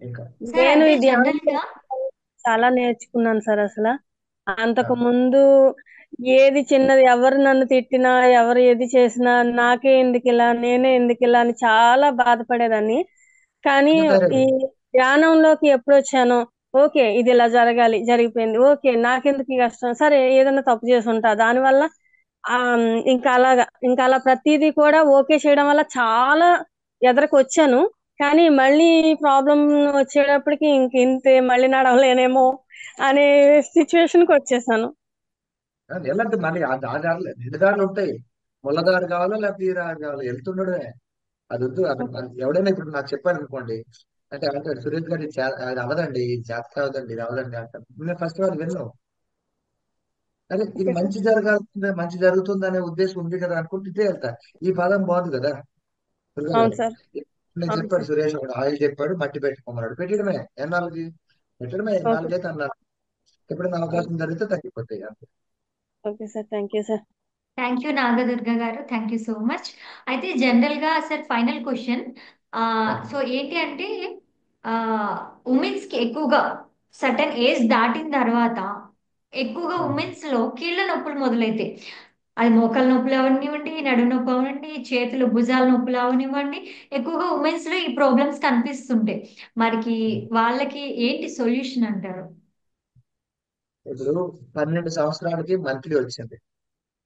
ఇంకా సార్ నేను అయితే ఈ ధ్యానం జనరల్ గా చాలా నేర్చుకున్నాను సార్. అసలు ఆ, అంతకు ముందు ఏది చిన్నది ఎవరు నన్ను తిట్టినా, ఎవరు ఏది చేసినా నాకే ఎందుకు ఇలా, నేనే ఎందుకు ఇలా అని చాలా బాధపడేదాన్ని. కానీ ఇది ఈ థైరాయిడ్. ధ్యానంలోకి ఎప్పుడు వచ్చానో, ఓకే ఇది ఇలా జరగాలి, జరిగిపోయింది, ఓకే నాకెందుకు ఈ కష్టం, సరే ఏదైనా తప్పు చేసి ఉంటా దానివల్ల ఇంకా అలా ప్రతిదీ కూడా ఓకే చేయడం వల్ల చాలా ఎదరికి వచ్చాను. కానీ మళ్ళీ ప్రాబ్లం వచ్చేటప్పటికి ఇంక ఇంతే, మళ్ళీ నడవలేనేమో అనే సిచ్యువేషన్ కి వచ్చేసాను. ఎలాంటి మళ్ళీ ఆ దారి 2 దారులు ఉంటాయి. ముళ్ళదారి కావాలా లేకపోతే ఈ దారి కావాలా, వెళ్తుండడమే. అది వద్దు. అది ఎవడైనా ఇప్పుడు నాకు చెప్పాడు అనుకోండి, అంటే అంటాడు సురేష్ గారు అది అవ్వదండి, ఇది చేత కావదండి, ఇది అవ్వదండి అంటారు. నేను ఫస్ట్ వాళ్ళు విన్నాను. అదే ఇది ఓకే సార్. మంచి జరగాల్సిందే, మంచి జరుగుతుంది అనే ఉద్దేశం ఉంది కదా అనుకుంటే ఇదే వెళ్తా. ఈ పదం బాగుంది కదా దుర్గా అవును గారు. సార్. నేను అవును చెప్పాడు సార్. సురేష్, ఒకడు ఆయిల్ చెప్పాడు, మట్టి పెట్టుకోమన్నాడు, పెట్టడమే. ఎన్నాళ్ళకి పెట్టడమే, ఓకే. నాలుగైతే అన్నారు. ఎప్పుడైనా అవకాశం జరిగితే తగ్గిపోతాయి అంతే. Okay sir. Thank you sir. Thank you Nagadurga గారు, థ్యాంక్ యూ సో మచ్. అయితే జనరల్ గా సార్ ఫైనల్ క్వశ్చన్. ఆ, సో ఏంటి అంటే ఉమెన్స్ కి ఎక్కువగా సర్టన్ ఏజ్ దాటిన తర్వాత ఎక్కువగా ఉమ్. ఉమెన్స్ లో కీళ్ళ నొప్పులు మొదలైతాయి. అది మోకాల నొప్పులు అవనివ్వండి, నడు నొప్పి అవనివ్వండి, చేతులు భుజాల నొప్పులు అవనివ్వండి, ఎక్కువగా ఉమెన్స్ లో ఈ ప్రాబ్లమ్స్ కనిపిస్తుంటాయి. మరికి వాళ్ళకి ఏంటి సొల్యూషన్ అంటారు? ఇప్పుడు 12 సంవత్సరాలకి మంత్లీ వచ్చింది.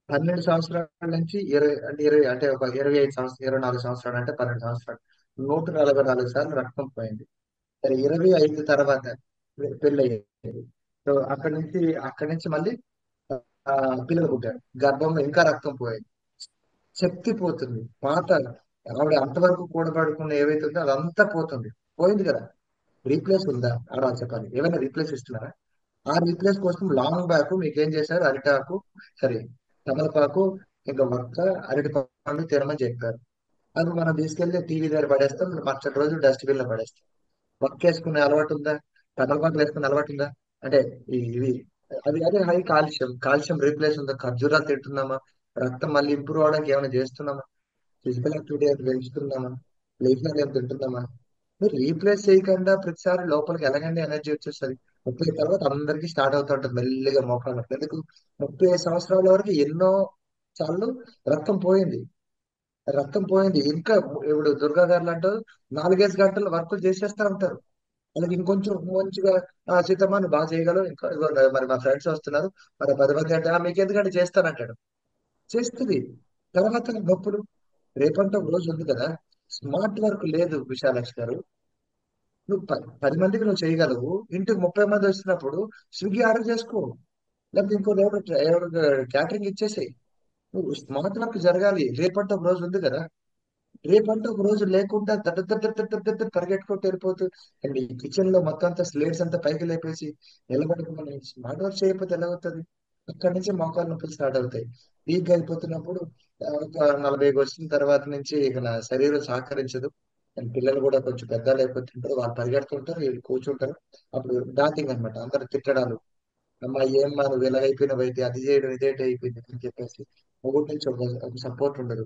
12 సంవత్సరాల నుంచి 20 అంటే 20 అంటే ఒక 25 సంవత్సరాలు, 24 సంవత్సరాలు అంటే 12 సంవత్సరాలు, 144 సార్లు రక్తం పోయింది. సరే 25 తర్వాత పెళ్ళి అయ్యింది. సో అక్కడి నుంచి మళ్ళీ ఆ పిల్లలు పుట్టారు, గర్భంలో ఇంకా రక్తం పోయింది, శక్తి పోతుంది. పాత ఆవిడ అంతవరకు కూడబడుకున్న ఏవైతే ఉందో అదంతా పోతుంది. పోయింది కదా, రీప్లేస్ ఉందా ఆడ చెప్పాలి. ఏమైనా రీప్లేస్ ఇస్తున్నారా? ఆ రీప్లేస్ కోసం లాంగ్ బ్యాక్ మీకు ఏం చేశారు? అరిటాకు, సరే తమలపాకు, ఇంకా వక్క, అరటి పండు తినమని చెప్పారు. అది మనం తీసుకెళ్లి టీవీ దగ్గర పడేస్తాం, మరుసటి రోజు డస్ట్బిన్ లో పడేస్తాం. వక్కేసుకునే అలవాటు ఉందా? తమలపాకులు వేసుకునే అలవాటు ఉందా? అంటే ఇవి అది అదే హై కాల్షియం రీప్లేస్ ఉందా? ఖర్జూరాలు తింటున్నామా? రక్తం మళ్ళీ ఇంప్రూవ్ అవడానికి ఏమైనా చేస్తున్నామా? ఫిజికల్ యాక్టివిటీ అది పెంచుతున్నామా? లైఫ్ లో ఏం తింటున్నామా? మీరు రీప్లేస్ చేయకుండా ప్రతిసారి లోపలికి ఎలాగండి ఎనర్జీ వచ్చేస్తుంది? 30 తర్వాత అందరికీ స్టార్ట్ అవుతూ ఉంటుంది మెల్లిగా మోకాలు నొప్పి. ఎందుకు? 35 సంవత్సరాల వరకు ఎన్నో సార్లు రక్తం పోయింది. రక్తం పోయింది ఇంకా. ఇప్పుడు దుర్గా గారు అంటారు 4-5 గంటలు వర్కులు చేసేస్తా ఉంటారు. వాళ్ళకి ఇంకొంచెం మంచిగా సీతమ్మ నువ్వు బాగా చేయగలవు, ఇంకా ఇదిగో మరి మా ఫ్రెండ్స్ వస్తున్నారు, మరి 10 మంది అంటే మీకు ఎందుకంటే చేస్తానంటాడు. చేస్తుంది. తర్వాత నొప్పులు. రేపంటే ఒక రోజు ఉంది కదా. స్మార్ట్ వర్క్ లేదు విశాలాక్షి గారు. నువ్వు 10 మందికి నువ్వు చేయగలవు, ఇంటికి 30 మంది వస్తున్నప్పుడు స్విగ్గీ ఆర్డర్ చేసుకో, లేకపోతే ఇంకోటి ఎవరు క్యాటరింగ్ ఇచ్చేసేయి. నువ్వు స్మార్ట్ వర్క్ జరగాలి. రేపంటే ఒక రోజు ఉంది కదా. రేపంటే ఒక రోజు లేకుండా దడ్డ దడ్డ దడ్డ దడ్డ పరిగెట్టుకుంటూ వెళ్ళిపోతూ అండ్ ఈ కిచెన్ లో మొత్తం అంతా స్లేట్స్ అంతా పైకి లేపేసి నిలబడుకుని స్మార్ట్ వర్క్ చేయకపోతే ఎలా అవుతుంది? అక్కడి నుంచి మోకాలు నొప్పులు స్టార్ట్ అవుతాయి. వీక్ అయిపోతున్నప్పుడు ఒక 40 వచ్చిన తర్వాత నుంచి ఇక నా శరీరం సహకరించదు. అండ్ పిల్లలు కూడా కొంచెం పెద్దలు అయిపోతుంటారు, వాళ్ళు పరిగెడుతుంటారు, వీళ్ళు కూర్చుంటారు. అప్పుడు డాకింగ్ అన్నమాట, అందరు తిట్టడాలు. అమ్మా ఏమ్మా నువ్వు ఇలా అయిపోయినావు, అయితే అది చేయడం ఇదేంటి అయిపోయింది అని చెప్పేసి ఒకటి నుంచి ఒక సపోర్ట్ ఉండదు.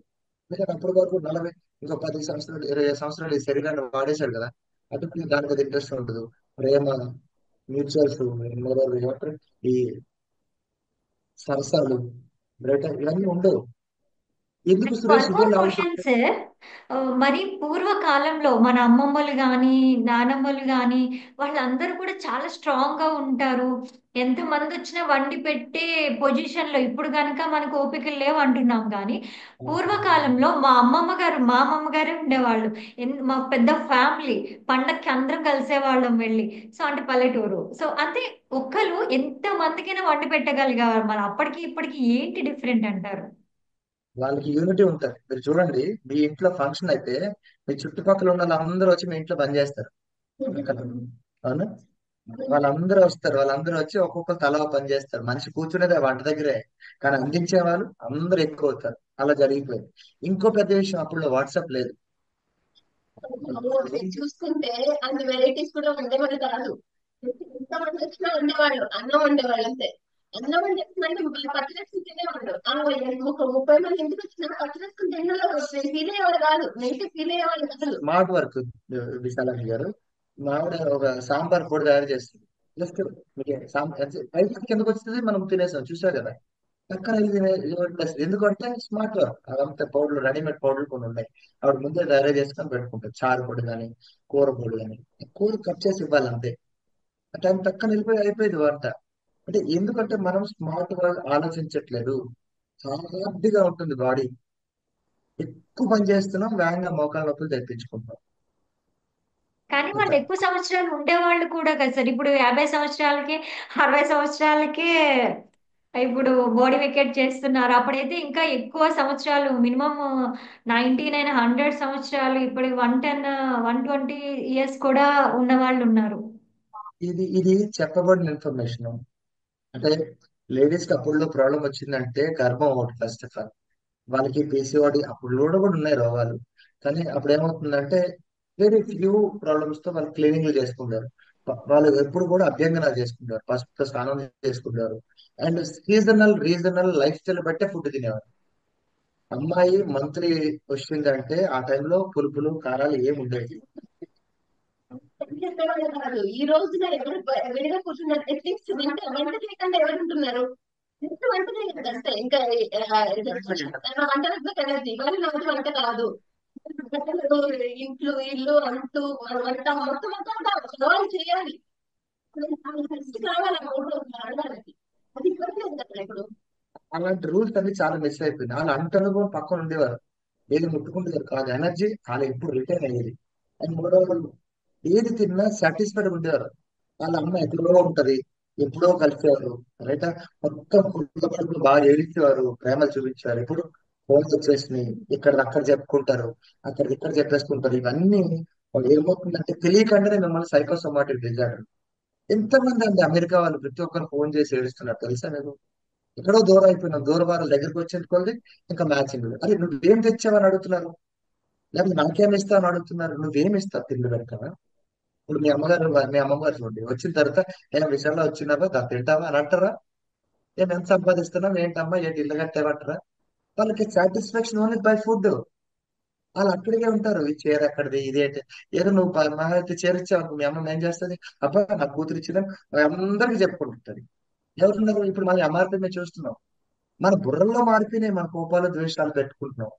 ఎందుకంటే అప్పటి వరకు 40 ఇంకో 10 సంవత్సరాలు 20 సంవత్సరాలు ఈ శరీరాన్ని వాడేశాడు కదా. అటు దాని మీద ఇంట్రెస్ట్ ఉండదు. ప్రేమ, మ్యూచువల్స్, ఏమంటారు, ఈ సరసాలు, ఇవన్నీ ఉండవు. ఎందుకు వన్ సురేష్ ఇదే మోర్ లెవెల్ క్వశ్చన్ సార్. మరి పూర్వకాలంలో మన అమ్మమ్మలు కానీ నానమ్మలు కానీ వాళ్ళందరూ కూడా చాలా స్ట్రాంగ్ గా ఉంటారు. ఎంతమంది వచ్చినా వండి పెట్టే పొజిషన్ లో ఇప్పుడు కనుక మనకు ఓపికలు లేవు అంటున్నాం కానీ పూర్వకాలంలో మా అమ్మమ్మ గారే ఉండేవాళ్ళు. మా పెద్ద ఫ్యామిలీ, పండక్కి అందరం కలిసేవాళ్ళం వెళ్ళి. సో అంటే పల్లెటూరు. సో అంటే ఒక్కరు ఎంత మందికైనా వండి పెట్టగలిగారు. మరి అప్పటికి ఇప్పటికి ఏంటి డిఫరెంట్ అంటారు? వాళ్ళకి యూనిటీ ఉంటుంది. మీరు చూడండి, మీ ఇంట్లో ఫంక్షన్ అయితే మీ చుట్టుపక్కల ఉన్న వాళ్ళందరూ వచ్చి మీ ఇంట్లో పని చేస్తారు. అవునా? వాళ్ళందరూ వస్తారు, వాళ్ళందరూ వచ్చి ఒక్కొక్కరు తలా ఓ పని చేస్తారు. మనిషి కూర్చునేదే వంట దగ్గరే, కానీ అందించే వాళ్ళు అందరూ ఎక్కువ అవుతారు. అలా జరిగిపోయింది. ఇంకో పెద్ద విషయం, అప్పుడు వాట్సాప్ లేదు. మీరు చూస్తుంటే అన్ని వెరైటీస్ కూడా ఉండేవాళ్ళు కాదు. ఎంతమంది వచ్చినా ఉండేవాళ్ళు, అన్నం వండేవాళ్ళు అంతే. అన్నం వండేస్తుందంటే పచ్చడేసుకుని తినేవాళ్ళు. ఒక 30 మంది ఇంటికి వచ్చినా పచ్చడేసుకుని తినలో ఫీల్ అయ్యేవాళ్ళు కాదు. నైట్ ఫీల్ అయ్యేవాళ్ళు కాదు. స్మార్ట్ వర్క్ విశాలాక్షి గారు. మా ఆవిడ ఒక సాంబార్ పొడి తయారు చేస్తుంది. జస్ట్ పైకి కిందకు వస్తుంది, మనం తినేసాం, చూసా కదా. పక్కన ఎందుకంటే స్మార్ట్ వర్క్. అదంతా పౌడర్లు, రెడీమేడ్ పౌడర్లు కొన్ని ఉన్నాయి. ఆవిడ ముందే తయారు చేసుకొని పెట్టుకుంటారు. చారు పొడి కానీ, కూర పొడి కానీ. కూర కట్ చేసి ఇవ్వాలి అంతే. ఆ టైం పక్కన వెళ్ళిపోయి అయిపోయింది వంట. అంటే ఎందుకంటే మనం స్మార్ట్ గా ఆలోచించట్లేదు. చాలా హార్డ్గా ఉంటుంది బాడీ. ఎక్కువ పని చేస్తున్నాం, వేగంగా మోకాళ్ళ నొప్పులు తెప్పించుకుంటాం. కానీ అంత వాళ్ళు ఎక్కువ సంవత్సరాలు ఉండేవాళ్ళు కూడా కదా సార్. ఇప్పుడు 50 సంవత్సరాలకి 60 సంవత్సరాలకే ఇప్పుడు బాడీ వెకేట్ చేస్తున్నారు. అప్పుడైతే ఇంకా ఎక్కువ సంవత్సరాలు, మినిమం 99 100 సంవత్సరాలు, ఇప్పుడు 110 120 ఇయర్స్ కూడా ఉన్న వాళ్ళు ఉన్నారు. ఇది చెప్పబడిన ఇన్ఫర్మేషన్. అంటే లేడీస్ కి అప్పుడులో ప్రాబ్లం వచ్చిందంటే గర్భం ఒకటి ఫస్ట్ ఆఫ్ ఆల్. వాళ్ళకి పీసీఓడి అప్పుడు కూడా ఉన్నాయి రోగాలు. కానీ అప్పుడు ఏమవుతుందంటే వెరీ ఫ్యూ ప్రాబ్లమ్స్ తో వాళ్ళు క్లీనింగ్లు చేసుకుంటారు. వాళ్ళు ఎప్పుడు కూడా అభ్యంగనాలు చేసుకుంటారు, పసుపుతో స్నానం చేసుకుంటారు. అండ్ రీజనల్ లైఫ్ స్టైల్ బట్టే ఫుడ్ తినేవారు. అమ్మాయి మంత్లీ వచ్చిందంటే ఆ టైంలో పులుపులు కారాలు ఏమి ఉండేవి. చెప్పేవాళ్ళు కాదు. ఈ రోజున ఎవరు విడిగా కూర్చున్నారు ఎథిక్స్ వంట చేయకుండా ఎవరు ఉంటున్నారు? ఎంత వంట చేయలేదు అంతే. ఇంకా వంటలకు ఎనర్జీ కానీ నాకు వంట కాదు. బట్టలు, ఇంట్లో ఇల్లు అంటూ వంట మొత్తం అంతా వాళ్ళు చేయాలి. కావాలి ఆ మూడు ఆడవాళ్ళకి. అది ఇవ్వట్లేదు కదా ఇప్పుడు. అలాంటి రూల్స్ అన్ని చాలా మిస్ అయిపోయింది. వాళ్ళ అంత అనుభవం పక్కన ఉండేవారు. ఏది ముట్టుకుంటే కాదు, ఎనర్జీ అలా ఎప్పుడు రిటైన్ అయ్యేది. అండ్ మూడవ ఏది తిన్నా సాటిస్ఫైడ్ ఉండేవారు. వాళ్ళ అమ్మ ఎక్కడో ఉంటది, ఎప్పుడో కలిసేవారు. రైట్. మొత్తం కుటుంబ పడుకులు బాగా ఏడిచేవారు, ప్రేమలు చూపించేవారు. ఇప్పుడు ఫోన్స్ వచ్చేసినాయి, ఇక్కడ అక్కడ చెప్పుకుంటారు, అక్కడ ఇక్కడ చెప్పేసుకుంటారు. ఇవన్నీ వాళ్ళు ఏమవుతుందంటే తెలియకుండానే మిమ్మల్ని సైకోసోమాటిక్ డిజార్డర్. ఎంతమంది అండి అమెరికా వాళ్ళు ప్రతి ఒక్కరు ఫోన్ చేసి ఏడుస్తున్నారు తెలుసా మీకు? ఎక్కడో దూరం అయిపోయినాం, దూర వారి దగ్గరికి వచ్చేట్టుకోవాలి. ఇంకా మ్యాచింగ్, అరే నువ్వేం తెచ్చావని అడుగుతున్నారు, లేకపోతే నాకేం ఇస్తావు అని అడుగుతున్నారు. నువ్వేం ఇస్తావు తిండి పెడతావా? ఇప్పుడు మీ అమ్మగారు చూడండి, వచ్చిన తర్వాత ఏం విషయంలో వచ్చినావా, దాన్ని తింటావా అని అంటారా? ఏం ఎంత సంపాదిస్తున్నావు, ఏంటమ్మా, ఏంటి ఇల్లు కట్టేవంటారా? వాళ్ళకి సాటిస్ఫాక్షన్ ఓన్లీ బై ఫుడ్. వాళ్ళు అక్కడికే ఉంటారు. ఈ చీర ఎక్కడిది, ఇదేంటి, ఏదో నువ్వు మహా అయితే చీర ఇచ్చావు, మీ అమ్మ ఏం చేస్తుంది, అబ్బా నా కూతురు ఇచ్చిన అందరికి చెప్పుకుంటుంది. ఎవరున్నారు ఇప్పుడు? మన ఎంఆర్పీ మీద చూస్తున్నాం. మన బుర్రల్లో మారిపోయినాయి, మన కోపాలు ద్వేషాలు పెట్టుకుంటున్నాం.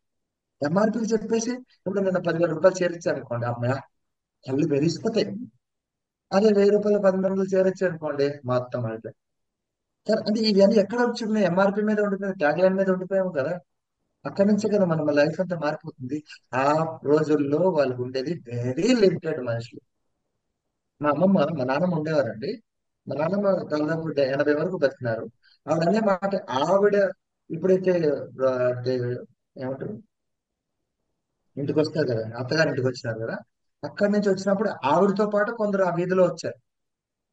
ఎంఆర్పీకి చెప్పేసి ఇప్పుడు నేను 10,000 రూపాయలు చేరించాను అనుకోండి, అమ్మాయి కళ్ళు మెరిసిపోతాయి. అదే 1000 రూపాయలు 1,000 చేరొచ్చు అనుకోండి, మొత్తం అయితే. సార్ అంటే ఇవన్నీ ఎక్కడ వచ్చున్నాయి? ఎంఆర్పీ మీద ఉండిపోయి, ట్యాగ్ లైన్ మీద ఉండిపోయాము కదా. అక్కడి నుంచే కదా మన లైఫ్ అంతా మారిపోతుంది. ఆ రోజుల్లో వాళ్ళకు ఉండేది వెరీ లిమిటెడ్ మనుషులు. మా నాన్నమ్మ ఉండేవారండి. మా నాన్నమ్మ దాదాపు 80 వరకు బతికినారు. ఆవిడ అనే మాట, ఆవిడ ఇప్పుడైతే అంటే ఏమంటారు, ఇంటికి వస్తారు కదా, అత్తగారి ఇంటికి వచ్చినారు కదా, అక్కడి నుంచి వచ్చినప్పుడు ఆవిడతో పాటు కొందరు ఆ వీధిలో వచ్చారు.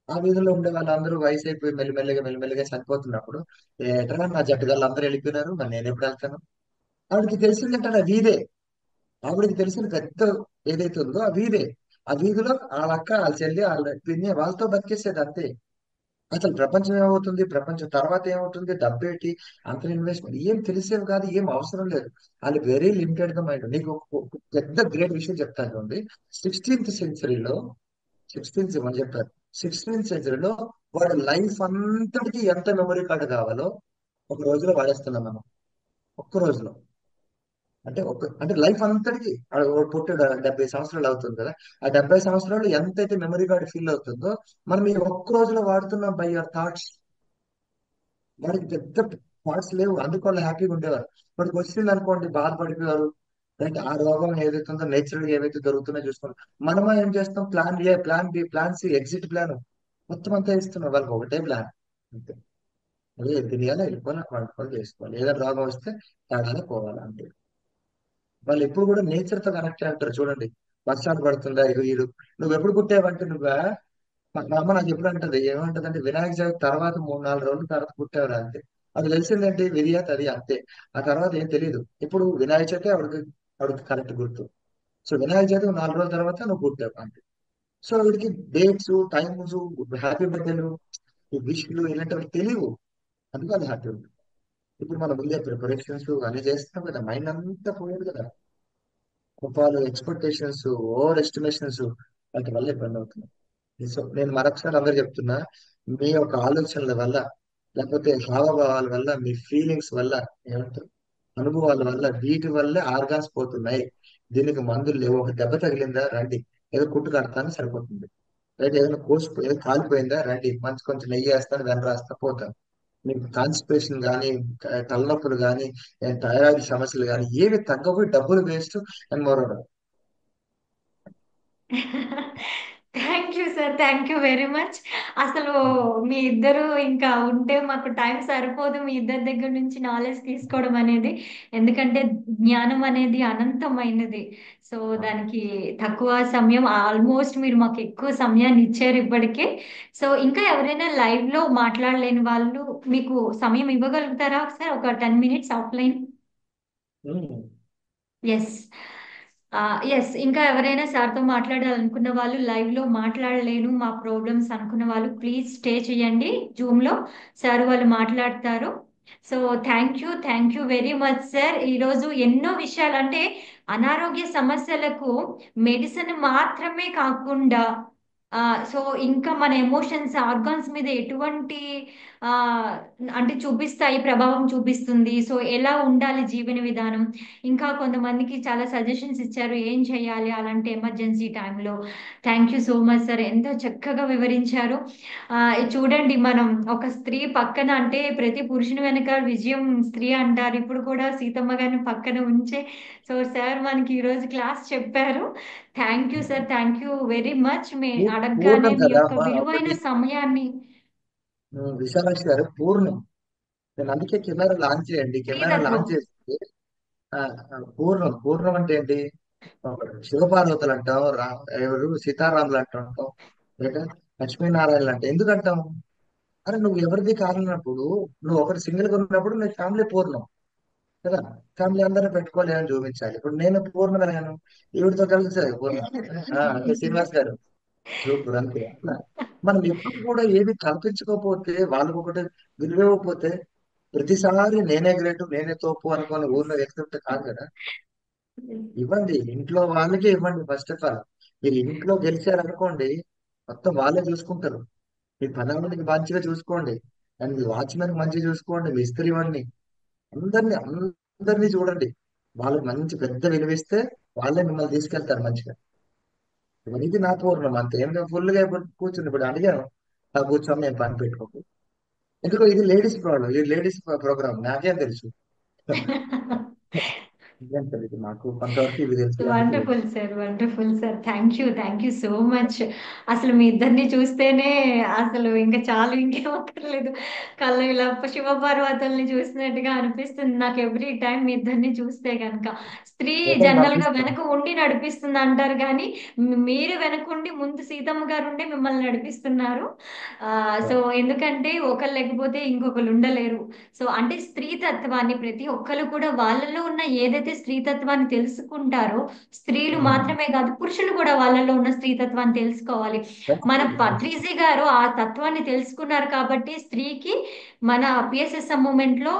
ఆ వీధిలో ఉండే వాళ్ళందరూ వయసు అయిపోయి మెల్లిమెల్లిగా చనిపోతున్నప్పుడు, ఏటన్నా నా జట్టుగాళ్ళు అందరూ వెళ్ళిపోయినారు, మరి నేను ఎప్పుడు వెళ్తాను? ఆవిడకి తెలిసింది ఏంటంటే ఆ వీధే. ఆవిడకి తెలిసిన పెద్ద ఏదైతే ఉందో ఆ వీధే. ఆ వీధిలో వాళ్ళ అక్క, వాళ్ళ చెల్లి, వాళ్ళ పిన్ని, వాళ్ళతో బతికేసేది అంతే. అసలు ప్రపంచం ఏమవుతుంది, ప్రపంచం తర్వాత ఏమవుతుంది, డబ్బేటి, అంత ఇన్వెస్ట్మెంట్ ఏం తెలిసేవి కాదు, ఏం అవసరం లేదు. వాళ్ళు వెరీ లిమిటెడ్ గా మైండ్. నీకు ఒక పెద్ద గ్రేట్ విషయం చెప్తాను చూడండి. 16th సెంచరీలో, 16th చెప్పారు, 16th సెంచరీలో వాడు లైఫ్ అంతటికి ఎంత మెమరీ కార్డు కావాలో ఒక రోజులో వాడేస్తున్నాం మనం. ఒక్క రోజులో. అంటే లైఫ్ అంతటికి పుట్టాడు 70 సంవత్సరాలు అవుతుంది కదా. ఆ 70 సంవత్సరాలు ఎంతైతే మెమరీ కార్డు ఫీల్ అవుతుందో మనం ఈ ఒక్క రోజులో వాడుతున్నాం బై యువర్ థాట్స్. వాడికి పెద్ద థాట్స్ లేవు, అందుకు వాళ్ళు హ్యాపీగా ఉండేవారు. వాడికి వచ్చింది అనుకోండి బాధపడిపోయారు. అంటే ఆ రోగం ఏదైతే ఉందో నేచురల్ ఏవైతే జరుగుతున్నాయో చూసుకోండి. మనమా ఏం చేస్తాం, plan A, plan B, plan C, exit plan మొత్తం అంతా ఇస్తున్నాం. వాళ్ళకి ఒకటే ప్లాన్ అంతే. అదే తినేయాలి, వెళ్ళిపోవాలి, వండుకోవాలి, చేసుకోవాలి. ఏదైనా రోగం వస్తే తాగాలి, పోవాలి అంతే. వాళ్ళు ఎప్పుడు కూడా నేచర్ తో కనెక్ట్ అయి ఉంటారు. చూడండి, వర్షాలు పడుతుందా, ఇగో ఈడు నువ్వు ఎప్పుడు పుట్టావంటే నువ్వా, మా అమ్మ నాకు ఎప్పుడు అంటది, ఏమంటదంటే వినాయక చవితి తర్వాత 3-4 రోజుల తర్వాత పుట్టావురా అంతే. అది తెలిసిందేంటి, విరియాత్ అది అంతే. ఆ తర్వాత ఏం తెలియదు. ఇప్పుడు వినాయక చవితి ఆవిడకి కరెక్ట్ గుర్తు. సో వినాయక చవితి 4 రోజుల తర్వాత నువ్వు పుట్టావు అంతే. సో వీడికి డేట్స్, టైమ్స్, హ్యాపీ బర్త్డేలు, ఈ విష్లు ఇలాంటివి తెలియవు. అందుకు అది హ్యాపీ ఉంటుంది. ఇప్పుడు మనం ముందే ప్రిపరేషన్స్ అన్ని చేస్తాం కదా, మైండ్ అంతా పోయేది కదా. కోపాలు, ఎక్స్పెక్టేషన్స్, ఓవర్ ఎస్టిమేషన్స్, వాటి వల్ల ఇబ్బంది అవుతుంది. సో నేను మరొకసారి అందరు చెప్తున్నా, మీ యొక్క ఆలోచనల వల్ల, లేకపోతే హావభావాల వల్ల, మీ ఫీలింగ్స్ వల్ల, ఏమంటారు, అనుభవాల వల్ల, వీటి వల్లే ఆర్గాన్స్ పోతున్నాయి. దీనికి మందులు లేవు. ఒక దెబ్బ తగిలిందా రండి, ఏదో కుట్టు కడతాను సరిపోతుంది. అయితే ఏదైనా ఏదో కాలిపోయిందా రండి, మంచి కొంచెం నెయ్యి వేస్తాను, వెన రాస్తా పోతాను. మీకు కాన్స్టిపేషన్ కానీ, తలనొప్పులు కానీ, థైరాయిడ్ సమస్యలు కానీ ఏవి తగ్గవు, డబ్బులు వేస్ట్ అండ్ మోరో. Thank you sir, thank you very much. అసలు మీ ఇద్దరు ఇంకా ఉంటే మాకు టైం సరిపోదు మీ ఇద్దరి దగ్గర నుంచి నాలెడ్జ్ తీసుకోవడం అనేది. ఎందుకంటే జ్ఞానం అనేది అనంతమైనది. సో దానికి తక్కువ సమయం, ఆల్మోస్ట్ మీరు మాకు ఎక్కువ సమయాన్ని ఇచ్చారు ఇప్పటికే. సో ఇంకా ఎవరైనా లైవ్ లో మాట్లాడలేని వాళ్ళు మీకు సమయం ఇవ్వగలుగుతారా సార్, ఒక 10 minutes ఆఫ్లైన్? ఎస్. ఎస్, ఇంకా ఎవరైనా సార్తో మాట్లాడాలనుకున్న వాళ్ళు, లైవ్ లో మాట్లాడలేను మా ప్రాబ్లమ్స్ అనుకున్న వాళ్ళు ప్లీజ్ స్టే చేయండి జూమ్ లో, సార్ వాళ్ళు మాట్లాడతారు. So thank you very much sir. ఈరోజు ఎన్నో విషయాలు అంటే అనారోగ్య సమస్యలకు మెడిసిన్ మాత్రమే కాకుండా ఆ సో ఇంకా మన ఎమోషన్స్, ఆర్గాన్స్ మీద ఎటువంటి ఆ అంటే చూపిస్తాయి, ప్రభావం చూపిస్తుంది. సో ఎలా ఉండాలి జీవన విధానం, ఇంకా కొంతమందికి చాలా సజెషన్స్ ఇచ్చారు ఏం చేయాలి అలాంటి ఎమర్జెన్సీ టైంలో. Thank you so much sir, ఎంతో చక్కగా వివరించారు. ఇది చూడండి, మనం ఒక స్త్రీ పక్కన అంటే ప్రతి పురుషుని వెనుక విజయం స్త్రీ అంటారు. ఇప్పుడు కూడా సీతమ్మ గారిని పక్కన ఉంచే సో సార్ మనకి ఈరోజు క్లాస్ చెప్పారు. Thank you sir, thank you very much. మీ అడగగానే పూర్ణం మీ కదా యొక్క అమ్మా విలువైన ఒకటి. సమయాన్ని. విశాలాక్షి గారు, పూర్ణం. నేను అందుకే కెమెరా లాంచ్ చేయండి, కెమెరా స్త్రీతత్వం. లాంచ్ చేస్తే పూర్ణం. పూర్ణం అంటే ఏంటి, శివపార్వతులు అంటాం, ఎవరు సీతారాములు అంటుంటాం, లేక లక్ష్మీనారాయణలు అంటే ఎందుకు అంటాం. అరే నువ్వు ఎవరిది కారణప్పుడు, నువ్వు ఒకటి సింగిల్ గా ఉన్నప్పుడు నీ ఫ్యామిలీ పూర్ణం కదా. ఫ్యామిలీ అందరిని పెట్టుకోవాలి అని చూపించాలి. ఇప్పుడు నేను పూర్ణమయ్యాను, ఈవిడితో కలిసి పూర్ణం. అంటే శ్రీనివాస్ గారు సూపర్ అంతే. అట్లా మనం ఎప్పుడు కూడా ఏది కల్పించుకోకపోతే, వాళ్ళకు ఒకటి విలువ ఇవ్వకపోతే, ప్రతిసారి నేనే గ్రేట్, నేనే తోపు అనుకోని ఊర్లో వ్యక్తి ఉంటే కాదు కదా. ఇవ్వండి, ఇంట్లో వాళ్ళకే ఇవ్వండి ఫస్ట్ ఆఫ్ ఆల్. మీరు ఇంట్లో గెలిచారనుకోండి, మొత్తం వాళ్ళే చూసుకుంటారు. మీ పనులకి మంచిగా చూసుకోండి, అండ్ మీ వాచ్మెన్ మంచిగా చూసుకోండి, మీ ఇస్త్రీ వాడిని, అందరినీ చూడండి. వాళ్ళకి మంచి పెద్ద విలువిస్తే వాళ్ళే మిమ్మల్ని తీసుకెళ్తారు మంచిగా. ఇది నా పూర్ణం అంతే. ఏం ఫుల్ గా ఇప్పుడు కూర్చుని ఇప్పుడు అడిగాను, కూర్చొని నేను పని పెట్టుకోకు. ఎందుకో ఇది లేడీస్ ప్రాబ్లం, ఇది లేడీస్ ప్రోగ్రామ్, నాకేం తెలుసు. ఇదేం తెలియదు నాకు, కొంతవరకు ఇవి తెలుసు అందుకే వండర్ఫుల్ చెప్పాను. Sir, wonderful sir. Thank you so much. అసలు మీ ఇద్దరిని చూస్తేనే అసలు ఇంకా చాలు, ఇంకేం అక్కర్లేదు. కళ్ళు ఇలా శివపార్వతుల్ని చూసినట్టుగా అనిపిస్తుంది నాకు ఎవ్రీ టైం మీ ఇద్దరిని చూస్తే కనుక. స్త్రీ ఫోటోలు జనరల్ గా పంపిస్తాను. వెనక ఉండి నడిపిస్తుంది అంటారు కానీ మీరు వెనకుండి ముందు సీతమ్మ గారు ఉండి మిమ్మల్ని నడిపిస్తున్నారు. సో ఎందుకంటే ఒకరు లేకపోతే ఇంకొకరు ఉండలేరు. సో అంటే స్త్రీ తత్వాన్ని ప్రతి ఒక్కరు కూడా వాళ్ళలో ఉన్న ఏదైతే స్త్రీతత్వాన్ని తెలుసుకుంటారో, స్త్రీలు మాత్రమే కాదు పురుషులు కూడా వాళ్ళలో ఉన్న స్త్రీతత్వాన్ని తెలుసుకోవాలి. మన పత్రిజీ గారు ఆ తత్వాన్ని తెలుసుకున్నారు కాబట్టి స్త్రీకి మన పిఎస్ఎస్ మూమెంట్ లో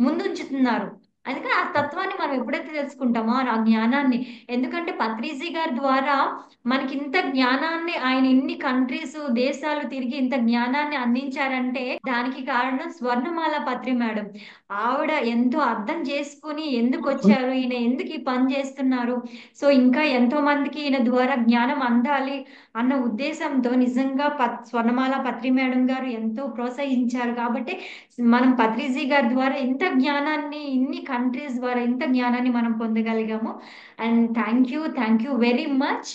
ముందుంచుతున్నారు. అందుకని ఆ తత్వాన్ని మనం ఎప్పుడైతే తెలుసుకుంటామో ఆ జ్ఞానాన్ని, ఎందుకంటే పత్రిజీ గారి ద్వారా మనకి ఇంత జ్ఞానాన్ని ఆయన ఇన్ని కంట్రీస్ దేశాలు తిరిగి ఇంత జ్ఞానాన్ని అందించారంటే దానికి కారణం స్వర్ణమాల పత్రి మేడం. ఆవిడ ఎంతో అర్థం చేసుకుని ఎందుకు వచ్చారు, ఈయన ఎందుకు ఈ పని చేస్తున్నారు, సో ఇంకా ఎంతో మందికి ఈయన ద్వారా జ్ఞానం అందాలి అన్న ఉద్దేశంతో నిజంగా స్వర్ణమాల పత్రి మేడం గారు ఎంతో ప్రోత్సహించారు కాబట్టి మనం పత్రిజీ గారి ద్వారా ఇంత జ్ఞానాన్ని, ఇన్ని కంట్రీస్ ద్వారా ఇంత జ్ఞానాన్ని మనం పొందగలిగాము. And thank you very much.